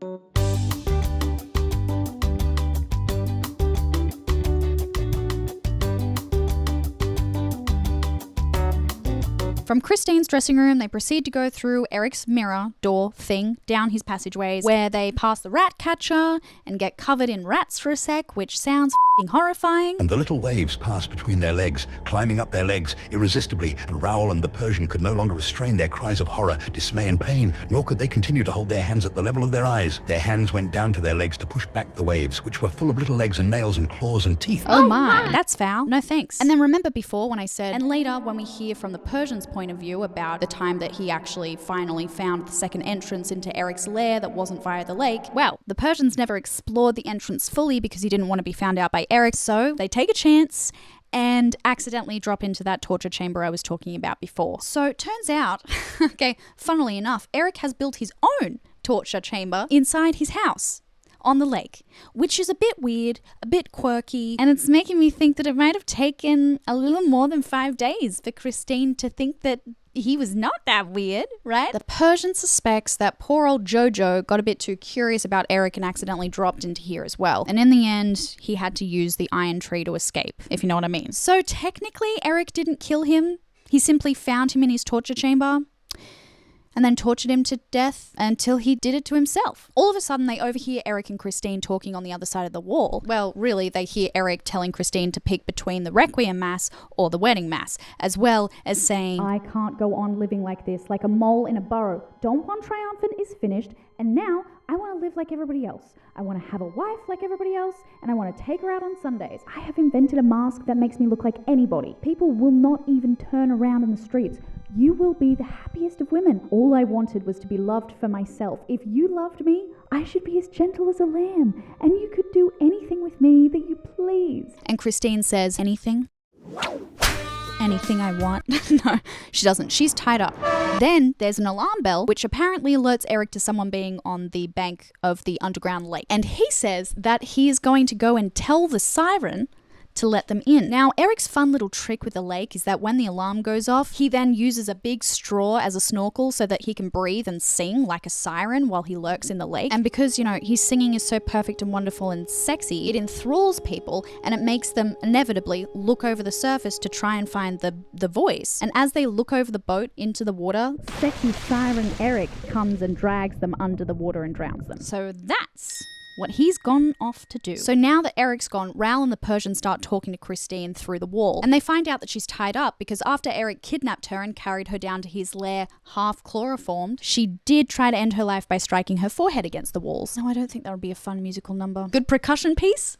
From Christine's dressing room, they proceed to go through Erik's mirror door thing down his passageways, where they pass the rat catcher and get covered in rats for a sec, which sounds f***ing horrifying. And the little waves passed between their legs, climbing up their legs irresistibly, and Raoul and the Persian could no longer restrain their cries of horror, dismay and pain, nor could they continue to hold their hands at the level of their eyes. Their hands went down to their legs to push back the waves, which were full of little legs and nails and claws and teeth. Oh my, that's foul. No thanks. And then remember before when I said, and later when we hear from the Persian's point of view about the time that he actually finally found the second entrance into Erik's lair that wasn't via the lake, well, the Persians never explored the entrance fully because he didn't want to be found out by Erik, so they take a chance and accidentally drop into that torture chamber I was talking about before. So it turns out, okay, funnily enough, Erik has built his own torture chamber inside his house on the lake, which is a bit weird, a bit quirky, and it's making me think that it might have taken a little more than 5 days for Christine to think that he was not that weird, right? The Persian suspects that poor old Jojo got a bit too curious about Erik and accidentally dropped into here as well. And in the end, he had to use the iron tree to escape, if you know what I mean. So technically, Erik didn't kill him. He simply found him in his torture chamber and then tortured him to death until he did it to himself. All of a sudden, they overhear Erik and Christine talking on the other side of the wall. Well, really, they hear Erik telling Christine to pick between the Requiem Mass or the Wedding Mass, as well as saying, I can't go on living like this, like a mole in a burrow. Don Juan Triumphant is finished, and now I want to live like everybody else. I want to have a wife like everybody else, and I want to take her out on Sundays. I have invented a mask that makes me look like anybody. People will not even turn around in the streets. You will be the happiest of women. All I wanted was to be loved for myself. If you loved me, I should be as gentle as a lamb, and you could do anything with me that you pleased. And Christine says, anything? Anything I want? No, she doesn't. She's tied up. Then there's an alarm bell, which apparently alerts Erik to someone being on the bank of the underground lake. And he says that he is going to go and tell the siren to let them in. Now, Erik's fun little trick with the lake is that when the alarm goes off, he then uses a big straw as a snorkel so that he can breathe and sing like a siren while he lurks in the lake. And because, his singing is so perfect and wonderful and sexy, it enthralls people and it makes them inevitably look over the surface to try and find the voice. And as they look over the boat into the water, sexy siren Erik comes and drags them under the water and drowns them. So that's what he's gone off to do. So now that Erik's gone, Raoul and the Persian start talking to Christine through the wall. And they find out that she's tied up because after Erik kidnapped her and carried her down to his lair half chloroformed, she did try to end her life by striking her forehead against the walls. No, I don't think that would be a fun musical number. Good percussion piece?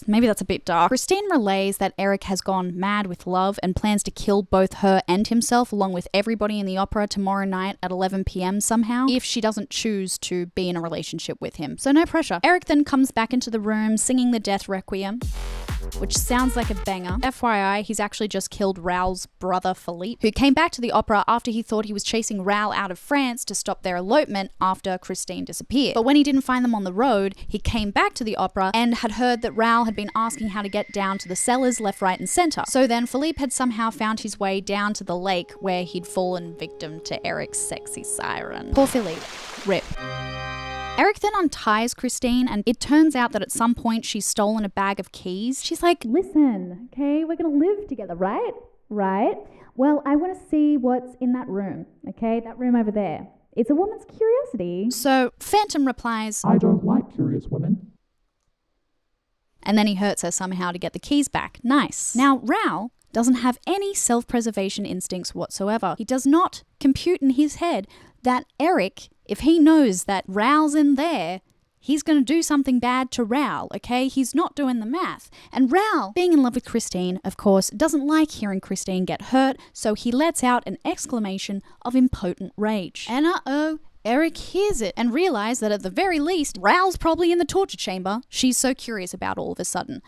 Maybe that's a bit dark. Christine relays that Erik has gone mad with love and plans to kill both her and himself along with everybody in the opera tomorrow night at 11 p.m. somehow if she doesn't choose to be in a relationship with him. So no pressure. Erik then comes back into the room singing the death requiem, which sounds like a banger. FYI, he's actually just killed Raoul's brother Philippe, who came back to the opera after he thought he was chasing Raoul out of France to stop their elopement after Christine disappeared. But when he didn't find them on the road, he came back to the opera and had heard that Raoul had been asking how to get down to the cellars left, right and center. So then Philippe had somehow found his way down to the lake where he'd fallen victim to Erik's sexy siren. Poor Philippe. Rip. Erik then unties Christine, and it turns out that at some point she's stolen a bag of keys. She's like, listen, okay, we're gonna live together, right? Right? Well, I want to see what's in that room, okay? That room over there. It's a woman's curiosity. So Phantom replies, I don't like curious women. And then he hurts her somehow to get the keys back. Nice. Now, Raoul doesn't have any self-preservation instincts whatsoever. He does not compute in his head that Erik, if he knows that Raoul's in there, he's going to do something bad to Raoul, okay? He's not doing the math. And Raoul, being in love with Christine, of course, doesn't like hearing Christine get hurt, so he lets out an exclamation of impotent rage. And Erik hears it and realizes that at the very least, Raoul's probably in the torture chamber. She's so curious about all of a sudden.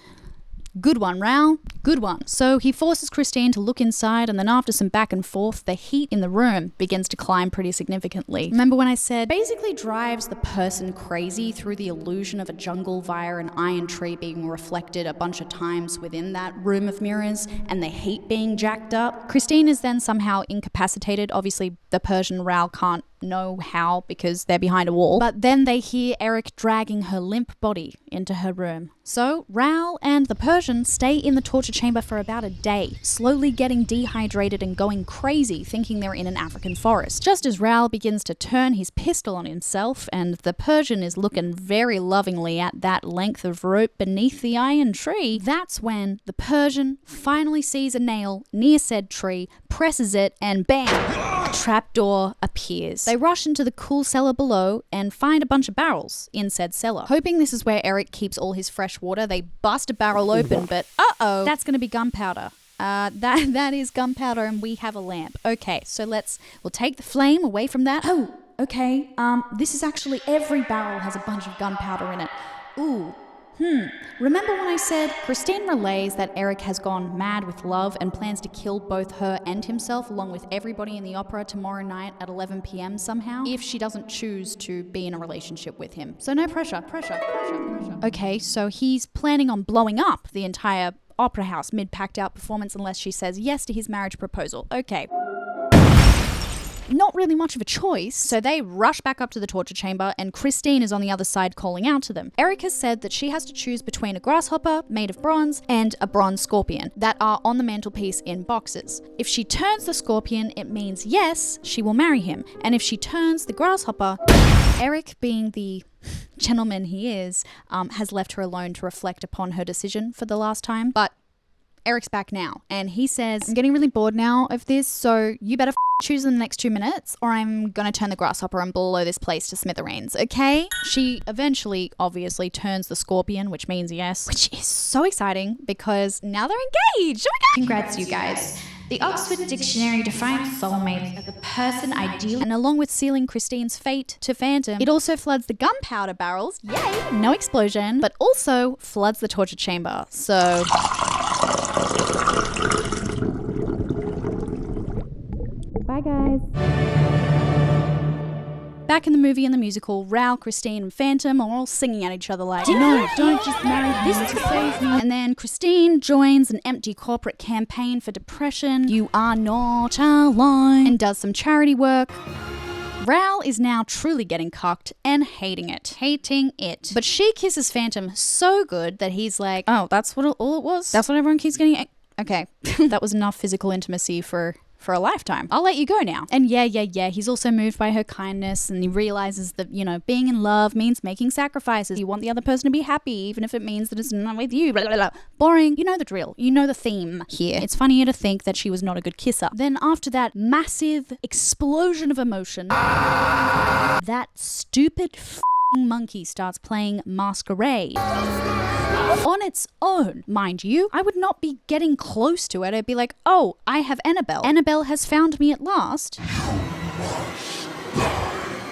Good one, Raoul. Good one. So he forces Christine to look inside, and then after some back and forth, the heat in the room begins to climb pretty significantly. Remember when I said basically drives the person crazy through the illusion of a jungle via an iron tree being reflected a bunch of times within that room of mirrors and the heat being jacked up? Christine is then somehow incapacitated. Obviously, the Persian Raoul can't know how because they're behind a wall. But then they hear Erik dragging her limp body into her room. So Raoul and the Persian stay in the torture chamber for about a day, slowly getting dehydrated and going crazy, thinking they're in an African forest. Just as Raoul begins to turn his pistol on himself and the Persian is looking very lovingly at that length of rope beneath the iron tree, that's when the Persian finally sees a nail near said tree, presses it, and bam! A trapdoor appears. They rush into the cool cellar below and find a bunch of barrels in said cellar. Hoping this is where Erik keeps all his fresh water, they bust a barrel open, but uh-oh, that's going to be gunpowder. That is gunpowder and we have a lamp. Okay, so we'll take the flame away from that. Oh, okay, this is actually every barrel has a bunch of gunpowder in it. Ooh. Remember when I said Christine relays that Erik has gone mad with love and plans to kill both her and himself along with everybody in the opera tomorrow night at 11 p.m. somehow if she doesn't choose to be in a relationship with him. So no pressure. Okay, so he's planning on blowing up the entire opera house mid-packed out performance unless she says yes to his marriage proposal. Okay. Not really much of a choice, so they rush back up to the torture chamber and Christine is on the other side calling out to them. Erik has said that she has to choose between a grasshopper made of bronze and a bronze scorpion that are on the mantelpiece in boxes. If she turns the scorpion, it means yes, she will marry him. And if she turns the grasshopper, Erik, being the gentleman he is, has left her alone to reflect upon her decision for the last time. But Erik's back now, and he says, I'm getting really bored now of this, so you better choose in the next 2 minutes, or I'm gonna turn the grasshopper and blow this place to smithereens, okay? She eventually, obviously, turns the scorpion, which means yes, which is so exciting, because now they're engaged! Oh my god! Congrats, you guys. The Oxford Dictionary defines soulmate as a person ideal. And along with sealing Christine's fate to Phantom, it also floods the gunpowder barrels, yay, no explosion, but also floods the torture chamber, so... Bye, guys. Back in the movie and the musical, Raoul, Christine, and Phantom are all singing at each other like, no, don't just marry this to save me. And then Christine joins an empty corporate campaign for depression. You are not alone. And does some charity work. Raoul is now truly getting cocked and hating it. But she kisses Phantom so good that he's like, oh, that's what all it was? That's what everyone keeps getting? Okay, that was enough physical intimacy for a lifetime. I'll let you go now. And yeah, he's also moved by her kindness and he realizes that, being in love means making sacrifices. You want the other person to be happy, even if it means that it's not with you. Blah, blah, blah. Boring. You know the drill. You know the theme here. It's funnier to think that she was not a good kisser. Then after that massive explosion of emotion, that stupid monkey starts playing Masquerade on its own. Mind you, I would not be getting close to it. I'd be like, oh, I have Annabelle. Annabelle has found me at last.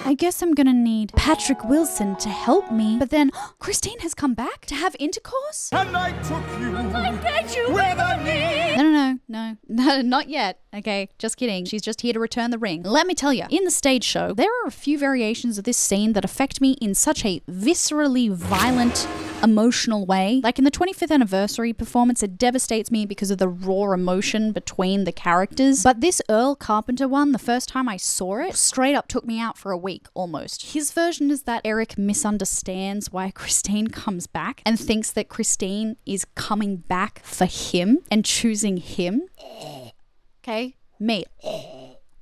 I guess I'm gonna need Patrick Wilson to help me. But then, Christine has come back to have intercourse? And I took you. I bet you with a knee. No, not yet. Okay, just kidding. She's just here to return the ring. Let me tell you, in the stage show, there are a few variations of this scene that affect me in such a viscerally violent, emotional way. Like in the 25th anniversary performance, it devastates me because of the raw emotion between the characters. But this Earl Carpenter one, the first time I saw it, straight up took me out for a week, almost. His version is that Erik misunderstands why Christine comes back and thinks that Christine is coming back for him and choosing him. Okay, me.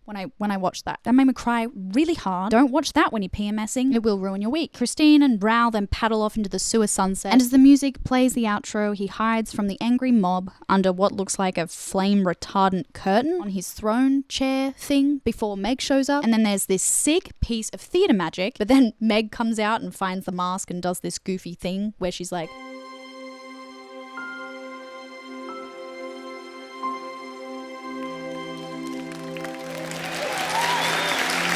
When I watched that made me cry really hard. Don't watch that when you're PMSing. It will ruin your week. Christine and Raoul then paddle off into the sewer sunset, and as the music plays the outro, he hides from the angry mob under what looks like a flame retardant curtain on his throne chair thing before Meg shows up. And then there's this sick piece of theatre magic, but then Meg comes out and finds the mask and does this goofy thing where she's like,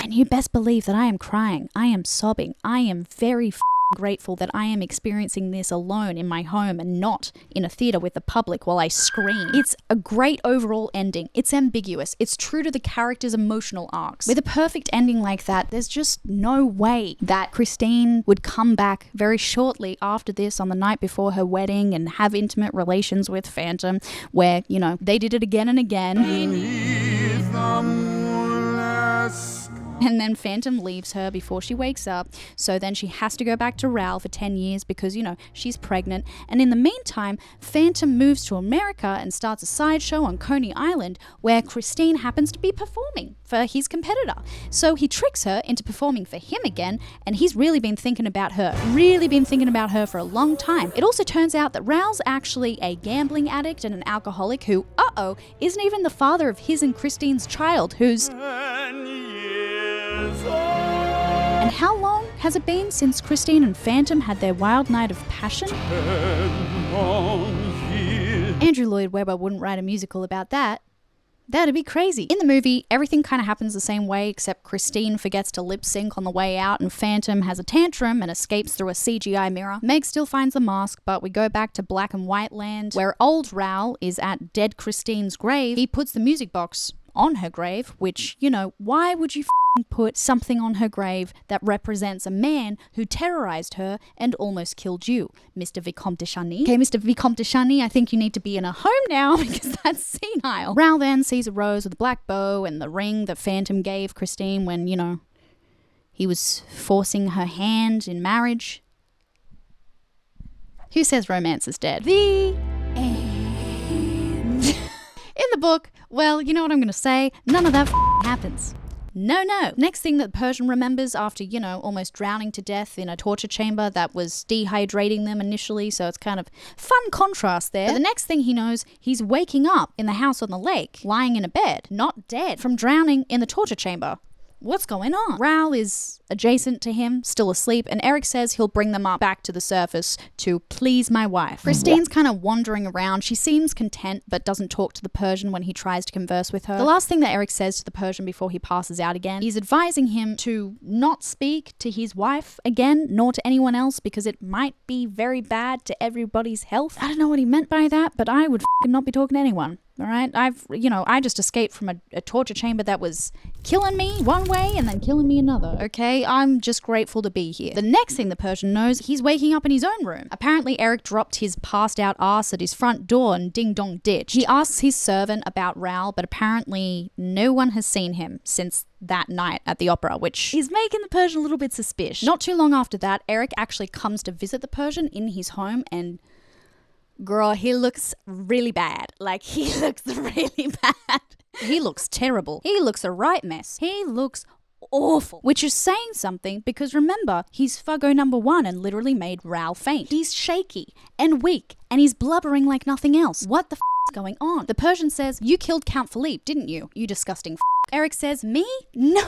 and you best believe that I am crying. I am sobbing. I am very grateful that I am experiencing this alone in my home and not in a theatre with the public while I scream. It's a great overall ending. It's ambiguous. It's true to the characters' emotional arcs. With a perfect ending like that, there's just no way that Christine would come back very shortly after this on the night before her wedding and have intimate relations with Phantom, where, you know, they did it again and again. And then Phantom leaves her before she wakes up, so then she has to go back to Raoul for 10 years because, you know, she's pregnant. And in the meantime, Phantom moves to America and starts a sideshow on Coney Island where Christine happens to be performing for his competitor. So he tricks her into performing for him again, and he's really been thinking about her for a long time. It also turns out that Raoul's actually a gambling addict and an alcoholic who, isn't even the father of his and Christine's child, who's... And how long has it been since Christine and Phantom had their wild night of passion? Andrew Lloyd Webber wouldn't write a musical about that. That'd be crazy. In the movie, everything kind of happens the same way, except Christine forgets to lip sync on the way out and Phantom has a tantrum and escapes through a CGI mirror. Meg still finds the mask, but we go back to black and white land where old Raoul is at dead Christine's grave. He puts the music box on her grave, which, you know, why would you put something on her grave that represents a man who terrorized her and almost killed you, Mr. Vicomte de Chagny? Okay, Mr. Vicomte de Chagny, I think you need to be in a home now because that's senile. Raoul then sees a rose with a black bow and the ring that Phantom gave Christine when, you know, he was forcing her hand in marriage. Who says romance is dead? The end. In the book, well, you know what I'm going to say? None of that happens. No. Next thing that Persian remembers after, you know, almost drowning to death in a torture chamber that was dehydrating them initially, so it's kind of fun contrast there. But the next thing he knows, he's waking up in the house on the lake, lying in a bed, not dead, from drowning in the torture chamber. What's going on? Raoul is adjacent to him, still asleep, and Erik says he'll bring them up back to the surface to please my wife. Christine's kind of wandering around. She seems content, but doesn't talk to the Persian when he tries to converse with her. The last thing that Erik says to the Persian before he passes out again, he's advising him to not speak to his wife again, nor to anyone else, because it might be very bad to everybody's health. I don't know what he meant by that, but I would not be talking to anyone. All right, I just escaped from a torture chamber that was killing me one way and then killing me another, okay? I'm just grateful to be here. The next thing the Persian knows, he's waking up in his own room. Apparently, Erik dropped his passed out ass at his front door and ding-dong ditched. He asks his servant about Raoul, but apparently no one has seen him since that night at the opera, which is making the Persian a little bit suspicious. Not too long after that, Erik actually comes to visit the Persian in his home, and girl, he looks really bad. Like, he looks really bad. He looks terrible. He looks a right mess. He looks awful. Which is saying something because remember, he's Fuggo #1 and literally made Raoul faint. He's shaky and weak and he's blubbering like nothing else. What the is going on? The Persian says, you killed Count Philippe, didn't you? You disgusting Erik says, me? No.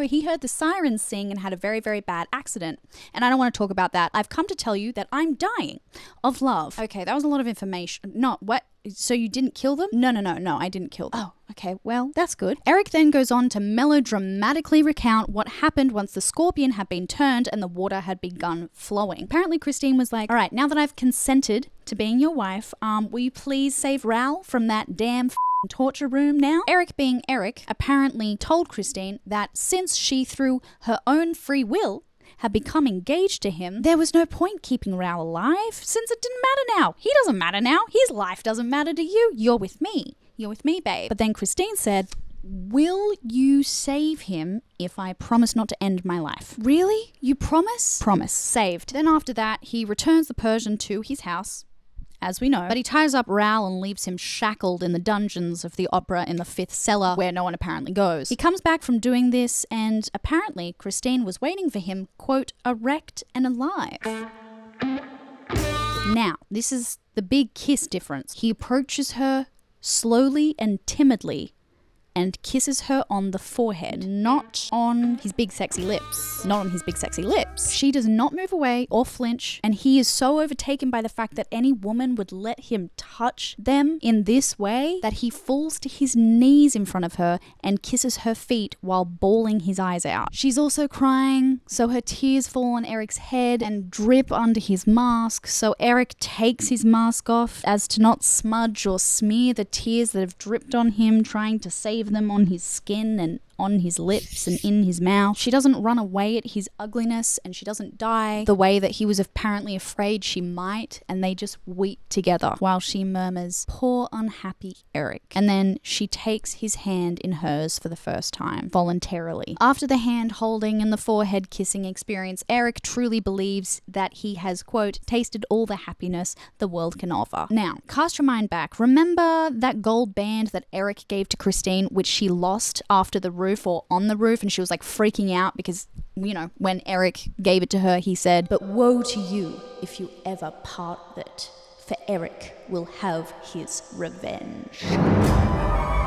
He heard the sirens sing and had a very, very bad accident. And I don't want to talk about that. I've come to tell you that I'm dying of love. Okay, that was a lot of information. No, what? So you didn't kill them? No, I didn't kill them. Oh, okay, well, that's good. Erik then goes on to melodramatically recount what happened once the scorpion had been turned and the water had begun flowing. Apparently Christine was like, all right, now that I've consented to being your wife, will you please save Raoul from that damn torture room now? Erik, being Erik, apparently told Christine that since she, through her own free will, had become engaged to him, there was no point keeping Raoul alive, since it didn't matter now. He doesn't matter now. His life doesn't matter to you. You're with me. You're with me, babe. But then Christine said, will you save him if I promise not to end my life? Really? You promise? Promise. Saved. Then after that, he returns the Persian to his house, as we know, but he ties up Raoul and leaves him shackled in the dungeons of the opera in the 5th cellar, where no one apparently goes. He comes back from doing this, and apparently Christine was waiting for him, quote, erect and alive. Now, this is the big kiss difference. He approaches her slowly and timidly and kisses her on the forehead, not on his big sexy lips. Not on his big sexy lips. She does not move away or flinch, and he is so overtaken by the fact that any woman would let him touch them in this way that he falls to his knees in front of her and kisses her feet while bawling his eyes out. She's also crying, so her tears fall on Erik's head and drip under his mask, so Erik takes his mask off as to not smudge or smear the tears that have dripped on him, trying to save them on his skin and on his lips and in his mouth. She doesn't run away at his ugliness, and she doesn't die the way that he was apparently afraid she might, and they just weep together while she murmurs, poor unhappy Erik. And then she takes his hand in hers for the first time, voluntarily. After the hand holding and the forehead kissing experience, Erik truly believes that he has, quote, tasted all the happiness the world can offer. Now, cast your mind back. Remember that gold band that Erik gave to Christine, which she lost after the roof or on the roof, and she was like freaking out because, you know, when Erik gave it to her, he said, but woe to you if you ever part it, for Erik will have his revenge.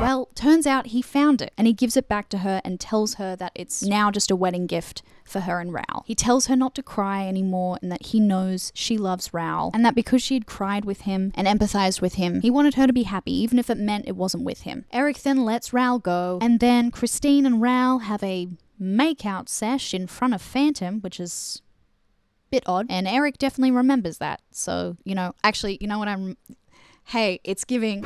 Well, turns out he found it, and he gives it back to her and tells her that it's now just a wedding gift for her and Raoul. He tells her not to cry anymore, and that he knows she loves Raoul, and that because she had cried with him and empathized with him, he wanted her to be happy, even if it meant it wasn't with him. Erik then lets Raoul go, and then Christine and Raoul have a make-out sesh in front of Phantom, which is a bit odd, and Erik definitely remembers that. So, you know, actually, you know what hey, it's giving...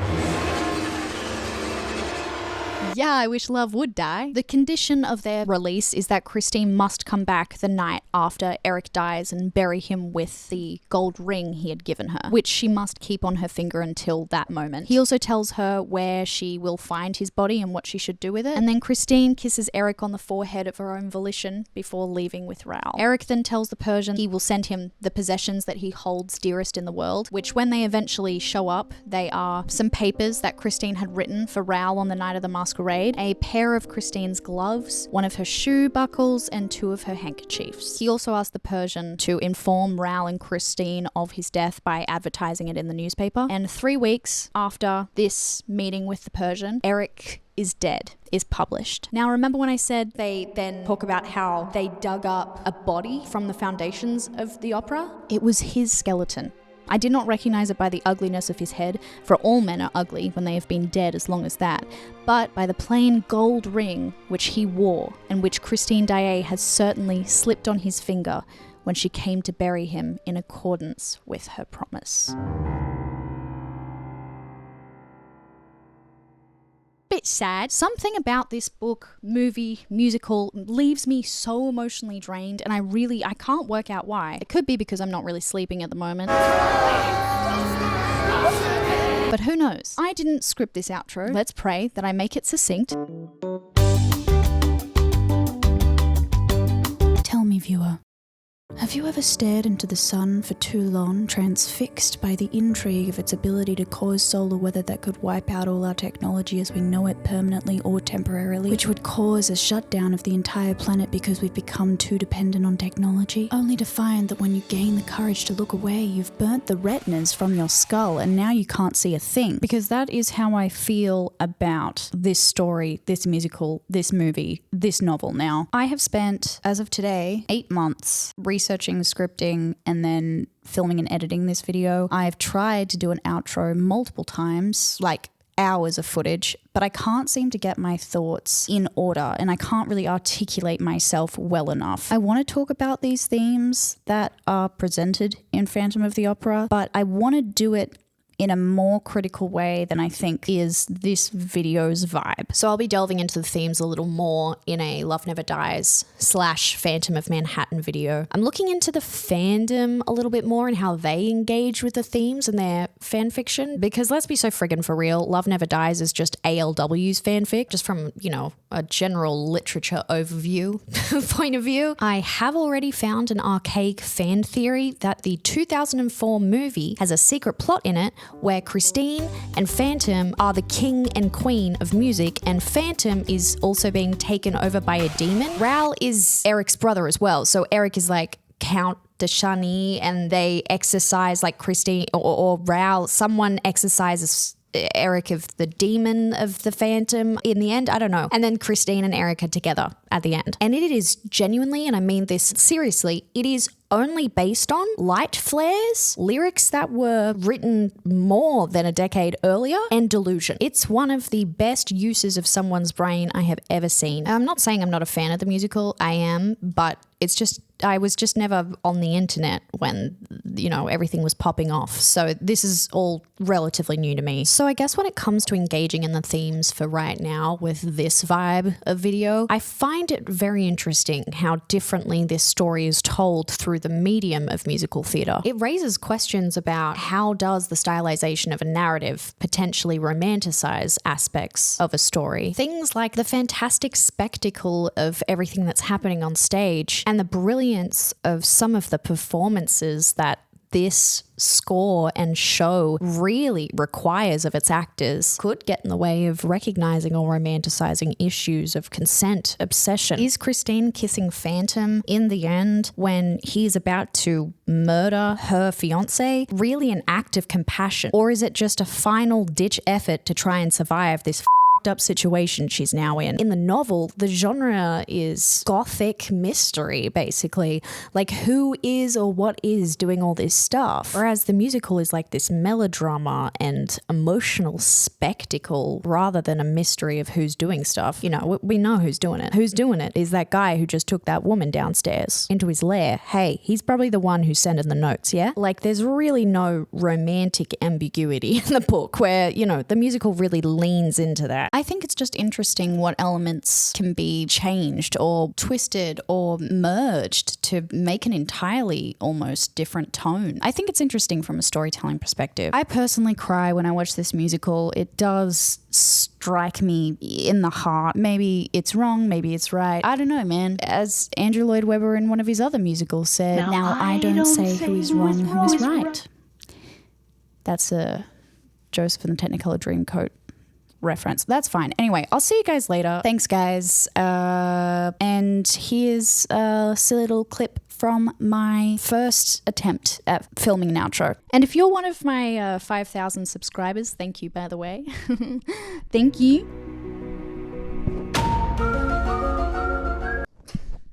Yeah, I wish love would die. The condition of their release is that Christine must come back the night after Erik dies and bury him with the gold ring he had given her, which she must keep on her finger until that moment. He also tells her where she will find his body and what she should do with it. And then Christine kisses Erik on the forehead of her own volition before leaving with Raoul. Erik then tells the Persian he will send him the possessions that he holds dearest in the world, which when they eventually show up, they are some papers that Christine had written for Raoul on the night of the Masquerade, a pair of Christine's gloves, one of her shoe buckles, and 2 of her handkerchiefs. He also asked the Persian to inform Raoul and Christine of his death by advertising it in the newspaper. And 3 weeks after this meeting with the Persian, Erik is dead is published. Now, remember when I said they then talk about how they dug up a body from the foundations of the opera? It was his skeleton. I did not recognize it by the ugliness of his head, for all men are ugly when they have been dead as long as that, but by the plain gold ring which he wore, and which Christine Daae has certainly slipped on his finger when she came to bury him in accordance with her promise. Bit sad. Something about this book, movie, musical leaves me so emotionally drained, and I can't work out why. It could be because I'm not really sleeping at the moment. But who knows? I didn't script this outro. Let's pray that I make it succinct. Tell me, viewer, Have you ever stared into the sun for too long, transfixed by the intrigue of its ability to cause solar weather that could wipe out all our technology as we know it permanently or temporarily, which would cause a shutdown of the entire planet because we've become too dependent on technology? Only to find that when you gain the courage to look away, you've burnt the retinas from your skull and now you can't see a thing. Because that is how I feel about this story, this musical, this movie, this novel now. I have spent, as of today, 8 months researching, scripting, and then filming and editing this video. I've tried to do an outro multiple times, like hours of footage, but I can't seem to get my thoughts in order and I can't really articulate myself well enough. I want to talk about these themes that are presented in Phantom of the Opera, but I want to do it in a more critical way than I think is this video's vibe. So I'll be delving into the themes a little more in a Love Never Dies / Phantom of Manhattan video. I'm looking into the fandom a little bit more and how they engage with the themes in their fanfiction, because let's be so friggin' for real, Love Never Dies is just ALW's fanfic, just from, you know, a general literature overview point of view. I have already found an archaic fan theory that the 2004 movie has a secret plot in it where Christine and Phantom are the king and queen of music, and Phantom is also being taken over by a demon. Raoul is Erik's brother as well, so Erik is like Count de Chani, and they exercise like Christine or Raoul, someone exercises Erik of the demon of the Phantom in the end, I don't know. And then Christine and Erik are together at the end. And it is genuinely, and I mean this seriously, it is only based on light flares, lyrics that were written more than a decade earlier, and delusion. It's one of the best uses of someone's brain I have ever seen. I'm not saying I'm not a fan of the musical, I am, but it's just, I was just never on the internet when, you know, everything was popping off. So this is all relatively new to me. So I guess when it comes to engaging in the themes for right now with this vibe of video, I find it very interesting how differently this story is told through the medium of musical theatre. It raises questions about how does the stylization of a narrative potentially romanticize aspects of a story. Things like the fantastic spectacle of everything that's happening on stage and the brilliance of some of the performances that this score and show really requires of its actors could get in the way of recognizing or romanticizing issues of consent, obsession. Is Christine kissing Phantom in the end when he's about to murder her fiance really an act of compassion, or is it just a final ditch effort to try and survive this up situation she's now in? In the novel, the genre is gothic mystery, basically. Like, who is or what is doing all this stuff? Whereas the musical is like this melodrama and emotional spectacle rather than a mystery of who's doing stuff. You know, we know who's doing it. Who's doing it is that guy who just took that woman downstairs into his lair. Hey, he's probably the one who's sending the notes, yeah? Like, there's really no romantic ambiguity in the book where, you know, the musical really leans into that. I think it's just interesting what elements can be changed or twisted or merged to make an entirely almost different tone. I think it's interesting from a storytelling perspective. I personally cry when I watch this musical. It does strike me in the heart. Maybe it's wrong, maybe it's right. I don't know, man. As Andrew Lloyd Webber in one of his other musicals said, now I don't say who is wrong, who is right. That's a Joseph and the Technicolor Dreamcoat reference. That's fine. Anyway, I'll see you guys later. Thanks, guys. And here's a silly little clip from my first attempt at filming an outro. And if you're one of my 5,000 subscribers, thank you, by the way. Thank you.